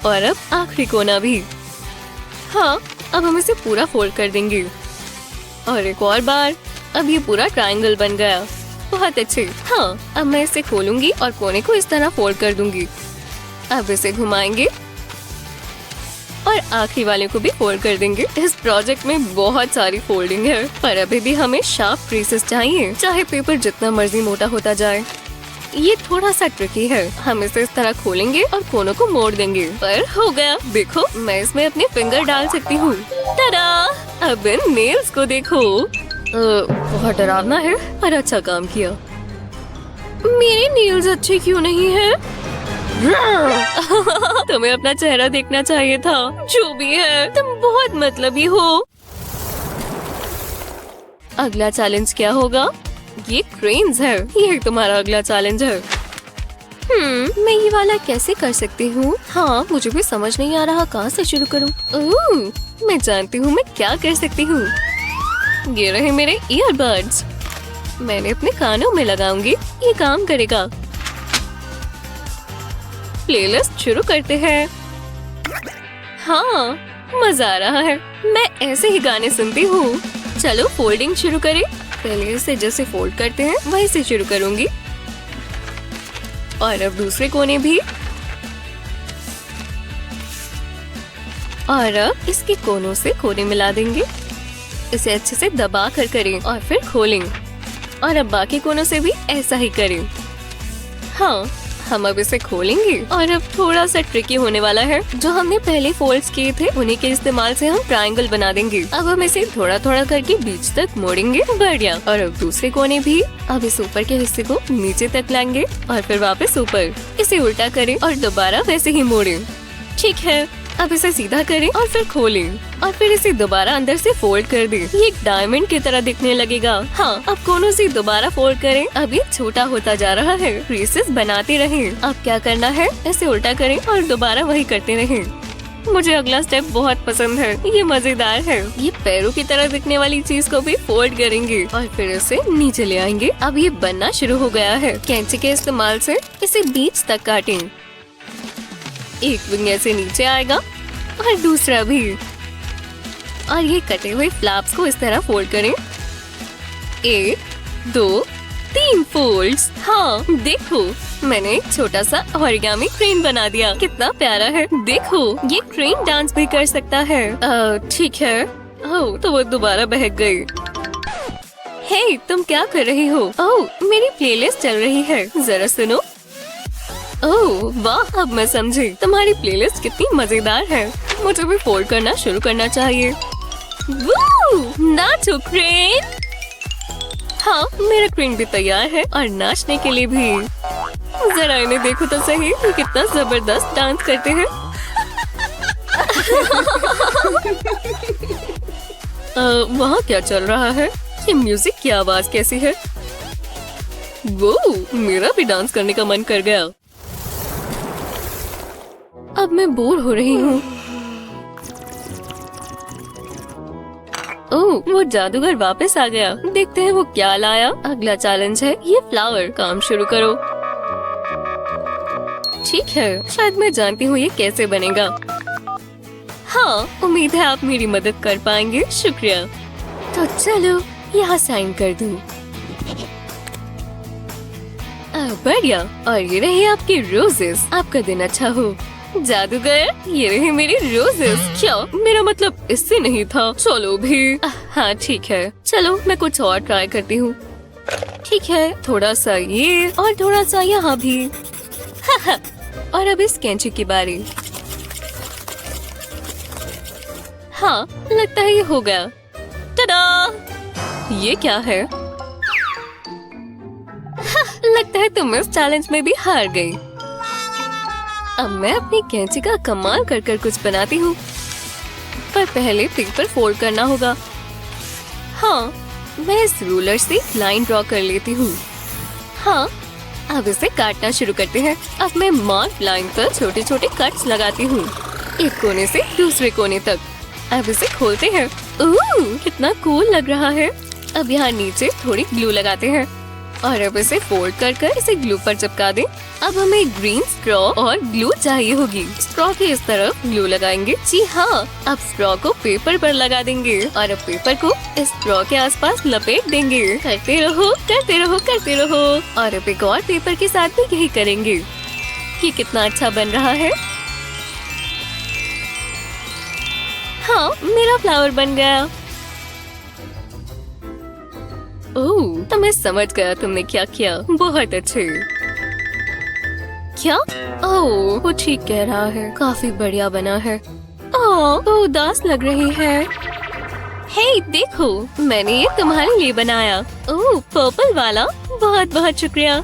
[SPEAKER 5] और अब आखिरी कोना भी। हाँ, अब हम इसे पूरा फोल्ड कर देंगे और एक और बार। अब ये पूरा ट्रायंगल बन गया। बहुत अच्छे। हाँ, अब मैं इसे खोलूंगी और कोने को इस तरह फोल्ड कर दूंगी। अब इसे घुमाएंगे और आखिरी वाले को भी फोल्ड कर देंगे। इस प्रोजेक्ट में बहुत सारी फोल्डिंग है, पर अभी भी हमें शार्प क्रीसेस चाहिए, चाहे पेपर जितना मर्जी मोटा होता जाए। ये थोड़ा सा ट्रिकी है। हम इसे इस तरह खोलेंगे और कोनों को मोड़ देंगे। पर हो गया। देखो, मैं इसमें अपने फिंगर डाल सकती हूँ। टडा! अब इन नेल्स को देखो। बहुत डरावना है, पर अच्छा काम किया। मेरे नेल्स अच्छे क्यों नहीं है? तुम्हें अपना चेहरा देखना चाहिए था। जो भी है, तुम बहुत मतलबी हो। अगला चैलेंज क्या होगा? ये क्रेन्स है। ये तुम्हारा अगला चैलेंज है। मैं ये वाला कैसे कर सकती हूँ? हाँ, मुझे भी समझ नहीं आ रहा कहाँ से शुरू करूँ। मैं जानती हूँ मैं क्या कर सकती हूँ। ये रहे मेरे ईयरबड्स। मैंने अपने कानों में लगाऊंगी, ये काम करेगा। प्लेलिस्ट शुरू करते हैं। हाँ, मजा आ रहा है। मैं ऐसे ही गाने सुनती हूँ। चलो फोल्डिंग शुरू करें। पहले इसे जैसे फोल्ड करते हैं वहीं से शुरू करूंगी, और अब दूसरे कोने भी, और अब इसके कोनों से कोने मिला देंगे। इसे अच्छे से दबा कर करें और फिर खोलें, और अब बाकी कोनों से भी ऐसा ही करें। हाँ, हम अब इसे खोलेंगे, और अब थोड़ा सा ट्रिकी होने वाला है। जो हमने पहले फोल्ड्स किए थे उन्हीं के इस्तेमाल से हम ट्रायंगल बना देंगे। अब हम इसे थोड़ा थोड़ा करके बीच तक मोड़ेंगे। बढ़िया। और अब दूसरे कोने भी। अब इस ऊपर के हिस्से को नीचे तक लाएंगे और फिर वापस ऊपर। इसे उल्टा करें और दोबारा वैसे ही मोड़ें। ठीक है, अब इसे सीधा करें और फिर खोलें, और फिर इसे दोबारा अंदर से फोल्ड कर दें। ये एक डायमंड की तरह दिखने लगेगा। हाँ, अब कोनों से दोबारा फोल्ड करें। अब ये छोटा होता जा रहा है। क्रीसेस बनाते रहें। अब क्या करना है? इसे उल्टा करें और दोबारा वही करते रहें। मुझे अगला स्टेप बहुत पसंद है, ये मजेदार है। ये पैरों की तरह दिखने वाली चीज को भी फोल्ड करेंगे और फिर इसे नीचे ले आएंगे। अब ये बनना शुरू हो गया है। कैंची के इस्तेमाल से इसे बीच तक काटें। एक विंग ऐसे नीचे आएगा और दूसरा भी, और ये कटे हुए फ्लैप्स को इस तरह फोल्ड करें। 1, 2, 3 फोल्ड्स। हाँ, देखो, मैंने एक छोटा सा ऑरिगामी क्रेन बना दिया। कितना प्यारा है। देखो, ये क्रेन डांस भी कर सकता है। ठीक है। ओह, तो वो दोबारा बहक गई। हे, तुम क्या कर रही हो? ओह, मेरी प्लेलिस्ट चल रही है, जरा सुनो। ओह वाह, अब मैं समझी तुम्हारी प्लेलिस्ट कितनी मजेदार है। मुझे भी फोल्ड करना शुरू करना चाहिए। वू, नाचो क्रेन। हाँ, मेरा क्रेन भी तैयार है और नाचने के लिए भी। जरा इन्हें देखो तो सही, ये कितना जबरदस्त डांस करते हैं। वहाँ क्या चल रहा है? ये म्यूजिक की आवाज कैसी है? वो मेरा भी डांस करने का मन कर गया। अब मैं बोर हो रही हूँ। ओह, वो जादूगर वापस आ गया। देखते हैं वो क्या लाया। अगला चैलेंज है ये फ्लावर। काम शुरू करो। ठीक है, शायद मैं जानती हूँ ये कैसे बनेगा। हाँ, उम्मीद है आप मेरी मदद कर पाएंगे। शुक्रिया। तो चलो यहाँ साइन कर दूँ। बढ़िया। और ये रहे आपके रोजेस। आपका दिन अच्छा हो। जादूगर, ये रहे मेरी रोजेस। क्या? मेरा मतलब इससे नहीं था। चलो भी। हाँ ठीक है, चलो मैं कुछ और ट्राई करती हूँ। ठीक है, थोड़ा सा ये और थोड़ा सा यहाँ भी। और अब इस कैंची की बारी। हाँ, लगता है ये हो गया। टडा! ये क्या है? लगता है तुम इस चैलेंज में भी हार गई। अब मैं अपनी कैंची का कमाल कर कर कुछ बनाती हूँ, पर पहले पेपर फोल्ड करना होगा। हाँ, मैं इस रूलर से लाइन ड्रॉ कर लेती हूँ। हाँ, अब इसे काटना शुरू करते हैं। अब मैं मार्क लाइन पर छोटे छोटे कट्स लगाती हूँ, एक कोने से दूसरे कोने तक। अब इसे खोलते हैं। ओह, कितना कूल लग रहा है। अब यहाँ नीचे थोड़ी ग्लू लगाते हैं और अब इसे फोल्ड कर कर इसे ग्लू पर चिपका दें। अब हमें ग्रीन स्ट्रॉ और ग्लू चाहिए होगी। स्ट्रॉ के इस तरफ ग्लू लगाएंगे। जी हाँ, अब स्ट्रॉ को पेपर पर लगा देंगे और अब पेपर को इस स्ट्रॉ के आसपास लपेट देंगे। करते रहो, करते रहो, करते रहो। और अब एक और पेपर के साथ भी यही करेंगे। ये कितना अच्छा बन रहा है। हाँ, मेरा फ्लावर बन गया। ओह, तो मैं समझ गया तुमने क्या किया। बहुत अच्छे। क्या? ओह, वो ठीक कह रहा है। काफी बढ़िया बना है। ओह, वो उदास लग रही है। हे, देखो, मैंने ये तुम्हारे लिए बनाया। ओह, पर्पल वाला। बहुत बहुत शुक्रिया।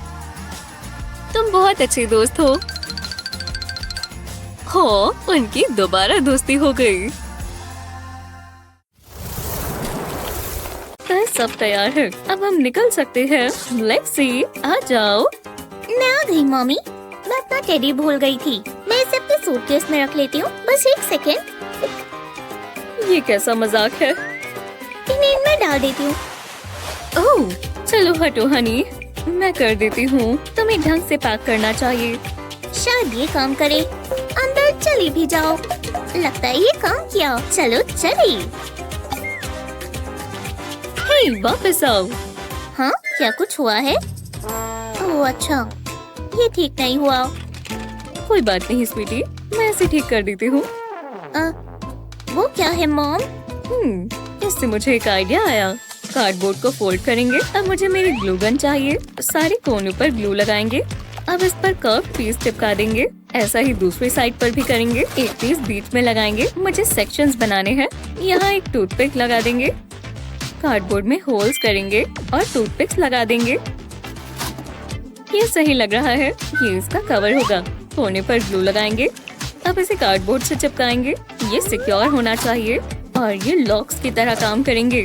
[SPEAKER 5] तुम बहुत अच्छे दोस्त हो। हाँ, उनकी दोबारा दोस्ती हो गई। सब तैयार है, अब हम निकल सकते हैं। लेट्स सी, आ जाओ।
[SPEAKER 1] मैं आ गई मम्मी। मैं अपना टेडी भूल गई थी। मैं इसे अपने सूटकेस में रख लेती हूँ। बस एक सेकेंड।
[SPEAKER 5] ये कैसा मजाक है?
[SPEAKER 1] इन्हें इनमें डाल देती हूँ।
[SPEAKER 5] ओह, चलो हटो हनी, मैं कर देती हूँ। तुम्हें ढंग से पैक करना चाहिए।
[SPEAKER 1] शायद ये काम करे। अंदर चली भी जाओ। लगता है ये काम किया। चलो चली।
[SPEAKER 5] हे, वापस आओ।
[SPEAKER 1] हाँ, क्या कुछ हुआ है? ओह अच्छा, ये ठीक नहीं हुआ।
[SPEAKER 5] कोई बात नहीं स्वीटी, मैं इसे ठीक कर देती हूँ।
[SPEAKER 1] वो क्या है मॉम?
[SPEAKER 5] इससे मुझे एक आइडिया आया। कार्डबोर्ड को फोल्ड करेंगे। अब मुझे मेरी ग्लू गन चाहिए। सारे कोनों पर ग्लू लगाएंगे। अब इस पर कर्व पीस चिपका देंगे। ऐसा ही दूसरी साइड पर भी करेंगे। एक पीस बीच में लगाएंगे। मुझे सेक्शंस बनाने हैं। यहाँ एक टूथपिक लगा देंगे। कार्डबोर्ड में होल्स करेंगे और टूथपिक्स लगा देंगे। ये सही लग रहा है। ये इसका कवर होगा। कोने पर ग्लू लगाएंगे। अब इसे कार्डबोर्ड से चिपकाएंगे। ये सिक्योर होना चाहिए और ये लॉक्स की तरह काम करेंगे।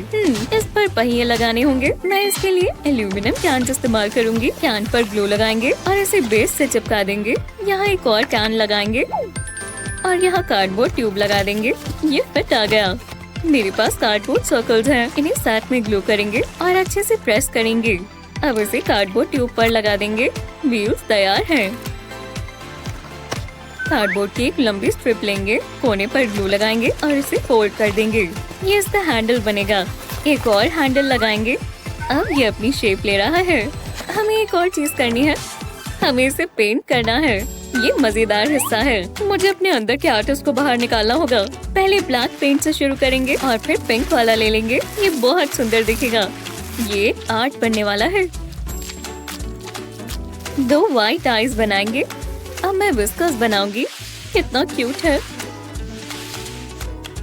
[SPEAKER 5] इस पर पहिए लगाने होंगे। मैं इसके लिए एल्यूमिनियम कैन इस्तेमाल करूंगी। कैन पर ग्लू लगाएंगे और इसे बेस से चिपका देंगे। यहाँ एक और कैन लगाएंगे और यहाँ कार्डबोर्ड ट्यूब लगा देंगे। ये फिट आ गया। मेरे पास कार्डबोर्ड सर्कल्स हैं। इन्हें साथ में ग्लू करेंगे और अच्छे से प्रेस करेंगे। अब इसे कार्डबोर्ड ट्यूब पर लगा देंगे। व्हील्स तैयार हैं। कार्डबोर्ड की एक लंबी स्ट्रिप लेंगे। कोने पर ग्लू लगाएंगे और इसे फोल्ड कर देंगे। ये इसका हैंडल बनेगा। एक और हैंडल लगाएंगे। अब ये अपनी शेप ले रहा है। हमें एक और चीज करनी है। हमें इसे पेंट करना है। ये मजेदार हिस्सा है। मुझे अपने अंदर के आर्टिस्ट को बाहर निकालना होगा। पहले ब्लैक पेंट से शुरू करेंगे और फिर पिंक वाला ले लेंगे। ये बहुत सुंदर दिखेगा। ये आर्ट बनने वाला है। 2 व्हाइट आईज बनाएंगे।
[SPEAKER 4] अब मैं विस्कर्स बनाऊंगी। कितना क्यूट है।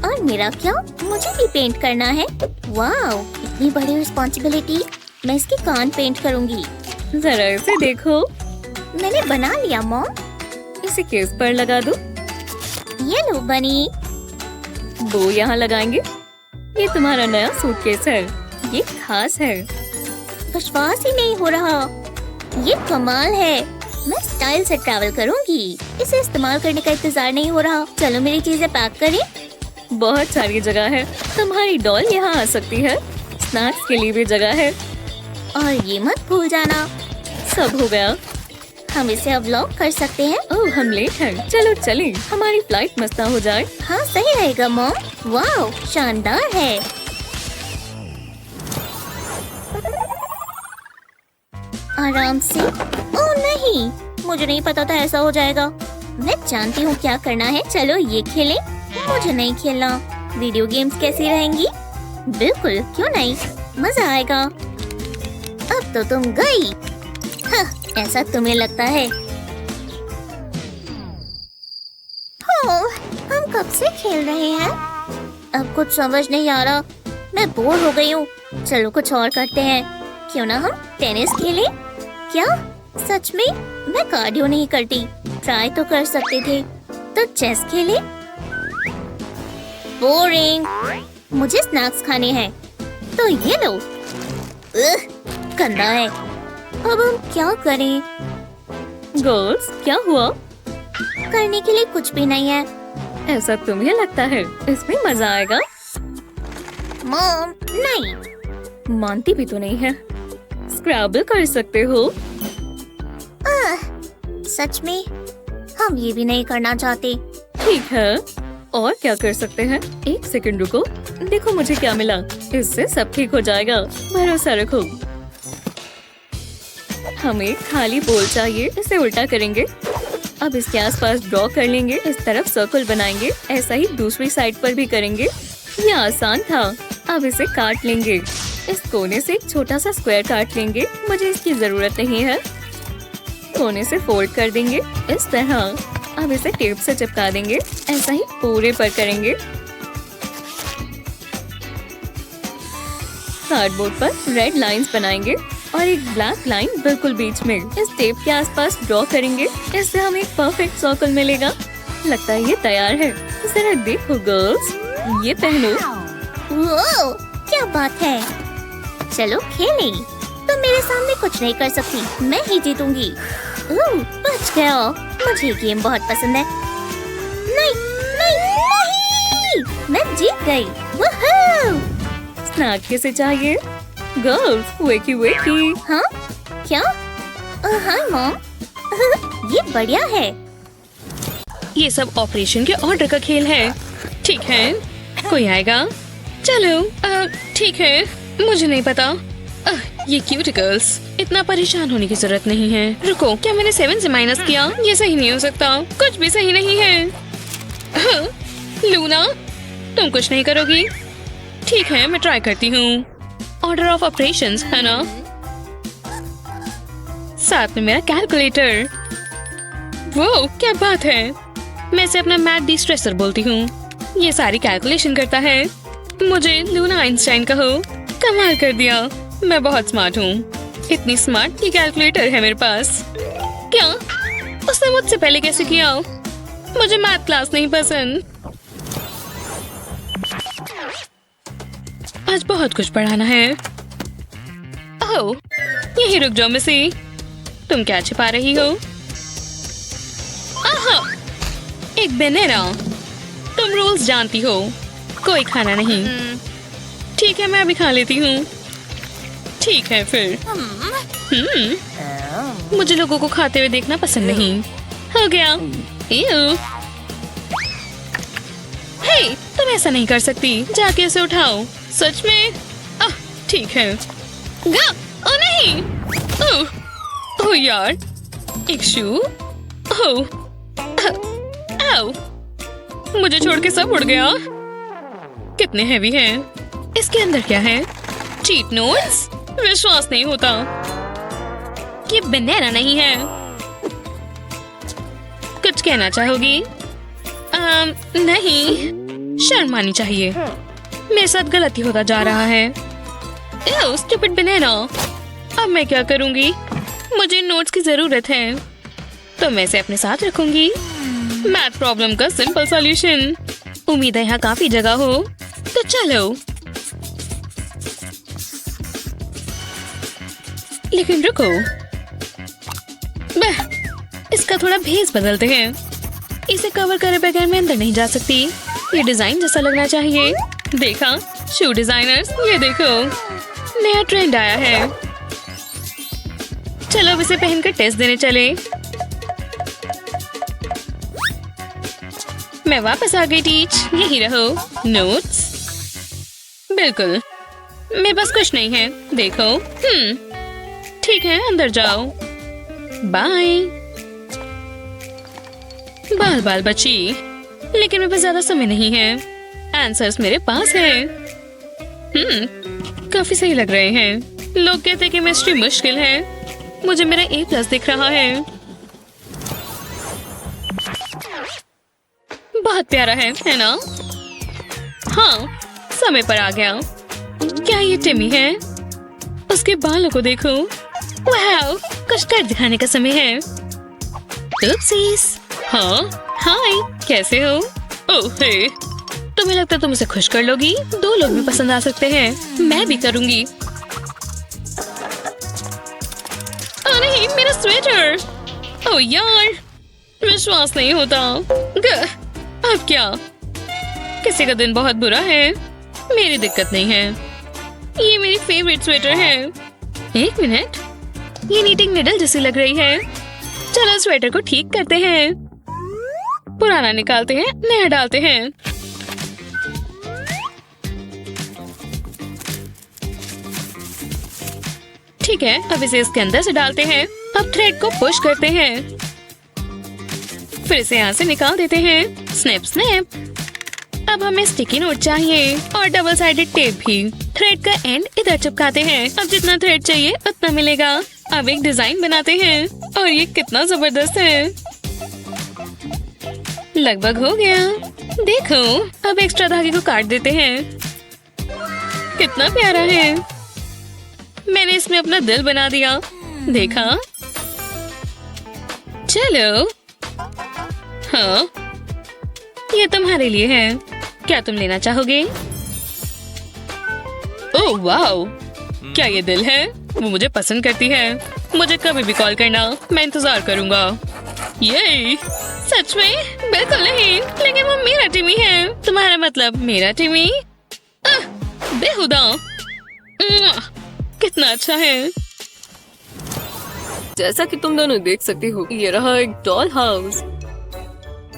[SPEAKER 1] और मेरा क्या? मुझे भी पेंट करना है। वाओ, इतनी बड़ी रिस्पॉन्सिबिलिटी। मैं इसके कान पेंट करूंगी।
[SPEAKER 4] जरा इसे देखो।
[SPEAKER 1] मैंने बना लिया मॉम।
[SPEAKER 4] इसे केस पर लगा दो।
[SPEAKER 1] ये लो बनी।
[SPEAKER 4] वो यहाँ लगाएंगे। ये तुम्हारा नया सूटकेस है। ये खास है।
[SPEAKER 1] विश्वास ही नहीं हो रहा। ये कमाल है। मैं स्टाइल से ट्रैवल करूंगी। इसे इस्तेमाल करने का इंतजार नहीं हो रहा। चलो मेरी चीजें पैक करें।
[SPEAKER 4] बहुत सारी जगह है। तुम्हारी डॉल यहाँ आ सकती है। स्नैक्स के लिए भी जगह है।
[SPEAKER 1] और ये मत भूल जाना।
[SPEAKER 4] सब हो गया।
[SPEAKER 1] हम इसे अब लॉक कर सकते हैं।
[SPEAKER 4] ओह, हम लेट हैं। चलो चलें। हमारी फ्लाइट मस्त ना हो जाए।
[SPEAKER 1] हाँ सही रहेगा मॉम। वाओ, शानदार है। आराम से। ओह नहीं, मुझे नहीं पता था ऐसा हो जाएगा। मैं जानती हूँ क्या करना है। चलो ये खेलें। मुझे नहीं खेलना। वीडियो गेम्स कैसी रहेंगी? बिल्कुल, क्यों नहीं, मजा आएगा। अब तो तुम गई। हाँ, ऐसा तुम्हें लगता है? ओह, हम कब से खेल रहे हैं? अब कुछ समझ नहीं आ रहा। मैं बोर हो गई हूँ। चलो कुछ और करते हैं। क्यों ना हम टेनिस खेलें? क्या सच में? मैं कार्डियो नहीं करती। ट्राई तो कर सकते थे। तो चेस खेलें? बोरिंग। मुझे स्नैक्स खाने हैं। तो ये लो। गंदा है। अब हम क्या करें?
[SPEAKER 4] गर्ल्स, क्या हुआ?
[SPEAKER 1] करने के लिए कुछ भी नहीं है।
[SPEAKER 4] ऐसा तुम्हें लगता है? इसमें मजा आएगा।
[SPEAKER 1] मॉम नहीं।
[SPEAKER 4] मानती भी तो नहीं है। स्क्रैबल कर सकते हो।
[SPEAKER 1] सच में हम ये भी नहीं करना चाहते।
[SPEAKER 4] ठीक है, और क्या कर सकते हैं? एक सेकंड रुको। देखो मुझे क्या मिला। इससे सब ठीक हो जाएगा। भरोसा रखो। हमें खाली बोल चाहिए। इसे उल्टा करेंगे। अब इसके आसपास ड्रॉ कर लेंगे। इस तरफ सर्कल बनाएंगे। ऐसा ही दूसरी साइड पर भी करेंगे। ये आसान था। अब इसे काट लेंगे। इस कोने से एक छोटा सा स्क्वायर काट लेंगे। मुझे इसकी जरूरत नहीं है। कोने से फोल्ड कर देंगे इस तरह। अब इसे टेप से चिपका देंगे। ऐसा ही पूरे पर करेंगे। कार्डबोर्ड पर रेड लाइंस बनाएंगे और एक ब्लैक लाइन बिल्कुल बीच में। इस टेप के आसपास ड्रॉ करेंगे। इससे हमें एक परफेक्ट सर्कल मिलेगा। लगता है ये तैयार है। जरा देखो गर्ल्स, ये पहनो।
[SPEAKER 1] वो क्या बात है। चलो खेलें। तुम मेरे सामने कुछ नहीं कर सकती। मैं ही जीतूंगी। बच गया। मुझे ये गेम बहुत पसंद है। नहीं नहीं नहीं, मैं जीत गई। वूहू!
[SPEAKER 4] स्नैक किसे चाहिए? गर्ल्स, वेकी वेकी।
[SPEAKER 1] हाँ क्या? Hi mom. ये बढ़िया है।
[SPEAKER 5] ये सब ऑपरेशन के ऑर्डर का खेल है। ठीक है, कोई आएगा? चलो ठीक है, मुझे नहीं पता। ये क्यूट गर्ल्स, इतना परेशान होने की जरूरत नहीं है। रुको, क्या मैंने 7 से माइनस किया? ये सही नहीं हो सकता। कुछ भी सही नहीं है। लूना, तुम कुछ नहीं करोगी? ठीक है, मैं ट्राई करती हूँ। ऑर्डर ऑफ ऑपरेशंस है ना? साथ में मेरा कैलकुलेटर। वो क्या बात है। मैं इसे अपना मैथ डिस्ट्रेसर बोलती हूँ। ये सारी कैलकुलेशन करता है। मुझे लूना आइंस्टाइन कहो। कमाल कर दिया। मैं बहुत स्मार्ट हूँ। इतनी स्मार्ट कि कैलकुलेटर है मेरे पास। क्या? उसने मुझसे पहले कैसे किया? मुझे मैथ क्लास नहीं पसंद। आज बहुत कुछ पढ़ाना है। ओह, यहीं रुक जाओ मिसी। तुम क्या छिपा रही हो? आहा, एक बनाना। तुम रूल्स जानती हो। कोई खाना नहीं। ठीक है, मैं अभी खा लेती हूँ। ठीक है फिर। मुझे लोगों को खाते हुए देखना पसंद नहीं। हो गया। हे, तुम ऐसा नहीं कर सकती। जाके इसे उठाओ। सच में? ठीक है। ओ नहीं। ओह यार, एक शू। मुझे छोड़ के सब उड़ गया। कितने हैवी है। इसके अंदर क्या है? Cheat notes? विश्वास नहीं होता। ये बनाना नहीं है। कुछ कहना चाहोगी? नहीं, शर्म आनी चाहिए। मेरे साथ गलती होता जा रहा है। एह, स्टूपिड बनाना। अब मैं क्या करूंगी? मुझे नोट्स की जरूरत है, तो मैं इसे अपने साथ रखूंगी। मैथ प्रॉब्लम का सिंपल सॉल्यूशन। उम्मीद है यहाँ काफी जगह हो, तो चलो। लेकिन रुको, इसका थोड़ा भेस बदलते हैं। इसे कवर करे बगैर मैं अंदर नहीं जा सकती। ये डिजाइन जैसा लगना चाहिए। देखा, शू डिजाइनर्स, ये देखो, नया ट्रेंड आया है। चलो अब इसे पहनकर टेस्ट देने चले। मैं वापस आ गई टीच। यही रहो नोट्स। बिल्कुल, मेरे पास कुछ नहीं है। देखो। ठीक है, अंदर जाओ। बाय। बाल बाल बची, लेकिन मेरे पास ज्यादा समय नहीं है। आंसर्स मेरे पास है। काफी सही लग रहे हैं। लोग कहते हैं कि केमिस्ट्री मुश्किल है। मुझे मेरा A+ दिख रहा है। बहुत प्यारा है ना? हाँ, समय पर आ गया। क्या ये टिमी है? उसके बालों को देखो। वाओ, कुछ कर दिखाने का समय है। Oopsies। हाँ, हाय, कैसे हो? ओह हे, तुम्हें लगता है तुम उसे खुश कर लोगी? 2 लोग भी पसंद आ सकते हैं। मैं भी करूंगी। ओह नहीं, मेरा स्वेटर। ओह यार, विश्वास नहीं होता। अब क्या? किसी का दिन बहुत बुरा है। मेरी दिक्कत नहीं है। ये मेरी फेवरेट स्वेटर है। एक मिनट, ये नीटिंग निडल जैसी लग रही है। चलो स्वेटर को ठीक करते हैं। पुराना निकालते हैं, नया डालते हैं। ठीक है, अब इसे इसके अंदर से डालते हैं। अब थ्रेड को पुश करते हैं, फिर इसे यहाँ से निकाल देते हैं। Snap snap. अब हमें स्टिकी नोट चाहिए और डबल साइडेड टेप भी। थ्रेड का एंड इधर चिपकाते हैं। अब जितना थ्रेड चाहिए उतना मिलेगा। अब एक डिजाइन बनाते हैं और ये कितना जबरदस्त है। लगभग हो गया। देखो, अब एक्स्ट्रा धागे को काट देते हैं। कितना प्यारा है। मैंने इसमें अपना दिल बना दिया। देखा? चलो। हाँ, ये तुम्हारे लिए है। क्या तुम लेना चाहोगे? ओह वाओ, क्या ये दिल है? वो मुझे पसंद करती है। मुझे कभी भी कॉल करना, मैं इंतजार करूंगा। ये सच में? बिल्कुल नहीं, लेकिन वो मेरा टिमी है। तुम्हारा मतलब मेरा टिमी? बेहुदा। कितना अच्छा है।
[SPEAKER 6] जैसा कि तुम दोनों देख सकती हो, ये रहा एक डॉल हाउस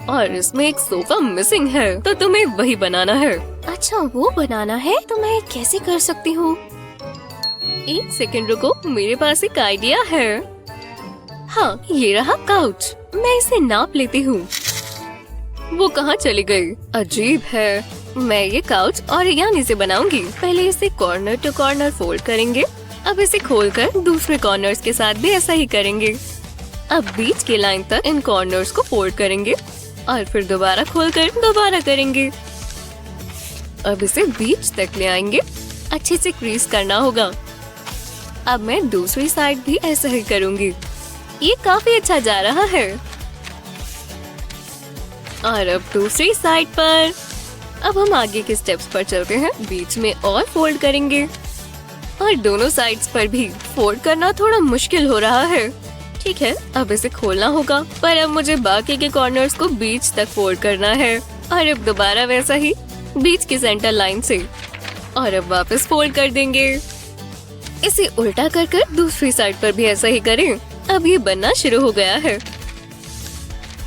[SPEAKER 6] और इसमें एक सोफा मिसिंग है, तो तुम्हें वही बनाना है।
[SPEAKER 2] अच्छा, वो बनाना है? तो मैं कैसे कर सकती हूँ?
[SPEAKER 6] 1 सेकंड रुको, मेरे पास एक आइडिया है। हाँ, ये रहा काउच। मैं इसे नाप लेती हूँ। वो कहाँ चली गई? अजीब है। मैं ये काउच ऑरिगामी से बनाऊंगी। पहले इसे कॉर्नर टू कॉर्नर फोल्ड करेंगे। अब इसे खोलकर दूसरे कॉर्नर्स के साथ भी ऐसा ही करेंगे। अब बीच के लाइन तक इन कॉर्नर्स को फोल्ड करेंगे और फिर दोबारा खोलकर दोबारा करेंगे। अब इसे बीच तक ले आएंगे। अच्छे से क्रीज करना होगा। अब मैं दूसरी साइड भी ऐसा ही करूंगी। ये काफी अच्छा जा रहा है। और अब दूसरी साइड पर। अब हम आगे के स्टेप्स पर चलते हैं। बीच में और फोल्ड करेंगे और दोनों साइड्स पर भी। फोल्ड करना थोड़ा मुश्किल हो रहा है। ठीक है, अब इसे खोलना होगा, पर अब मुझे बाकी के कॉर्नर्स को बीच तक फोल्ड करना है और अब दोबारा वैसा ही बीच की सेंटर लाइन से। और अब वापस फोल्ड कर देंगे। इसे उल्टा कर दूसरी साइड पर भी ऐसा ही करें। अब ये बनना शुरू हो गया है।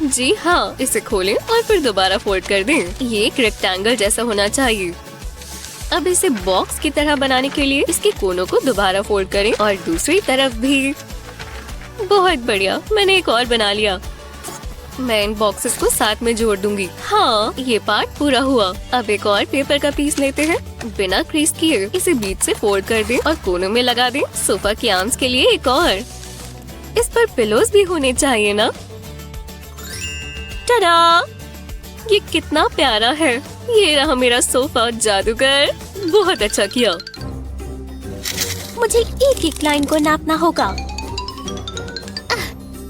[SPEAKER 6] जी हाँ, इसे खोलें और फिर दोबारा फोल्ड कर दें। ये एक रेक्टेंगल जैसा होना चाहिए। अब इसे बॉक्स की तरह बनाने के लिए इसके कोनों को दोबारा फोल्ड करें और दूसरी तरफ भी। बहुत बढ़िया, मैंने एक और बना लिया। मैं इन बॉक्सेस को साथ में जोड़ दूंगी। हाँ, ये पार्ट पूरा हुआ। अब एक और पेपर का पीस लेते हैं। बिना क्रीज किए इसे बीच से फोल्ड कर दें और कोनों में लगा दें। सोफा के आर्म्स के लिए एक और। इस पर पिलोज भी होने चाहिए ना? टाडा! ये कितना प्यारा है। ये रहा मेरा सोफा जादूगर। बहुत अच्छा किया।
[SPEAKER 2] मुझे एक एक लाइन को नापना होगा।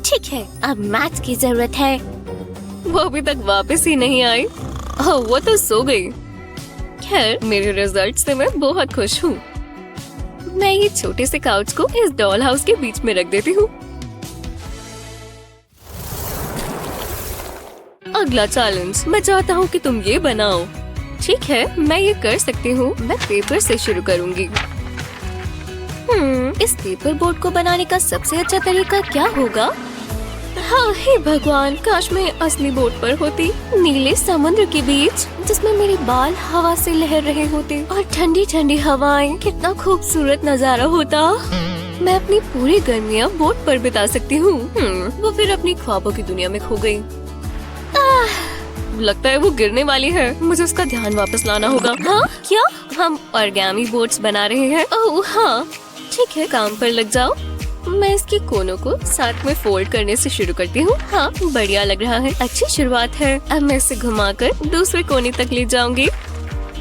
[SPEAKER 2] ठीक है, अब मैथ की जरूरत है।
[SPEAKER 6] वो अभी तक वापस ही नहीं आई। ओह, वो तो सो गई। खैर, मेरे रिजल्ट से मैं बहुत खुश हूँ। मैं ये छोटे से काउच को इस डॉल हाउस के बीच में रख देती हूँ। अगला चैलेंज, मैं चाहता हूँ कि तुम ये बनाओ। ठीक है, मैं ये कर सकती हूँ। मैं पेपर से शुरू करूँगी। इस पेपर बोर्ड को बनाने का सबसे अच्छा तरीका क्या होगा? हाँ, हे भगवान, काश मैं असली बोट पर होती, नीले समुद्र के बीच, जिसमें मेरे बाल हवा से लहर रहे होते और ठंडी ठंडी हवाएं। कितना खूबसूरत नजारा होता। मैं अपनी पूरी गर्मियाँ बोट पर बिता सकती हूँ। वो फिर अपनी ख्वाबों की दुनिया में खो गई। लगता है वो गिरने वाली है। मुझे उसका ध्यान वापस लाना होगा। हाँ, क्या? हम ऑर्गेमी बोट्स बना रहे हैं। ओह हाँ, ठीक है, काम पर लग जाओ। मैं इसके कोनों को साथ में फोल्ड करने से शुरू करती हूँ। हाँ, बढ़िया लग रहा है। अच्छी शुरुआत है। अब मैं इसे घुमाकर दूसरे कोने तक ले जाऊंगी।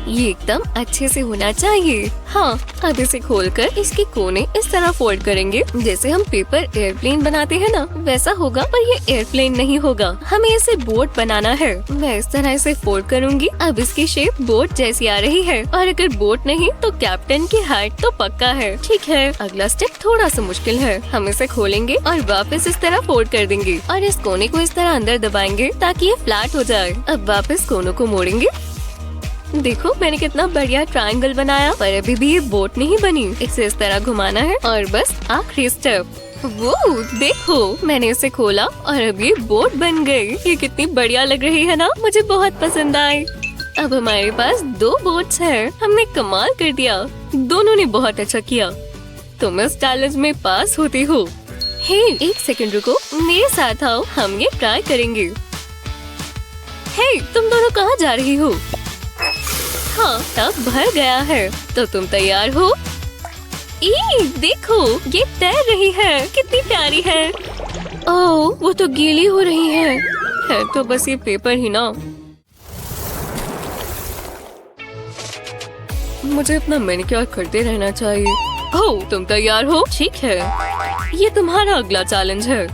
[SPEAKER 6] ये एकदम अच्छे से होना चाहिए। हाँ, अब इसे खोलकर इसके कोने इस तरह फोल्ड करेंगे जैसे हम पेपर एयरप्लेन बनाते हैं ना, वैसा होगा। पर ये एयरप्लेन नहीं होगा, हमें इसे बोट बनाना है। मैं इस तरह इसे फोल्ड करूंगी। अब इसकी शेप बोट जैसी आ रही है, और अगर बोट नहीं तो कैप्टन की हाइट तो पक्का है। ठीक है, अगला स्टेप थोड़ा सा मुश्किल है। हम इसे खोलेंगे और वापस इस तरह फोल्ड कर देंगे और इस कोने को इस तरह अंदर दबाएंगे ताकि ये फ्लैट हो जाए। अब वापस कोनों को मोड़ेंगे। देखो, मैंने कितना बढ़िया ट्रायंगल बनाया। पर अभी भी ये बोट नहीं बनी। इसे इस तरह घुमाना है और बस आखिरी स्टेप। वो देखो, मैंने इसे खोला और अब ये बोट बन गई। ये कितनी बढ़िया लग रही है ना, मुझे बहुत पसंद आई। अब हमारे पास 2 बोट्स हैं। हमने कमाल कर दिया। दोनों ने बहुत अच्छा किया। तुम इस चैलेंज में पास होती हो। हे, एक सेकंड रुको, मेरे साथ आओ, हम ये ट्राई करेंगे। हे, तुम दोनों कहाँ जा रही हो? हाँ, टब भर गया है, तो तुम तैयार हो? देखो, ये तैर रही है। कितनी प्यारी है। ओह, वो तो गीली हो रही है तो बस ये पेपर ही ना। मुझे अपना मैनिक्योर करते रहना चाहिए। ओह, तुम तैयार हो? ठीक है, ये तुम्हारा अगला चैलेंज है।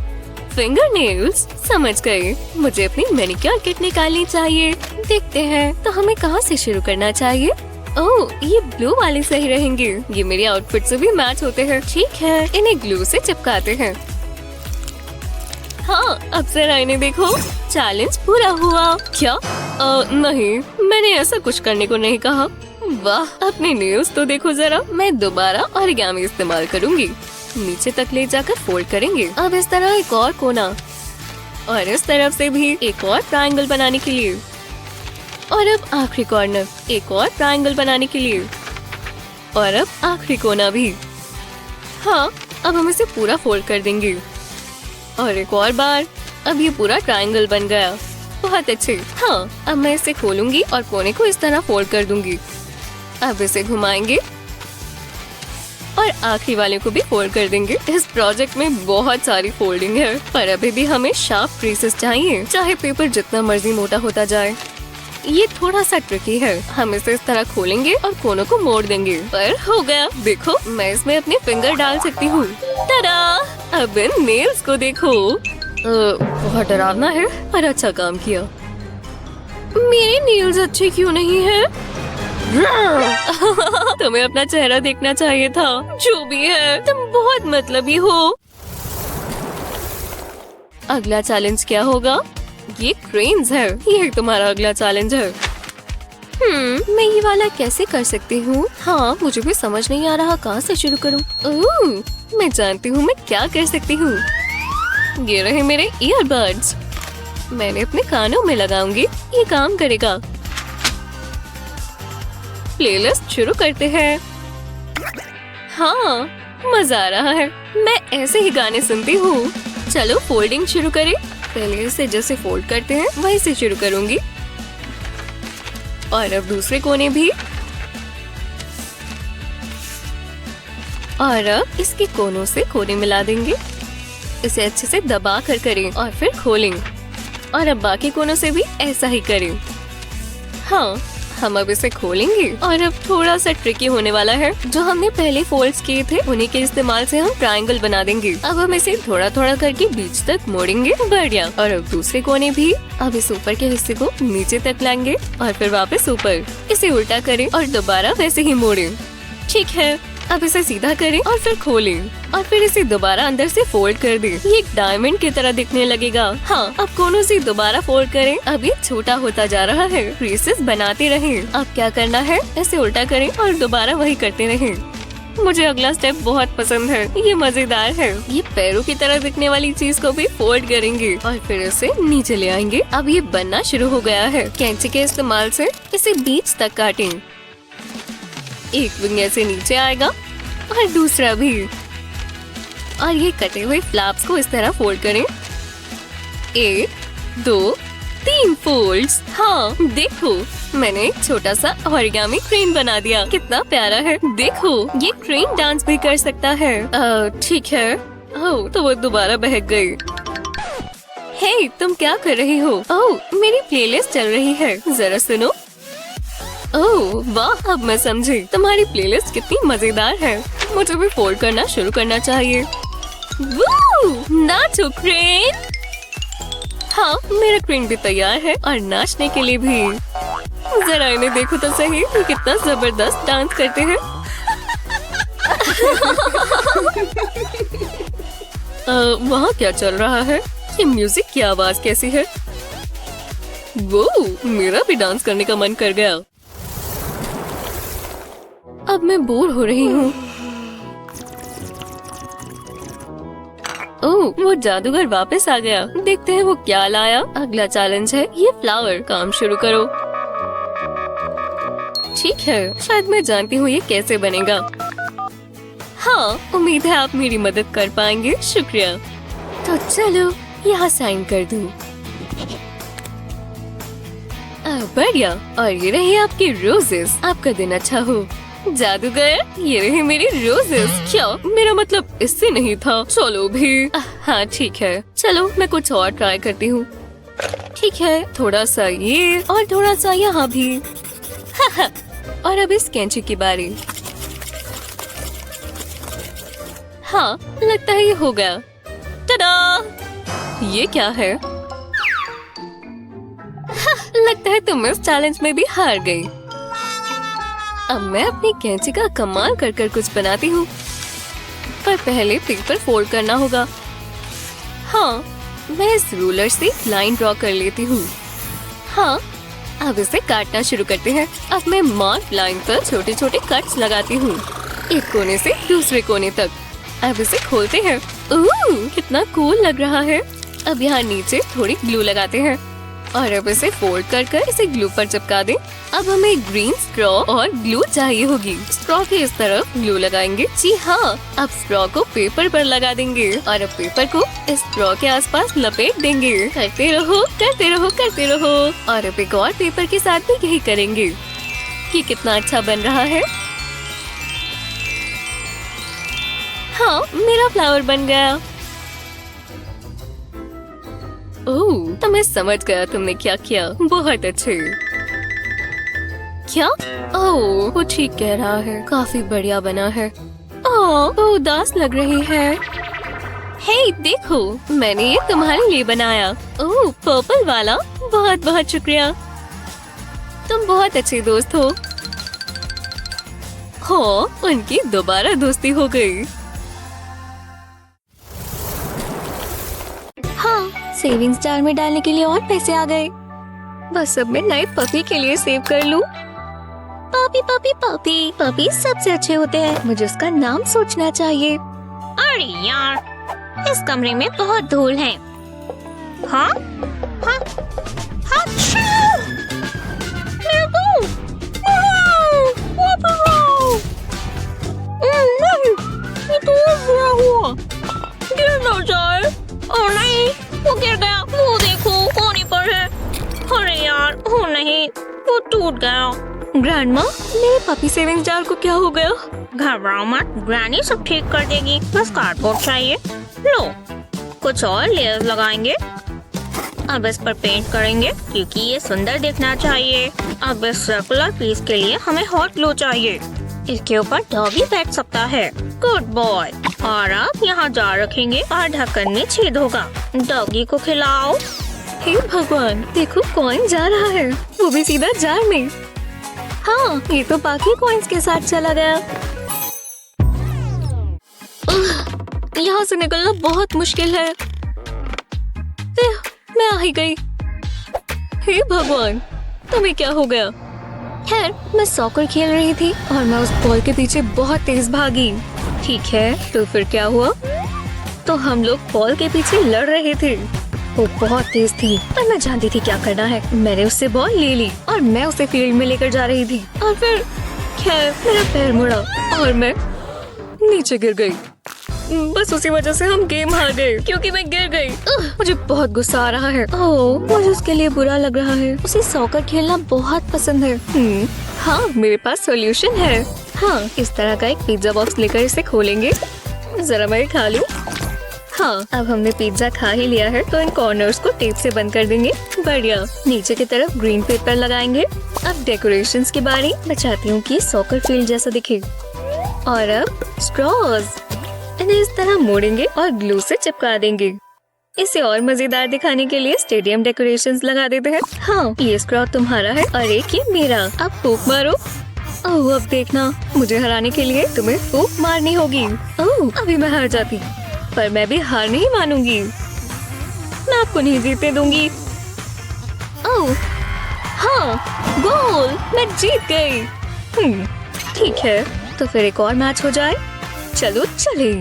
[SPEAKER 6] Finger nails. समझ गए, मुझे अपनी मैनिक्योर किट निकालनी चाहिए। देखते हैं, तो हमें कहाँ से शुरू करना चाहिए? ओह, ये ब्लू वाले सही रहेंगे। ये मेरी आउटफिट से भी मैच होते हैं। ठीक है, इन्हें ग्लू से चिपकाते हैं। हाँ, अब जरा इन्हें देखो। चैलेंज पूरा हुआ। क्या? नहीं, मैंने ऐसा कुछ करने को नहीं कहा। वाह, अपने नेल्स तो देखो जरा। मैं दोबारा ऑरिगेमी इस्तेमाल करूंगी। नीचे तक ले जाकर फोल्ड करेंगे। अब इस तरह एक और कोना, और इस तरफ से भी एक और ट्रायंगल बनाने के लिए, और अब आखिरी कॉर्नर, एक और ट्रायंगल बनाने के लिए, और अब आखिरी कोना भी। हाँ, अब हम इसे पूरा फोल्ड कर देंगे और एक और बार। अब ये पूरा ट्रायंगल बन गया। बहुत अच्छे। हाँ, अब मैं इसे खोलूंगी और कोने को इस तरह फोल्ड कर दूंगी। अब इसे घुमाएंगे और आखिरी वाले को भी फोल्ड कर देंगे। इस प्रोजेक्ट में बहुत सारी फोल्डिंग है, पर अभी भी हमें शार्प क्रीसेस चाहिए, चाहे पेपर जितना मर्जी मोटा होता जाए। ये थोड़ा सा ट्रिकी है। हम इसे इस तरह खोलेंगे और कोनों को मोड़ देंगे। पर हो गया। देखो, मैं इसमें अपने फिंगर डाल सकती हूँ। टाडा! अब इन नेल्स को देखो। बहुत डरावना है, पर अच्छा काम किया। मेरे नेल्स अच्छे क्यों नहीं है? तुम्हें अपना चेहरा देखना चाहिए था। जो भी है, तुम बहुत मतलबी हो। अगला चैलेंज क्या होगा? ये क्रेन्स है। ये तुम्हारा अगला चैलेंज है। मैं ये वाला कैसे कर सकती हूँ? हाँ, मुझे भी समझ नहीं आ रहा कहाँ से शुरू करूँ। मैं जानती हूँ मैं क्या कर सकती हूँ। ये रहे मेरे ईयरबड्स। मैंने अपने कानों में लगाऊंगी। ये काम करेगा। प्लेलिस्ट शुरू करते हैं। हाँ, मजा आ रहा है। मैं ऐसे ही गाने सुनती हूँ। चलो फोल्डिंग शुरू करें। पहले इसे जैसे फोल्ड करते हैं वहीं से शुरू करूंगी, और अब दूसरे कोने भी, और अब इसके कोनों से कोने मिला देंगे। इसे अच्छे से दबा कर करें और फिर खोलें। और अब बाकी कोनों से भी ऐसा ही करें। हाँ, हम अब इसे खोलेंगे और अब थोड़ा सा ट्रिकी होने वाला है। जो हमने पहले फोल्ड्स किए थे उन्हीं के इस्तेमाल से हम ट्रायंगल बना देंगे। अब हम इसे थोड़ा थोड़ा करके बीच तक मोड़ेंगे। बढ़िया। और अब दूसरे कोने भी। अब इस ऊपर के हिस्से को नीचे तक लाएंगे और फिर वापस ऊपर। इसे उल्टा करें और दोबारा वैसे ही मोड़ें। ठीक है, अब इसे सीधा करें और फिर खोलें और फिर इसे दोबारा अंदर से फोल्ड कर दें। ये एक डायमंड की तरह दिखने लगेगा। हाँ, अब कोनों से दोबारा फोल्ड करें। अब ये छोटा होता जा रहा है। क्रीसेस बनाते रहें। अब क्या करना है, इसे उल्टा करें और दोबारा वही करते रहें। मुझे अगला स्टेप बहुत पसंद है, ये मजेदार है। ये पैरों की तरह दिखने वाली चीज को भी फोल्ड करेंगे और फिर इसे नीचे ले आएंगे। अब ये बनना शुरू हो गया है। कैंची के इस्तेमाल से इसे बीच तक काटें। एक विंग ऐसे नीचे आएगा और दूसरा भी। और ये कटे हुए फ्लैप्स को इस तरह फोल्ड करें। 1, 2, 3 फोल्ड्स। हाँ, देखो मैंने एक छोटा सा ओरिगामी क्रेन बना दिया। कितना प्यारा है। देखो ये क्रेन डांस भी कर सकता है। ठीक है। ओह, तो वो दोबारा बहक गई। हे, तुम क्या कर रही हो? ओह, मेरी प्लेलिस्ट चल रही है, जरा सुनो। ओह वाह, अब मैं समझी। तुम्हारी प्लेलिस्ट कितनी मजेदार है। मुझे भी फोल्ड करना शुरू करना चाहिए। वू, नाचो क्रेन। हाँ, मेरा क्रेन भी तैयार है और नाचने के लिए भी। जरा इन्हें देखो तो सही, ये कितना जबरदस्त डांस करते हैं। वहाँ क्या चल रहा है? ये म्यूजिक की आवाज कैसी है? वो, मेरा भी डांस करने का मन कर गया। अब मैं बोर हो रही हूँ। ओह, वो जादूगर वापस आ गया। देखते हैं वो क्या लाया। अगला चैलेंज है ये फ्लावर। काम शुरू करो। ठीक है, शायद मैं जानती हूँ ये कैसे बनेगा। हाँ, उम्मीद है आप मेरी मदद कर पाएंगे। शुक्रिया। तो चलो यहाँ साइन कर दूँ। बढ़िया। और ये रहे आपके रोजेस। आपका दिन अच्छा हो। जादूगर, ये रहे मेरी रोजेस। क्या? मेरा मतलब इससे नहीं था। चलो भी। हाँ ठीक है, चलो मैं कुछ और ट्राई करती हूँ। ठीक है, थोड़ा सा ये और थोड़ा सा यहाँ भी। और अब इस कैंची की बारी। हाँ, लगता है ये हो गया। टडा! ये क्या है? लगता है तुम इस चैलेंज में भी हार गई। अब मैं अपनी कैंची का कमाल कर कर कुछ बनाती हूँ, पर पहले पेपर फोल्ड करना होगा। हाँ, मैं इस रूलर से लाइन ड्रॉ कर लेती हूँ। हाँ, अब इसे काटना शुरू करते हैं। अब मैं मार्क लाइन पर छोटे छोटे कट्स लगाती हूँ, एक कोने से दूसरे कोने तक। अब इसे खोलते हैं। ओह, कितना कूल लग रहा है। अब यहाँ नीचे थोड़ी ग्लू लगाते हैं और अब इसे फोल्ड कर कर इसे ग्लू पर चिपका दें। अब हमें ग्रीन स्ट्रॉ और ग्लू चाहिए होगी। स्ट्रॉ के इस तरफ ग्लू लगाएंगे। जी हाँ, अब स्ट्रॉ को पेपर पर लगा देंगे और अब पेपर को इस स्ट्रॉ के आसपास लपेट देंगे। करते रहो, करते रहो, करते रहो। और अब एक और पेपर के साथ भी यही करेंगे। ये कितना अच्छा बन रहा है। हाँ, मेरा फ्लावर बन गया। ओह, तो मैं समझ गया तुमने क्या किया। बहुत अच्छे। क्या? ओह, वो ठीक कह रहा है। काफी बढ़िया बना है। ओह, वो उदास लग रही है। हे, देखो, मैंने ये तुम्हारे लिए बनाया। ओह, पर्पल वाला। बहुत बहुत शुक्रिया। तुम बहुत अच्छे दोस्त हो। हाँ, उनकी दोबारा दोस्ती हो गई। हाँ, सेविंग्स जार में डालने के लिए और पैसे आ गए। बस अब मैं नए पपी के लिए सेव कर लूं। पपी पपी पपी पपी सबसे अच्छे होते हैं। मुझे उसका नाम सोचना चाहिए।
[SPEAKER 1] अरे यार, इस कमरे में बहुत धूल है। हाँ? हाँ? हाँ? मेरा मुंह! नहीं, ये तो बुरा हुआ। गिर ना जाए। ओ नहीं, वो गिर गया। वो देखो, कोने पर है। अरे यार, हो नहीं, वो टूट गया।
[SPEAKER 6] ग्रैंडमा, मेरे पपी सेविंग जार को क्या हो गया?
[SPEAKER 1] घबराओ मत, ग्रैनी सब ठीक कर देगी। बस कार्डबोर्ड चाहिए। लो, कुछ और लेयर्स लगाएंगे। अब इस पर पेंट करेंगे क्योंकि ये सुंदर दिखना चाहिए। अब इस सर्कुलर पीस के लिए हमें हॉट ग्लू चाहिए। इसके ऊपर डॉगी बैठ सकता है। Good boy. और आप यहाँ जार रखेंगे और ढक्कन में छेद होगा। डॉगी को खिलाओ।
[SPEAKER 6] हे भगवान, देखो कॉइन जा रहा है, वो भी सीधा जार में। हाँ, ये तो बाकी कॉइन्स के साथ चला गया। यहाँ से निकलना बहुत मुश्किल है। मैं आ ही गई। हे भगवान, तुम्हें क्या हो गया? खैर, मैं सॉकर खेल रही थी और मैं उस बॉल के पीछे बहुत तेज भागी। ठीक है, तो फिर क्या हुआ? तो हम लोग बॉल के पीछे लड़ रहे थे। वो बहुत तेज थी पर मैं जानती थी क्या करना है। मैंने उससे बॉल ले ली और मैं उसे फील्ड में लेकर जा रही थी और फिर खैर मेरा पैर मुड़ा और मैं नीचे गिर गई। बस उसी वजह से हम गेम हार गए क्योंकि मैं गिर गई। मुझे बहुत गुस्सा आ रहा है। ओह, मुझे उसके लिए बुरा लग रहा है। उसे सॉकर खेलना बहुत पसंद है। हाँ, मेरे पास सॉल्यूशन है। हाँ, इस तरह का एक पिज्जा बॉक्स लेकर इसे खोलेंगे। जरा मैं खा लूं। हाँ, अब हमने पिज्जा खा ही लिया है तो इन कॉर्नर्स को टेप से बंद कर देंगे। बढ़िया। नीचे की तरफ ग्रीन पेपर लगाएंगे। अब डेकोरेशंस की बारी। मैं चाहती हूँ कि सॉकर फील्ड जैसा दिखे। और अब स्ट्रॉज, इन्हें इस तरह मोड़ेंगे और ग्लू से चिपका देंगे। इसे और मजेदार दिखाने के लिए स्टेडियम डेकोरेशंस लगा देते हैं। हाँ, ये स्ट्रॉ तुम्हारा है और एक ये मेरा। अब फूंक मारो। ओह, अब देखना, मुझे हराने के लिए तुम्हें फूंक मारनी होगी। ओह, अभी मैं हार जाती पर मैं भी हार नहीं मानूंगी। मैं आपको नहीं जीतने दूंगी। ओह, हाँ, गोल, मैं जीत गई। ठीक है, तो फिर एक और मैच हो जाए। चलो चले।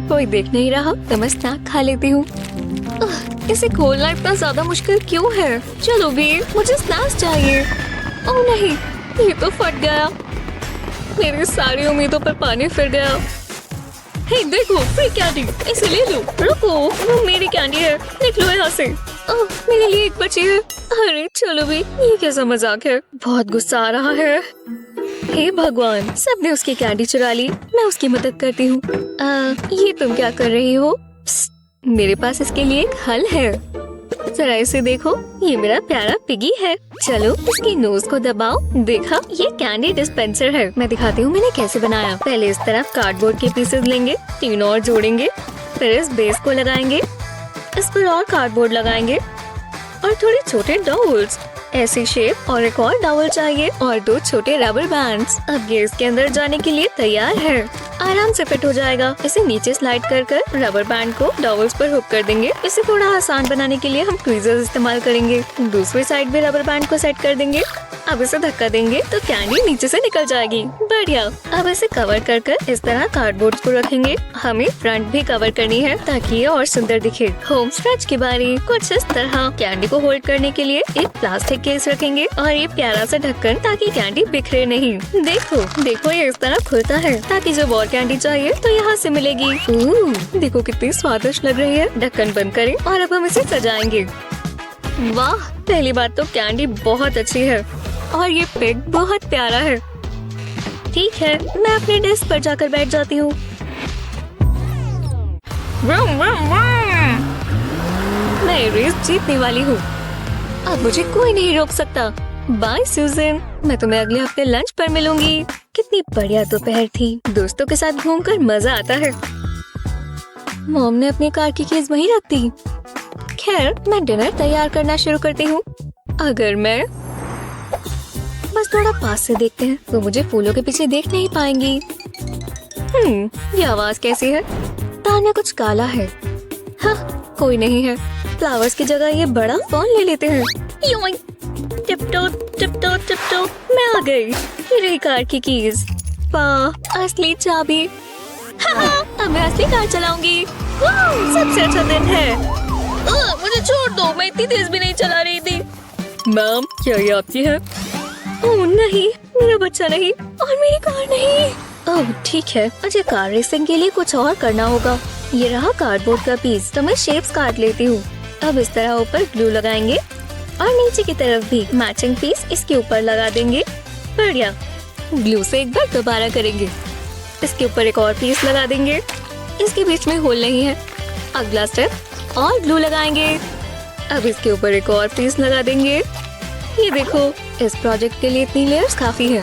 [SPEAKER 6] कोई देख नहीं रहा तो मैं स्नैक खा लेती हूँ। इसे खोलना इतना ज्यादा मुश्किल क्यों है? चलो भी, मुझे स्नैक्स चाहिए। ओह नहीं, ये तो फट गया। मेरी सारी उम्मीदों पर पानी फिर गया। हे देखो, फ्री कैंडी, इसे ले लो। रुको, वो मेरी कैंडी है, निकलो यहाँ से। ओह, मेरे लिए एक बची है। अरे चलो भी, ये कैसा मजाक है? बहुत गुस्सा आ रहा है। हे भगवान, सबने उसकी कैंडी चुरा ली। मैं उसकी मदद करती हूँ। ये तुम क्या कर रही हो? मेरे पास इसके लिए एक हल है। जरा इसे देखो, ये मेरा प्यारा पिगी है। चलो इसकी नोज को दबाओ। देखा, ये कैंडी डिस्पेंसर है। मैं दिखाती हूँ मैंने कैसे बनाया। पहले इस तरफ कार्डबोर्ड के पीसेस लेंगे, 3 और जोड़ेंगे, फिर इस बेस को लगाएंगे, इस पर और कार्डबोर्ड लगाएंगे और थोड़े छोटे डॉल्स, ऐसी शेप, और एक और डॉल चाहिए और 2 छोटे रबर बैंड्स। अब ये इसके अंदर जाने के लिए तैयार है। आराम से फिट हो जाएगा। इसे नीचे स्लाइड कर रबर बैंड को डॉल्स पर हुक कर देंगे। इसे थोड़ा आसान बनाने के लिए हम ट्वीजर्स इस्तेमाल करेंगे। दूसरी साइड भी रबर बैंड को सेट कर देंगे। अब इसे धक्का देंगे तो कैंडी नीचे से निकल जाएगी। बढ़िया। अब इसे कवर कर इस तरह कार्डबोर्ड को रखेंगे। हमें फ्रंट भी कवर करनी है ताकि ये और सुंदर दिखे। होम स्ट्रेच की बारी। कुछ इस तरह कैंडी को होल्ड करने के लिए एक प्लास्टिक केस रखेंगे और ये प्यारा सा ढक्कन ताकि कैंडी बिखरे नहीं। देखो ये इस तरह खुलता है ताकि जब और कैंडी चाहिए तो यहाँ से मिलेगी। देखो कितनी स्वादिष्ट लग रही है। ढक्कन बंद करें और अब हम इसे सजाएंगे। वाह, पहली बात तो कैंडी बहुत अच्छी है और ये पिग बहुत प्यारा है। ठीक है, मैं अपने डेस्क पर जाकर बैठ जाती हूँ। मैं रेस जीतने वाली हूँ। अब मुझे कोई नहीं रोक सकता। बाय सूजन, मैं तुम्हें अगले हफ्ते लंच पर मिलूंगी। कितनी बढ़िया दोपहर थी। दोस्तों के साथ घूमकर मजा आता है। मॉम ने अपनी कार की कीज वहीं रख दी। खैर, मैं डिनर तैयार करना शुरू करती हूँ। अगर मैं बस थोड़ा पास से देखते हैं तो मुझे फूलों के पीछे देख नहीं पाएंगी। ये आवाज कैसी है? तार में कुछ काला है। हाँ, कोई नहीं है। फ्लावर्स की जगह ये बड़ा फोन ले लेते हैं। टिपटो टिपटो टिपटो, मैं आ गई। ये रही कार की कीज। वाह, असली चाबी। अब मैं असली कार चलाऊंगी। सबसे अच्छा दिन है। मुझे छोड़ दो, मैं इतनी तेज भी नहीं चला रही थी। मैम, क्या ये आपकी है? ओह नहीं, मेरा बच्चा नहीं और मेरी कार नहीं। ओह ठीक है, मुझे कार रेसिंग के लिए कुछ और करना होगा। ये रहा कार्डबोर्ड का पीस, तो मैं शेप्स काट लेती हूँ। अब इस तरह ऊपर ग्लू लगाएंगे और नीचे की तरफ भी मैचिंग पीस इसके ऊपर लगा देंगे। बढ़िया। ग्लू से एक बार दोबारा करेंगे। इसके ऊपर एक और पीस लगा देंगे। इसके बीच में होल नहीं है अगला स्टेप और ग्लू लगाएंगे। अब इसके ऊपर एक और पीस लगा देंगे। ये देखो, इस प्रोजेक्ट के लिए इतनी लेयर्स काफी है।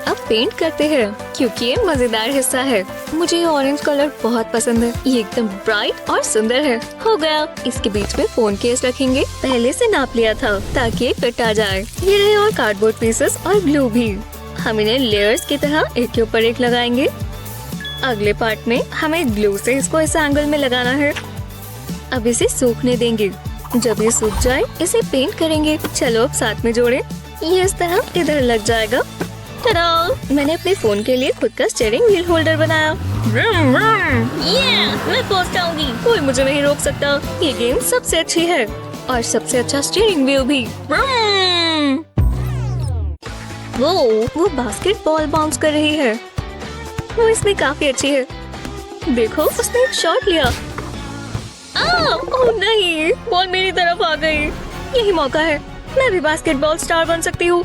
[SPEAKER 6] अब पेंट करते हैं क्योंकि ये मजेदार हिस्सा है। मुझे ये ऑरेंज कलर बहुत पसंद है। ये एकदम ब्राइट और सुंदर है। हो गया। इसके बीच में फोन केस रखेंगे। पहले से नाप लिया था ताकि फिट आ जाए। ये रहे और कार्डबोर्ड पीसेस और ग्लू भी। हम इन्हें लेयर्स की तरह एक के ऊपर एक लगाएंगे। अगले पार्ट में हमें ग्लू से इसको इस एंगल में लगाना है। अब इसे सूखने देंगे। जब ये सूख जाए इसे पेंट करेंगे। चलो अब साथ में जोड़े। ये इस तरह इधर लग जाएगा। टडा! मैंने अपने फोन के लिए खुद का स्टीयरिंग व्हील होल्डर बनाया।
[SPEAKER 1] मैं फर्स्ट आऊंगी।
[SPEAKER 6] कोई मुझे नहीं रोक सकता। ये गेम सबसे अच्छी है और सबसे अच्छा स्टीयरिंग व्हील भी। वो बास्केटबॉल बाउंस कर रही है। वो इसमें काफी अच्छी है। देखो, उसने एक शॉट लिया। ओह नहीं, बॉल मेरी तरफ आ गई। यही मौका है, मैं भी बास्केटबॉल स्टार बन सकती हूँ।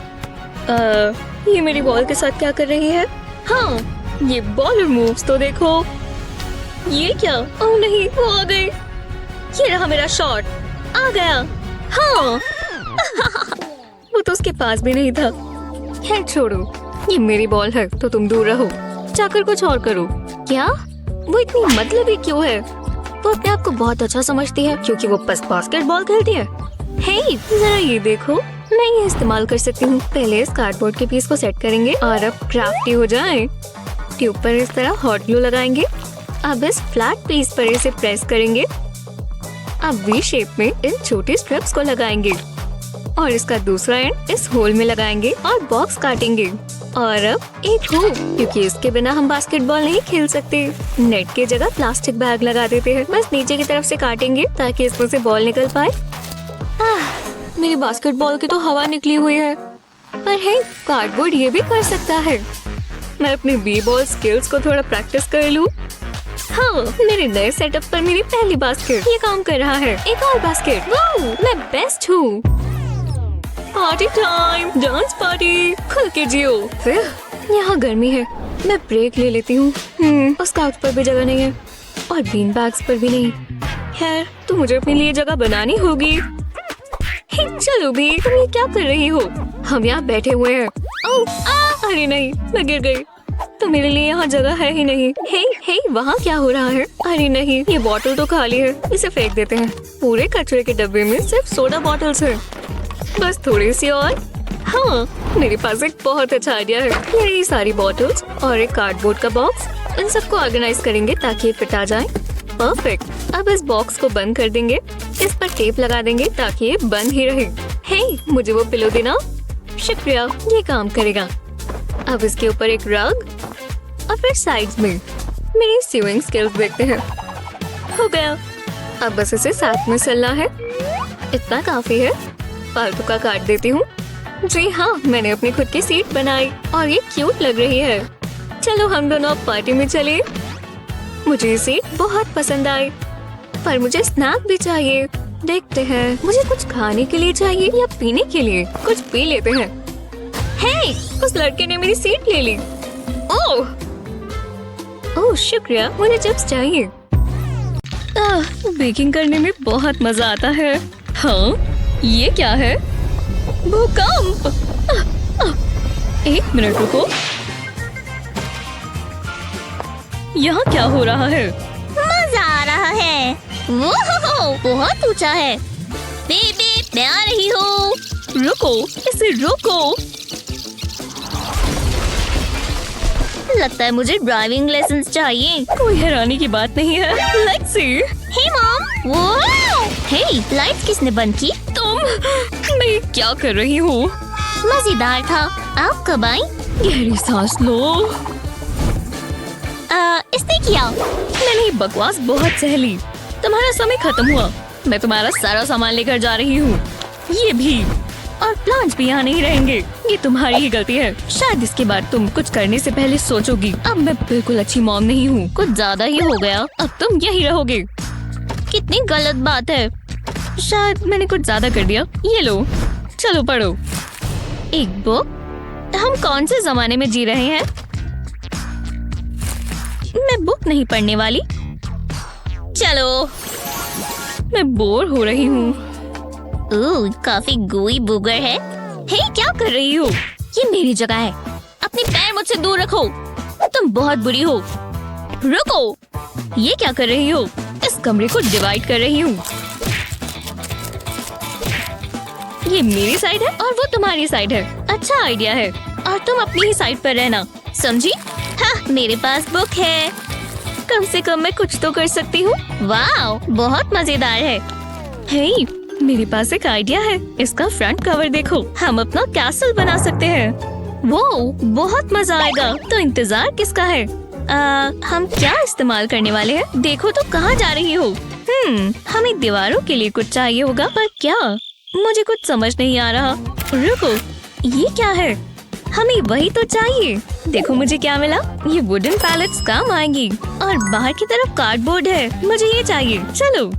[SPEAKER 6] ये मेरी बॉल के साथ क्या कर रही है? हाँ, ये बॉलर मूव्स तो देखो। ये क्या? ओह नहीं, वो आ गई। ये रहा मेरा शॉट। आ गया। हाँ। वो तो उसके पास भी नहीं था। खैर छोड़ो, ये मेरी बॉल है तो तुम दूर रहो। जाकर कुछ और करो। क्या? वो इतनी मतलबी क्यों है? वो अपने आप को बहुत अच्छा समझती है क्योंकि वो बस बास्केटबॉल खेलती है। हे, जरा ये देखो, मैं ये इस्तेमाल कर सकती हूँ। पहले इस कार्डबोर्ड के पीस को सेट करेंगे और अब क्राफ्टी हो जाए। ट्यूब पर इस तरह हॉट ग्लू लगाएंगे। अब इस फ्लैट पीस पर इसे प्रेस करेंगे। अब वी शेप में इन छोटे स्ट्रिप्स को लगाएंगे और इसका दूसरा एंड इस होल में लगाएंगे और बॉक्स काटेंगे। और अब एक हुक, क्योंकि इसके बिना हम बास्केटबॉल नहीं खेल सकते। नेट की जगह प्लास्टिक बैग लगा देते हैं। बस नीचे की तरफ से काटेंगे ताकि इसमें से बॉल निकल पाए। मेरी बास्केटबॉल की तो हवा निकली हुई है। पर है, कार्डबोर्ड ये भी कर सकता है। मैं अपनी बी बॉल स्किल्स को थोड़ा प्रैक्टिस कर लूं। हाँ, मेरे नए सेटअप पर मेरी पहली बास्केट ये काम कर रहा है। एक और बास्केट। वाह, मैं बेस्ट हूँ। पार्टी टाइम, डांस पार्टी, खुल के जियो। यहाँ गर्मी है, मैं ब्रेक ले लेती हूँ। उस काउच पर भी जगह नहीं है और बीन बैग्स पर भी नहीं। खैर, तो मुझे अपने लिए जगह बनानी होगी। चलो भी, तुम ये क्या कर रही हो? हम यहाँ बैठे हुए हैं। अरे नहीं, मैं गिर गई। तो मेरे लिए यहाँ जगह है ही नहीं। हे, वहाँ क्या हो रहा है? अरे नहीं, ये बॉटल तो खाली है। इसे फेंक देते हैं। पूरे कचरे के डब्बे में सिर्फ सोडा बॉटल्स है। बस थोड़ी सी और। हाँ, मेरे पास एक बहुत अच्छा आइडिया है। ये रही सारी बॉटल्स और एक कार्डबोर्ड का बॉक्स। इन सबको ऑर्गेनाइज करेंगे ताकि ये फिट आ जाए। परफेक्ट। अब इस बॉक्स को बंद कर देंगे। इस पर टेप लगा देंगे ताकि ये बंद ही रहे। हे, मुझे वो पिलो देना। शुक्रिया, ये काम करेगा। अब इसके ऊपर एक रग और फिर साइड्स में मेरी स्यूइंग स्किल्स देखते हैं। हो गया। अब बस इसे साथ में सिलना है। इतना काफी है। फालतू का काट देती हूँ। जी हाँ, मैंने अपनी खुद की सीट बनाई और ये क्यूट लग रही है। चलो हम दोनों अब पार्टी में चले। मुझे ये सीट बहुत पसंद आई, पर मुझे स्नैक भी चाहिए। देखते हैं, मुझे कुछ खाने के लिए चाहिए या पीने के लिए। कुछ पी लेते हैं। हे, उस लड़के ने मेरी सीट ले ली। ओह शुक्रिया, मुझे चिप्स चाहिए। बेकिंग करने में बहुत मजा आता है। हाँ, ये क्या है? भूकंप। एक मिनट रुको, यहाँ क्या हो रहा है?
[SPEAKER 1] मजा आ रहा है। वो बहुत ऊंचा है। बेबी, मैं आ रही हूँ।
[SPEAKER 6] रुको, इसे रोको।
[SPEAKER 1] लगता है मुझे ड्राइविंग लेसन चाहिए।
[SPEAKER 6] कोई हैरानी की बात नहीं है। Let's see.
[SPEAKER 1] Hey mom, hey, lights किसने बंद की?
[SPEAKER 6] तुम, मैं क्या कर रही हूँ?
[SPEAKER 1] मजेदार था। आप कब आई?
[SPEAKER 6] गहरी सांस लो।
[SPEAKER 1] इसने किया।
[SPEAKER 6] मैंने बकवास बहुत सह ली। तुम्हारा समय खत्म हुआ। मैं तुम्हारा सारा सामान लेकर जा रही हूँ। ये भी, और प्लांट्स भी यहाँ नहीं रहेंगे। ये तुम्हारी ही गलती है। शायद इसके बाद तुम कुछ करने से पहले सोचोगी। अब मैं बिल्कुल अच्छी मॉम नहीं हूँ। कुछ ज्यादा ही हो गया। अब तुम यही रहोगे।
[SPEAKER 1] कितनी गलत बात है।
[SPEAKER 6] शायद मैंने कुछ ज्यादा कर दिया। ये लो, चलो पढ़ो। एक बुक। हम कौन से जमाने में जी रहे हैं? मैं बुक नहीं पढ़ने वाली।
[SPEAKER 4] चलो।
[SPEAKER 6] मैं बोर हो रही हूँ।
[SPEAKER 4] ओह, काफी गोई बुगर है। हे, क्या कर रही हो? ये मेरी जगह है। अपने पैर मुझसे दूर रखो। तुम बहुत बुरी हो। रुको, ये क्या कर रही हो?
[SPEAKER 6] इस कमरे को डिवाइड कर रही हूँ। ये मेरी साइड है और वो तुम्हारी साइड है। अच्छा आइडिया है। और तुम अपनी ही साइड पर रहना, समझी?
[SPEAKER 4] हाँ, मेरे पास बुक है।
[SPEAKER 6] कम से कम मैं कुछ तो कर सकती हूँ।
[SPEAKER 4] वाह, बहुत मजेदार है।
[SPEAKER 6] हे, मेरे पास एक आइडिया है। इसका फ्रंट कवर देखो। हम अपना कैसल बना सकते हैं। वो बहुत मजा आएगा। तो इंतजार किसका है? हम क्या इस्तेमाल करने वाले हैं? देखो तो कहाँ जा रही हो? हमें दीवारों के लिए कुछ चाहिए होगा, पर क्या? मुझे कुछ समझ नहीं आ रहा। रुको, ये क्या है? हमें वही तो चाहिए। देखो मुझे क्या मिला। ये वुडन पैलेट्स काम आएंगी। और बाहर की तरफ कार्डबोर्ड है। मुझे ये चाहिए। चलो।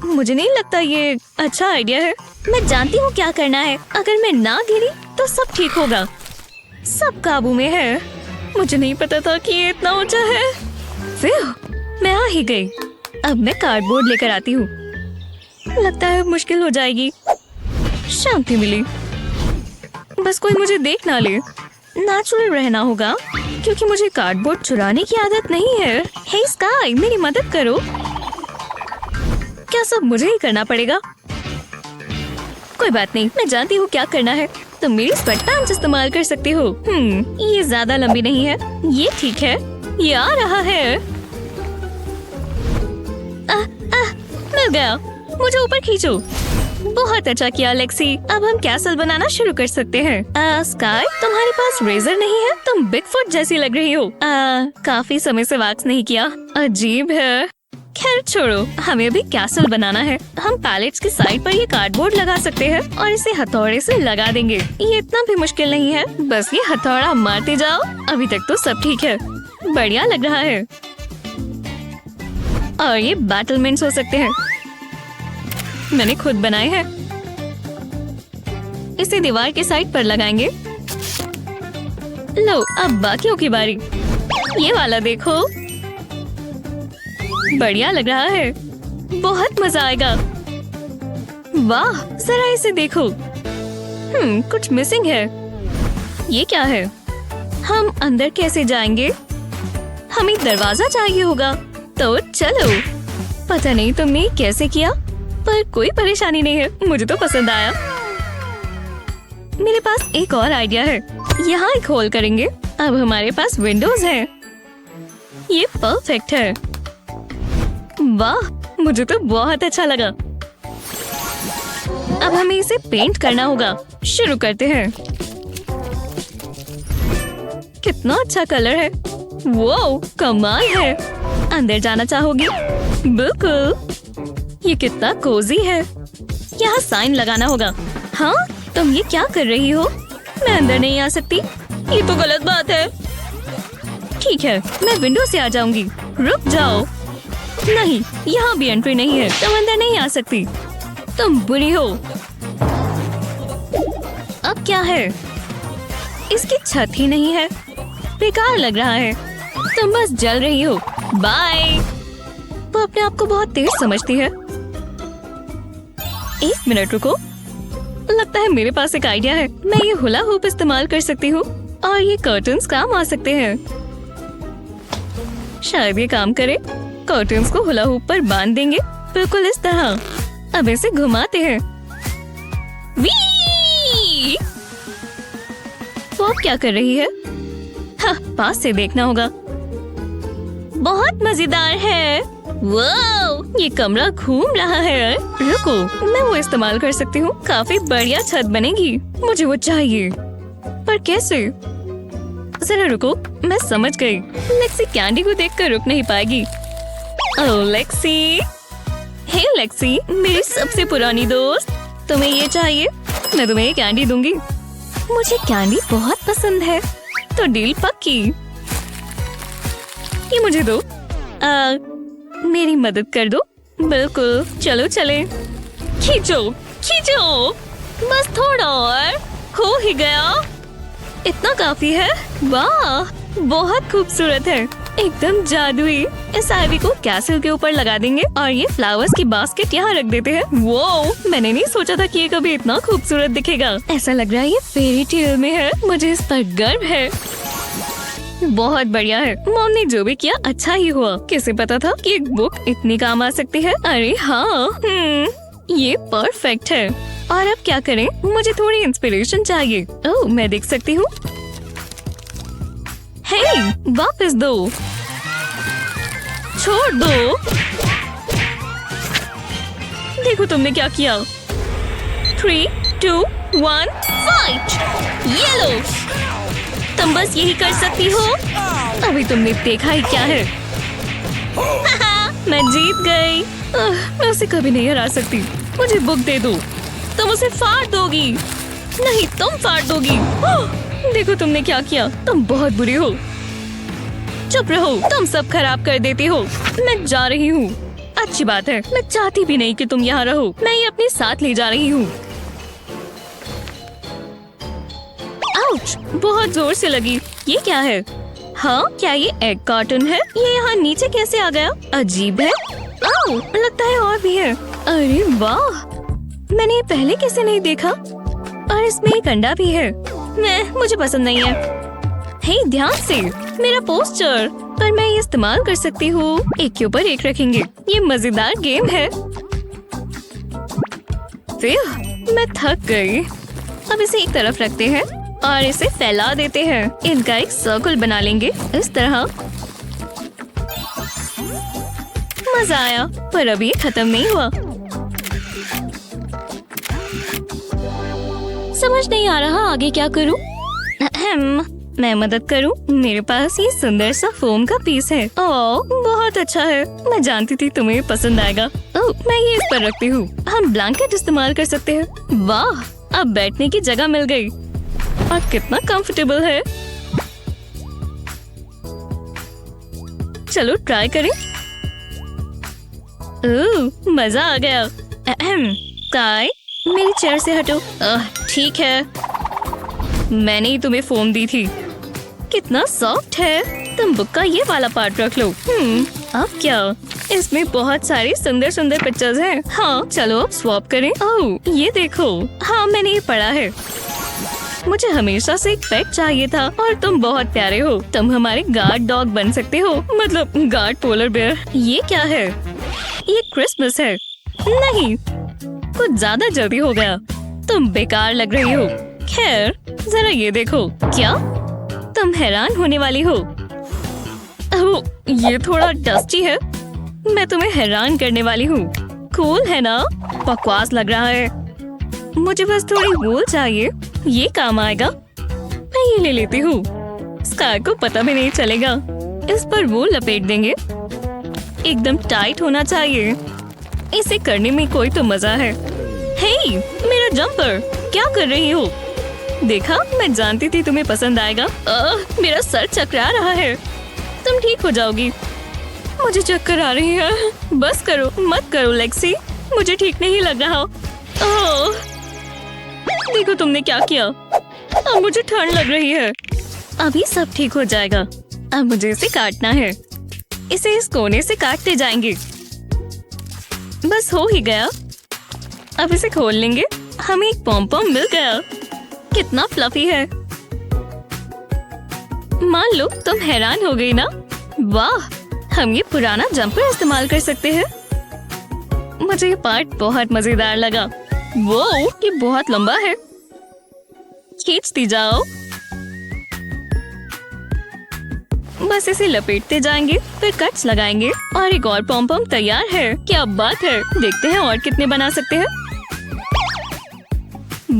[SPEAKER 6] मुझे नहीं लगता ये अच्छा आइडिया है। मैं जानती हूँ क्या करना है। अगर मैं ना गिरी तो सब ठीक होगा। सब काबू में है। मुझे नहीं पता था कि ये इतना ऊंचा है। फिर मैं आ ही गई। अब मैं कार्डबोर्ड लेकर आती हूँ। लगता है मुश्किल हो जाएगी। शांति मिली। बस कोई मुझे देख ना ले। नेचुरल रहना होगा, क्योंकि मुझे कार्डबोर्ड चुराने की आदत नहीं है। हे स्काई, मेरी मदद करो। क्या सब मुझे ही करना पड़ेगा? कोई बात नहीं, मैं जानती हूँ क्या करना है। तुम मेरी स्वेट पैंट्स इस्तेमाल कर सकती हो। ये ज्यादा लंबी नहीं है। ये ठीक है। ये आ रहा है। मिल गया। मुझे ऊपर खींचो। बहुत अच्छा किया लेक्सी। अब हम कैसल बनाना शुरू कर सकते हैं। स्काई, तुम्हारे पास रेजर नहीं है? तुम बिगफुट जैसी लग रही हो। काफी समय से वैक्स नहीं किया। अजीब है। खैर छोड़ो, हमें अभी कैसल बनाना है। हम पैलेट्स की साइड पर ये कार्डबोर्ड लगा सकते हैं और इसे हथौड़े से लगा देंगे। ये इतना भी मुश्किल नहीं है। बस ये हथौड़ा मारते जाओ। अभी तक तो सब ठीक है। बढ़िया लग रहा है। और ये बैटलमेंट्स हो सकते हैं। मैंने खुद बनाए हैं। इसे दीवार के साइड पर लगाएंगे। लो, अब बाकियों की बारी। ये वाला देखो, बढ़िया लग रहा है। बहुत मजा आएगा। वाह, जरा इसे देखो। कुछ मिसिंग है। ये क्या है? हम अंदर कैसे जाएंगे? हमें दरवाजा चाहिए होगा। तो चलो। पता नहीं तुमने कैसे किया, पर कोई परेशानी नहीं है। मुझे तो पसंद आया। मेरे पास एक और आइडिया है। यहाँ एक होल करेंगे। अब हमारे पास विंडोज हैं। ये परफेक्ट है। वाह, मुझे तो बहुत अच्छा लगा। अब हमें इसे पेंट करना होगा। शुरू करते हैं। कितना अच्छा कलर है। वो कमाल है। अंदर जाना चाहोगी? बिल्कुल। ये कितना कोजी है। यहाँ साइन लगाना होगा। हाँ, तुम ये क्या कर रही हो? मैं अंदर नहीं आ सकती। ये तो गलत बात है। ठीक है, मैं विंडो से आ जाऊंगी। रुक जाओ। नहीं, यहाँ भी एंट्री नहीं है। तुम अंदर नहीं आ सकती। तुम बुरी हो। अब क्या है? इसकी छत ही नहीं है। बेकार लग रहा है। तुम बस जल रही हो। बाय। वो अपने आप को बहुत तेज समझती है। एक मिनट रुको। लगता है मेरे पास एक आइडिया है। मैं ये हुला हुप इस्तेमाल कर सकती हूँ और ये कर्टन्स काम आ सकते हैं। शायद ये काम करे। कर्टन्स को हुला हुप पर बांध देंगे, बिल्कुल इस तरह। अब इसे घुमाते हैं। वी! वो अब क्या कर रही है? हाँ, पास से देखना होगा। बहुत मजेदार है। वाह, ये कमरा घूम रहा है। रुको, मैं वो इस्तेमाल कर सकती हूँ। काफी बढ़िया छत बनेगी। मुझे वो चाहिए, पर कैसे? जरा रुको, मैं समझ गई। लेक्सी कैंडी को देखकर रुक नहीं पाएगी। ओह लेक्सी। हे लेक्सी, मेरी सबसे पुरानी दोस्त। तुम्हें ये चाहिए? मैं तुम्हें ये कैंडी दूंगी। मुझे कैंडी बहुत पसंद है। तो डील पक्की। ये मुझे दो। मेरी मदद कर दो। बिल्कुल, चलो चले। खींचो खींचो, बस थोड़ा और। हो ही गया। इतना काफी है। वाह, बहुत खूबसूरत है। एकदम जादुई। इस आईवी को कैसल के ऊपर लगा देंगे और ये फ्लावर्स की बास्केट यहाँ रख देते हैं। वो मैंने नहीं सोचा था कि ये कभी इतना खूबसूरत दिखेगा। ऐसा लग रहा है ये फेरी टेल में है। मुझे इस पर गर्व है। बहुत बढ़िया है। मॉम ने जो भी किया अच्छा ही हुआ। किसे पता था कि एक बुक इतनी काम आ सकती है। अरे हाँ, ये परफेक्ट है। और अब क्या करें? मुझे थोड़ी इंस्पिरेशन चाहिए। ओह, मैं देख सकती हूँ। हे, वापस दो, छोड़ दो। देखो तुमने क्या किया। 3, 2, 1, फाइट। ये लो, तुम बस यही कर सकती हो। अभी तुमने देखा ही क्या है। मैं जीत गई। मैं उसे कभी नहीं हरा सकती। मुझे बुक दे दो। तुम उसे फाड़ दोगी। नहीं, तुम फाड़ दोगी। देखो तुमने क्या किया। तुम बहुत बुरी हो। चुप रहो, तुम सब खराब कर देती हो। मैं जा रही हूँ। अच्छी बात है। मैं चाहती भी नहीं कि तुम यहाँ रहो। मैं ये अपने साथ ले जा रही हूँ। आउच! बहुत जोर से लगी। ये क्या है? हाँ, क्या ये एग कार्टन है? ये यहाँ नीचे कैसे आ गया? अजीब है। आओ, लगता है और भी है। अरे वाह, मैंने ये पहले कैसे नहीं देखा? और इसमें एक अंडा भी है। मुझे पसंद नहीं है। हे, ध्यान से, मेरा पोस्टर। पर मैं ये इस्तेमाल कर सकती हूँ। एक के ऊपर एक रखेंगे। ये मजेदार गेम है। मैं थक गई। अब इसे एक तरफ रखते हैं और इसे फैला देते हैं। इनका एक सर्कल बना लेंगे इस तरह। मजा आया, पर अभी खत्म नहीं हुआ। समझ नहीं आ रहा आगे क्या करूं। मैं मदद करूं। मेरे पास ये सुंदर सा फोम का पीस है। ओह, बहुत अच्छा है। मैं जानती थी तुम्हें पसंद आएगा। ओह, मैं ये इस पर रखती हूँ। हम ब्लैंकेट इस्तेमाल कर सकते हैं। वाह, अब बैठने की जगह मिल गई। और कितना कंफर्टेबल है। चलो ट्राई करें। ओह, मजा आ गया। काय, मेरी चेयर से हटो। ठीक है, मैंने ही तुम्हें फोम दी थी। कितना सॉफ्ट है। तुम बुक का ये वाला पार्ट रख लो। अब क्या? इसमें बहुत सारी सुंदर सुंदर पिक्चर्स हैं। हाँ, चलो अब स्वैप करें। ओह, ये देखो। हाँ, मैंने ये पढ़ा है। मुझे हमेशा से एक पेट चाहिए था और तुम बहुत प्यारे हो। तुम हमारे गार्ड डॉग बन सकते हो। मतलब गार्ड पोलर बेयर। ये क्या है? ये क्रिसमस है। नहीं, कुछ ज्यादा जल्दी हो गया। तुम बेकार लग रही हो। खैर, जरा ये देखो। क्या? तुम हैरान होने वाली हो। ओह, ये थोड़ा डस्टी है। मैं तुम्हें हैरान करने वाली हूँ। कूल है ना? बकवास लग रहा है। मुझे बस थोड़ी वूल चाहिए। ये काम आएगा। मैं ये ले लेती हूँ। स्काई को पता भी नहीं चलेगा। इस पर वूल लपेट देंगे। एकदम टाइट होना चाहिए। इसे करने में कोई तो मजा है। हे, मेरा जंपर, क्या कर रही हो? देखा, मैं जानती थी तुम्हें पसंद आएगा। मेरा सर चकरा रहा है। तुम ठीक हो जाओगी। मुझे चक्कर आ रही है। बस करो, मत करो लेक्सी। मुझे ठीक नहीं लग रहा। ओह, देखो तुमने क्या किया। अब मुझे ठंड लग रही है। अभी सब ठीक हो जाएगा। अब मुझे इसे काटना है। इसे इस कोने से काटते जाएंगे। बस हो ही गया। अब इसे खोल लेंगे। हमें एक पॉम-पॉम मिल गया। कितना फ्लफी है। मान लो तुम हैरान हो गई ना। वाह, हम ये पुराना जंपर इस्तेमाल कर सकते हैं। मुझे ये पार्ट बहुत मजेदार लगा। वो ये बहुत लंबा है। खींचती जाओ। बस इसे लपेटते जाएंगे, फिर कट्स लगाएंगे और एक और पॉम-पॉम तैयार है। क्या बात है। देखते हैं और कितने बना सकते हैं।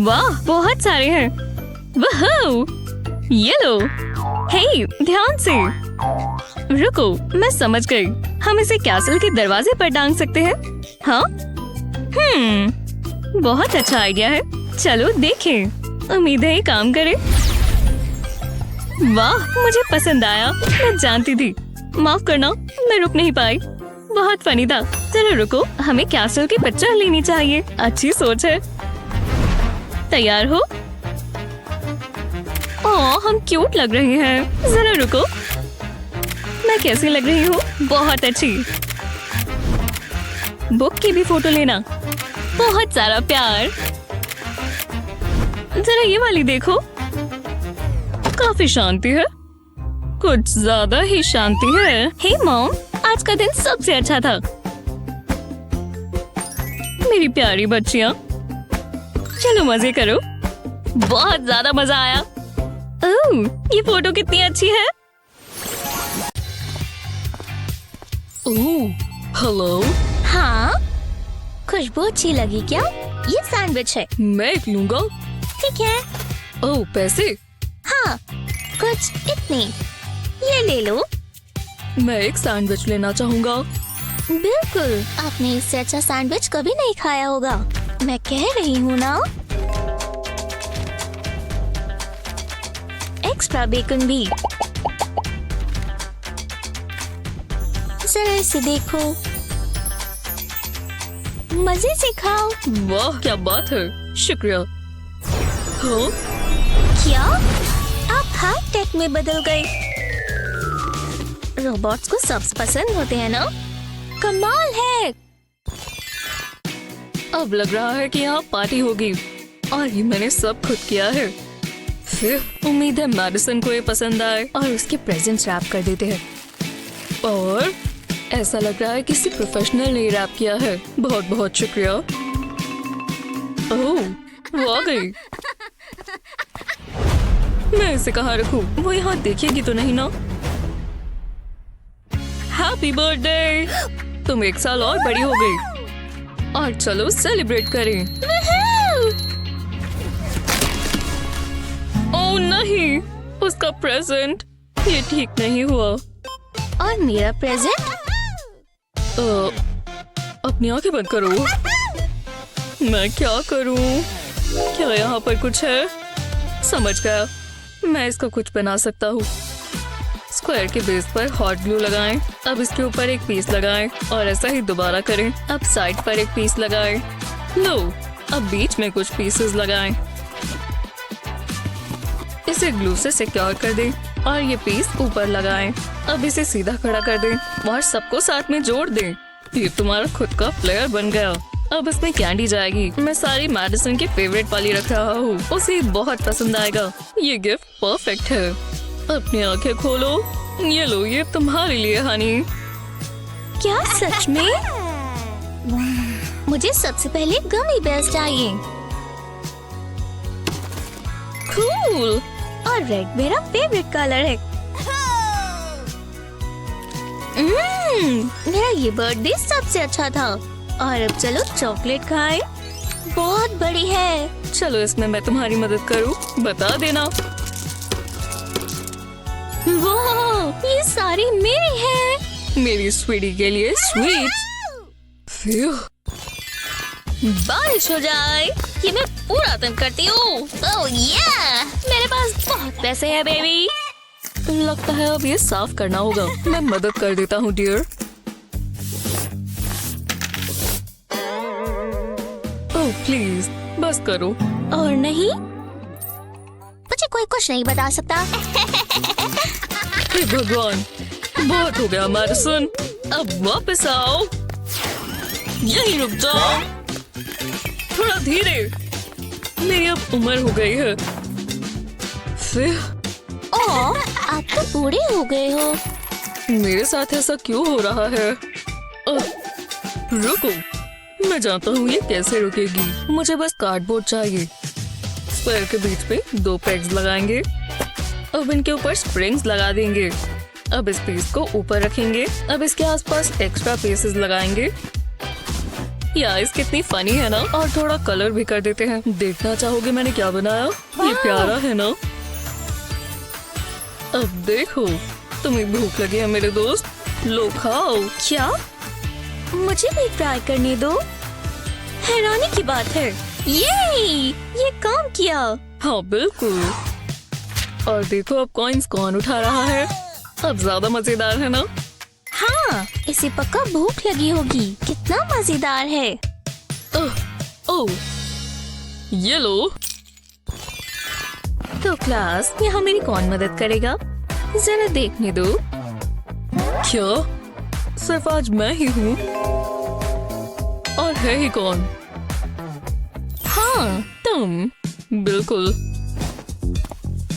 [SPEAKER 6] वाह, बहुत सारे हैं। वाह, ये लो। हे, ध्यान से। रुको, मैं समझ गई। हम इसे कैसल के दरवाजे पर टांग सकते हैं। हाँ, बहुत अच्छा आइडिया है। चलो देखें। उम्मीद है ये काम करे। वाह, मुझे पसंद आया। मैं जानती थी। माफ करना, मैं रुक नहीं पाई। बहुत फनी था। जरा रुको, हमें कैसल की पिक्चर लेनी चाहिए। अच्छी सोच है। तैयार हो? ओह, हम क्यूट लग रहे हैं। जरा रुको, मैं कैसी लग रही हूँ? बहुत अच्छी। बुक की भी फोटो लेना। बहुत सारा प्यार। जरा ये वाली देखो, काफी शांति है, कुछ ज्यादा ही शांति है। हे मॉम, आज का दिन सबसे अच्छा था। मेरी प्यारी बच्चियाँ, चलो मजे करो। बहुत ज्यादा मजा आया। ओह, ये फोटो कितनी अच्छी है।
[SPEAKER 5] ओह, हेलो।
[SPEAKER 1] हाँ, खुशबू अच्छी लगी क्या? ये सैंडविच है।
[SPEAKER 5] मैं एक लूंगा।
[SPEAKER 1] ठीक है।
[SPEAKER 5] ओह, पैसे?
[SPEAKER 1] हाँ, कुछ इतनी। ये ले लो।
[SPEAKER 5] मैं एक सैंडविच लेना चाहूँगा।
[SPEAKER 1] बिल्कुल, आपने इससे अच्छा सैंडविच कभी नहीं खाया होगा। मैं कह रही हूँ ना। एक्स्ट्रा बेकन भी। जरा इसे देखो, मजे से खाओ।
[SPEAKER 5] वाह, क्या बात है, शुक्रिया। हाँ,
[SPEAKER 1] क्या आप हाई टेक में बदल गए? रोबोट्स को सब पसंद होते हैं ना? कमाल है।
[SPEAKER 5] अब लग रहा है कि यहाँ पार्टी होगी और ये मैंने सब खुद किया है। फिर उम्मीद है मैडिसन को ये पसंद आए और उसके प्रेजेंट्स रैप कर देते हैं। और ऐसा लग रहा है किसी प्रोफेशनल ने रैप किया है। बहुत बहुत शुक्रिया। ओह, वो आ गई। मैं इसे कहाँ रखूं? वो यहाँ देखेगी तो नहीं ना? हैप्पी बर्थडे, तुम 1 साल और बड़ी हो गई और चलो सेलिब्रेट करें। ओह नहीं, उसका प्रेजेंट, ये ठीक नहीं हुआ।
[SPEAKER 1] और मेरा प्रेजेंट?
[SPEAKER 5] अपनी आंखें बंद करो। मैं क्या करूं? क्या यहाँ पर कुछ है? समझ गया, मैं इसका कुछ बना सकता हूँ। स्क्वायर के बेस पर हॉट ग्लू लगाएं। अब इसके ऊपर एक पीस लगाएं और ऐसा ही दोबारा करें। अब साइड पर एक पीस लगाएं। लो, अब बीच में कुछ पीसेस लगाएं। इसे ग्लू से सिक्योर कर दें और ये पीस ऊपर लगाएं। अब इसे सीधा खड़ा कर दें और सबको साथ में जोड़ दें। ये तुम्हारा खुद का फ्लेयर बन गया। अब इसमें कैंडी जाएगी। मैं सारी मैडिसन की फेवरेट वाली रख रहा हूँ, उसे बहुत पसंद आएगा। ये गिफ्ट परफेक्ट है। अपनी आंखें खोलो, ये लो, ये तुम्हारे लिए हनी।
[SPEAKER 1] क्या सच में? मुझे सबसे पहले गमी बेयर्स चाहिए।
[SPEAKER 5] कूल।
[SPEAKER 1] और रेड मेरा फेवरेट कलर है। मेरा ये बर्थडे सबसे अच्छा था। और अब चलो चॉकलेट खाएं। बहुत बड़ी है।
[SPEAKER 5] चलो इसमें मैं तुम्हारी मदद करूँ, बता देना।
[SPEAKER 1] वाह, ये सारी मेरी है।
[SPEAKER 5] मेरी स्वीटी के लिए स्वीट्स।
[SPEAKER 1] बारिश हो जाए, ये मैं पूरा दिन करती हूँ। ओह या, मेरे पास बहुत पैसे हैं बेबी।
[SPEAKER 5] लगता है अब ये साफ करना होगा। मैं मदद कर देता हूँ डियर। ओह प्लीज, बस करो।
[SPEAKER 1] और नहीं, मुझे कोई कुछ नहीं बता सकता।
[SPEAKER 5] हे भगवान, बहुत हो गया मैडिसन। अब वापस आओ। यहीं रुक जाओ, थोड़ा धीरे। मेरी अब उम्र हो गई है। फिर
[SPEAKER 1] आप तो बूढ़े हो गए हो।
[SPEAKER 5] मेरे साथ ऐसा क्यों हो रहा है? रुको, मैं जानता हूँ ये कैसे रुकेगी। मुझे बस कार्डबोर्ड चाहिए। स्क्वायर के बीच पे 2 पेग्स लगाएंगे। अब इनके ऊपर स्प्रिंग्स लगा देंगे। अब इस पीस को ऊपर रखेंगे। अब इसके आसपास एक्स्ट्रा पीसेस लगाएंगे। यार कितनी फनी है ना। और थोड़ा कलर भी कर देते हैं। देखना चाहोगे मैंने क्या बनाया? ये प्यारा है ना। अब देखो, तुम्हें भूख लगी है मेरे दोस्त, लो खाओ।
[SPEAKER 1] क्या? मुझे भी ट्राई करने दो। हैरानी की बात है, ये काम किया।
[SPEAKER 5] हाँ बिल्कुल। और देखो अब कॉइन्स कौन उठा रहा है। अब ज्यादा मजेदार है ना।
[SPEAKER 1] हाँ, इसे पक्का भूख लगी होगी। कितना मजेदार है।
[SPEAKER 5] ओह, ये लो।
[SPEAKER 6] तो क्लास, यहाँ मेरी कौन मदद करेगा? जरा देखने दो।
[SPEAKER 5] क्या सिर्फ आज मैं ही हूँ? और है ही कौन? हाँ, तुम। बिल्कुल।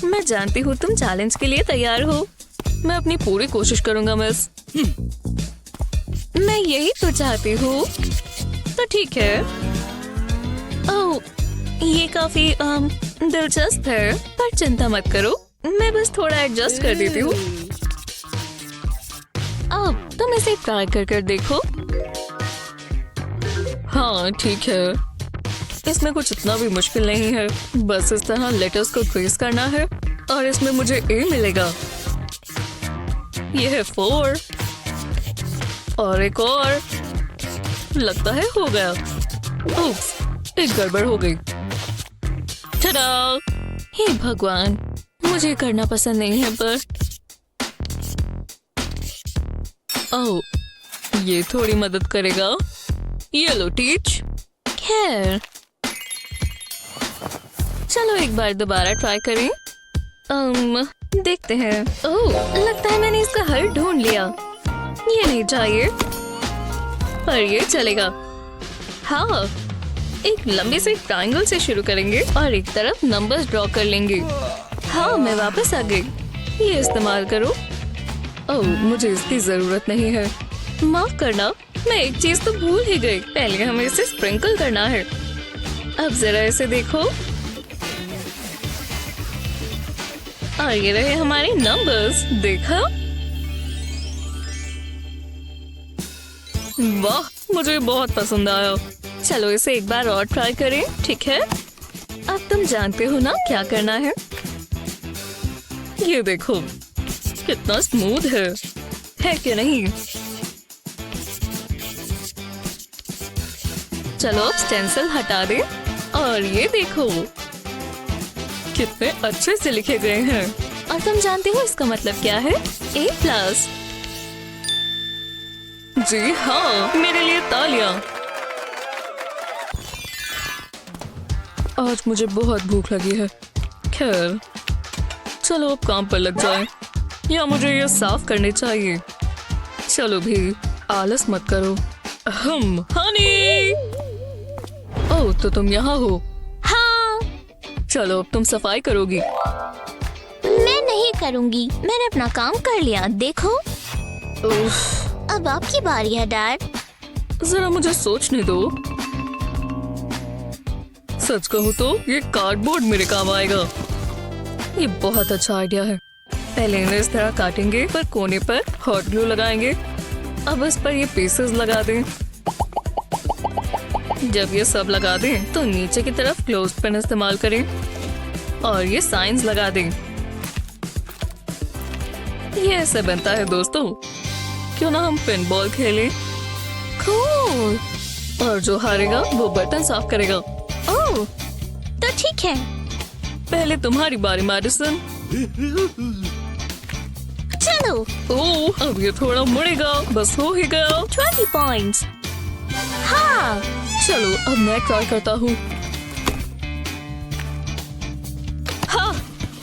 [SPEAKER 5] मैं जानती हूँ तुम चैलेंज के लिए तैयार हो। मैं अपनी पूरी कोशिश करूंगा मिस। मैं यही तो चाहती हूँ। तो ठीक है। ओह, ये काफी दिलचस्प है, पर चिंता मत करो, मैं बस थोड़ा एडजस्ट कर देती हूँ। अब तुम इसे ट्राई कर देखो। हाँ ठीक है, इसमें कुछ इतना भी मुश्किल नहीं है। बस इस तरह लेटर्स को ट्रेस करना है और इसमें मुझे ए मिलेगा। ये है 4 और एक और। लगता है हो गया। उप्स, एक गड़बड़ हो गई। टडा! हे भगवान, मुझे करना पसंद नहीं है पर। ओह, ये थोड़ी मदद करेगा। ये लो टीच। खैर, चलो एक बार दोबारा ट्राई करें। देखते हैं। ओह, लगता है मैंने इसका हल ढूंढ लिया। ये नहीं चाहिए, पर ये चलेगा। हाँ, एक लंबे से ट्रायंगल से शुरू करेंगे और एक तरफ नंबर्स ड्रॉ कर लेंगे। हाँ, मैं वापस आ गई। ये इस्तेमाल करो। ओह, मुझे इसकी जरूरत नहीं है। माफ करना, मैं एक चीज तो भूल ही गई। पहले हमें इसे स्प्रिंकल करना है। अब जरा इसे देखो। और ये रहे हमारे नंबर्स। देखा? वाह, मुझे बहुत पसंद आया। चलो इसे एक बार और ट्राई करें, ठीक है? अब तुम जानते हो ना क्या करना है। ये देखो, कितना स्मूथ है कि नहीं? चलो अब स्टेंसिल हटा दे और ये देखो, कितने अच्छे से लिखे गए हैं। और तुम जानते हो इसका मतलब क्या है? A+। जी हाँ, मेरे लिए तालियां। आज मुझे बहुत भूख लगी है। खैर, चलो अब काम पर लग जाए, या मुझे ये साफ करने चाहिए। चलो भी, आलस मत करो। हनी! ओह, तो तुम यहाँ हो।
[SPEAKER 4] हाँ,
[SPEAKER 5] चलो अब तुम सफाई करोगी।
[SPEAKER 4] मैं नहीं करूँगी, मैंने अपना काम कर लिया। देखो,
[SPEAKER 5] उफ,
[SPEAKER 4] अब आपकी बारी है डैड।
[SPEAKER 5] जरा मुझे सोचने दो। सच कहूँ तो ये कार्डबोर्ड मेरे काम आएगा। ये बहुत अच्छा आइडिया है। पहले इन्हें इस तरह काटेंगे, पर कोने पर हॉट ग्लू लगाएंगे। अब इस पर ये पीसेस लगा दें। जब ये सब लगा दें, तो नीचे की तरफ क्लोज पेन इस्तेमाल करें और ये साइंस लगा दें। ये ऐसे बनता है दोस्तों। क्यों ना हम पिन बॉल खेलें?
[SPEAKER 4] कूल।
[SPEAKER 5] और जो हारेगा वो बर्तन साफ करेगा।
[SPEAKER 4] ओह, तो ठीक है।
[SPEAKER 5] पहले तुम्हारी बारी मैडिसन।
[SPEAKER 4] चलो,
[SPEAKER 5] ओह, अब ये थोड़ा मुड़ेगा। बस हो ही गया।
[SPEAKER 4] 20 पॉइंट्स। हाँ,
[SPEAKER 5] चलो अब मैं ट्राई करता हूँ। हाँ,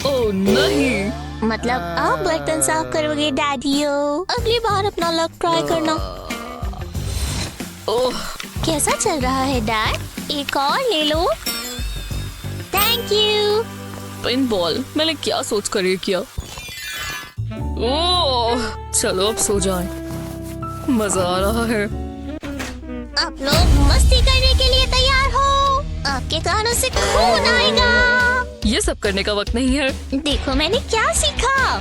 [SPEAKER 5] ओह नहीं।
[SPEAKER 4] मतलब आप बर्तन साफ करोगे डैडियो। अगली बार अपना लक ट्राई करना।
[SPEAKER 5] ओह,
[SPEAKER 4] कैसा चल रहा है डैड? एक और ले लो। Thank you.
[SPEAKER 5] पिन बॉल, मैंने क्या सोच कर ये किया। ओह, चलो अब सो जाएं। मजा आ रहा है।
[SPEAKER 4] आप लोग मस्ती करने के लिए तैयार हो? आपके कानों से खून आएगा।
[SPEAKER 5] ये सब करने का वक्त नहीं है।
[SPEAKER 4] देखो मैंने क्या सीखा।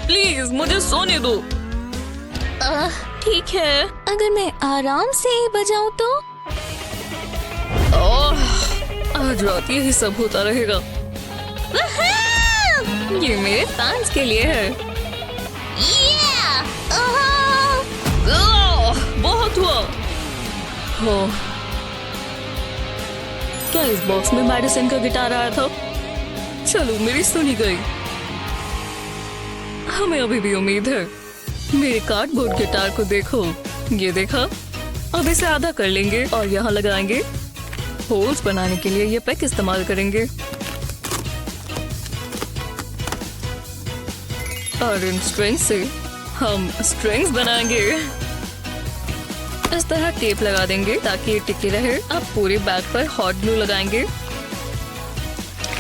[SPEAKER 5] प्लीज मुझे सोने दो।
[SPEAKER 4] ठीक है, अगर मैं आराम से बजाऊं तो?
[SPEAKER 5] ओह, आज रात यही सब होता रहेगा। ये मेरे फैंस के लिए है। ओह, बहुत हुआ। ओह, क्या इस बॉक्स में मैडिसन का गिटार आया था? चलो मेरी सुनी गई। हमें अभी भी उम्मीद है। मेरे कार्डबोर्ड गिटार को देखो। ये देखा? अब इसे आधा कर लेंगे और यहाँ लगाएंगे। होल्स बनाने के लिए ये पैक इस्तेमाल करेंगे। और इन स्ट्रिंग से हम स्ट्रिंग्स बनाएंगे। इस तरह टेप लगा देंगे ताकि ये टिके रहे। अब पूरे बैग पर हॉट ग्लू लगाएंगे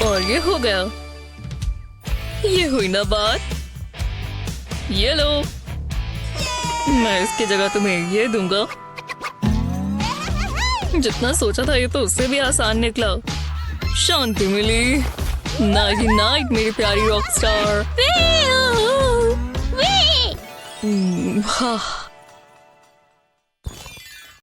[SPEAKER 5] और ये हो गया। ये हुई ना बात। ये लो, मैं इसकी जगह तुम्हें ये दूंगा। जितना सोचा था ये तो उससे भी आसान निकला। शांति मिली। नाइट नाइट मेरी प्यारी रॉक स्टार। हाँ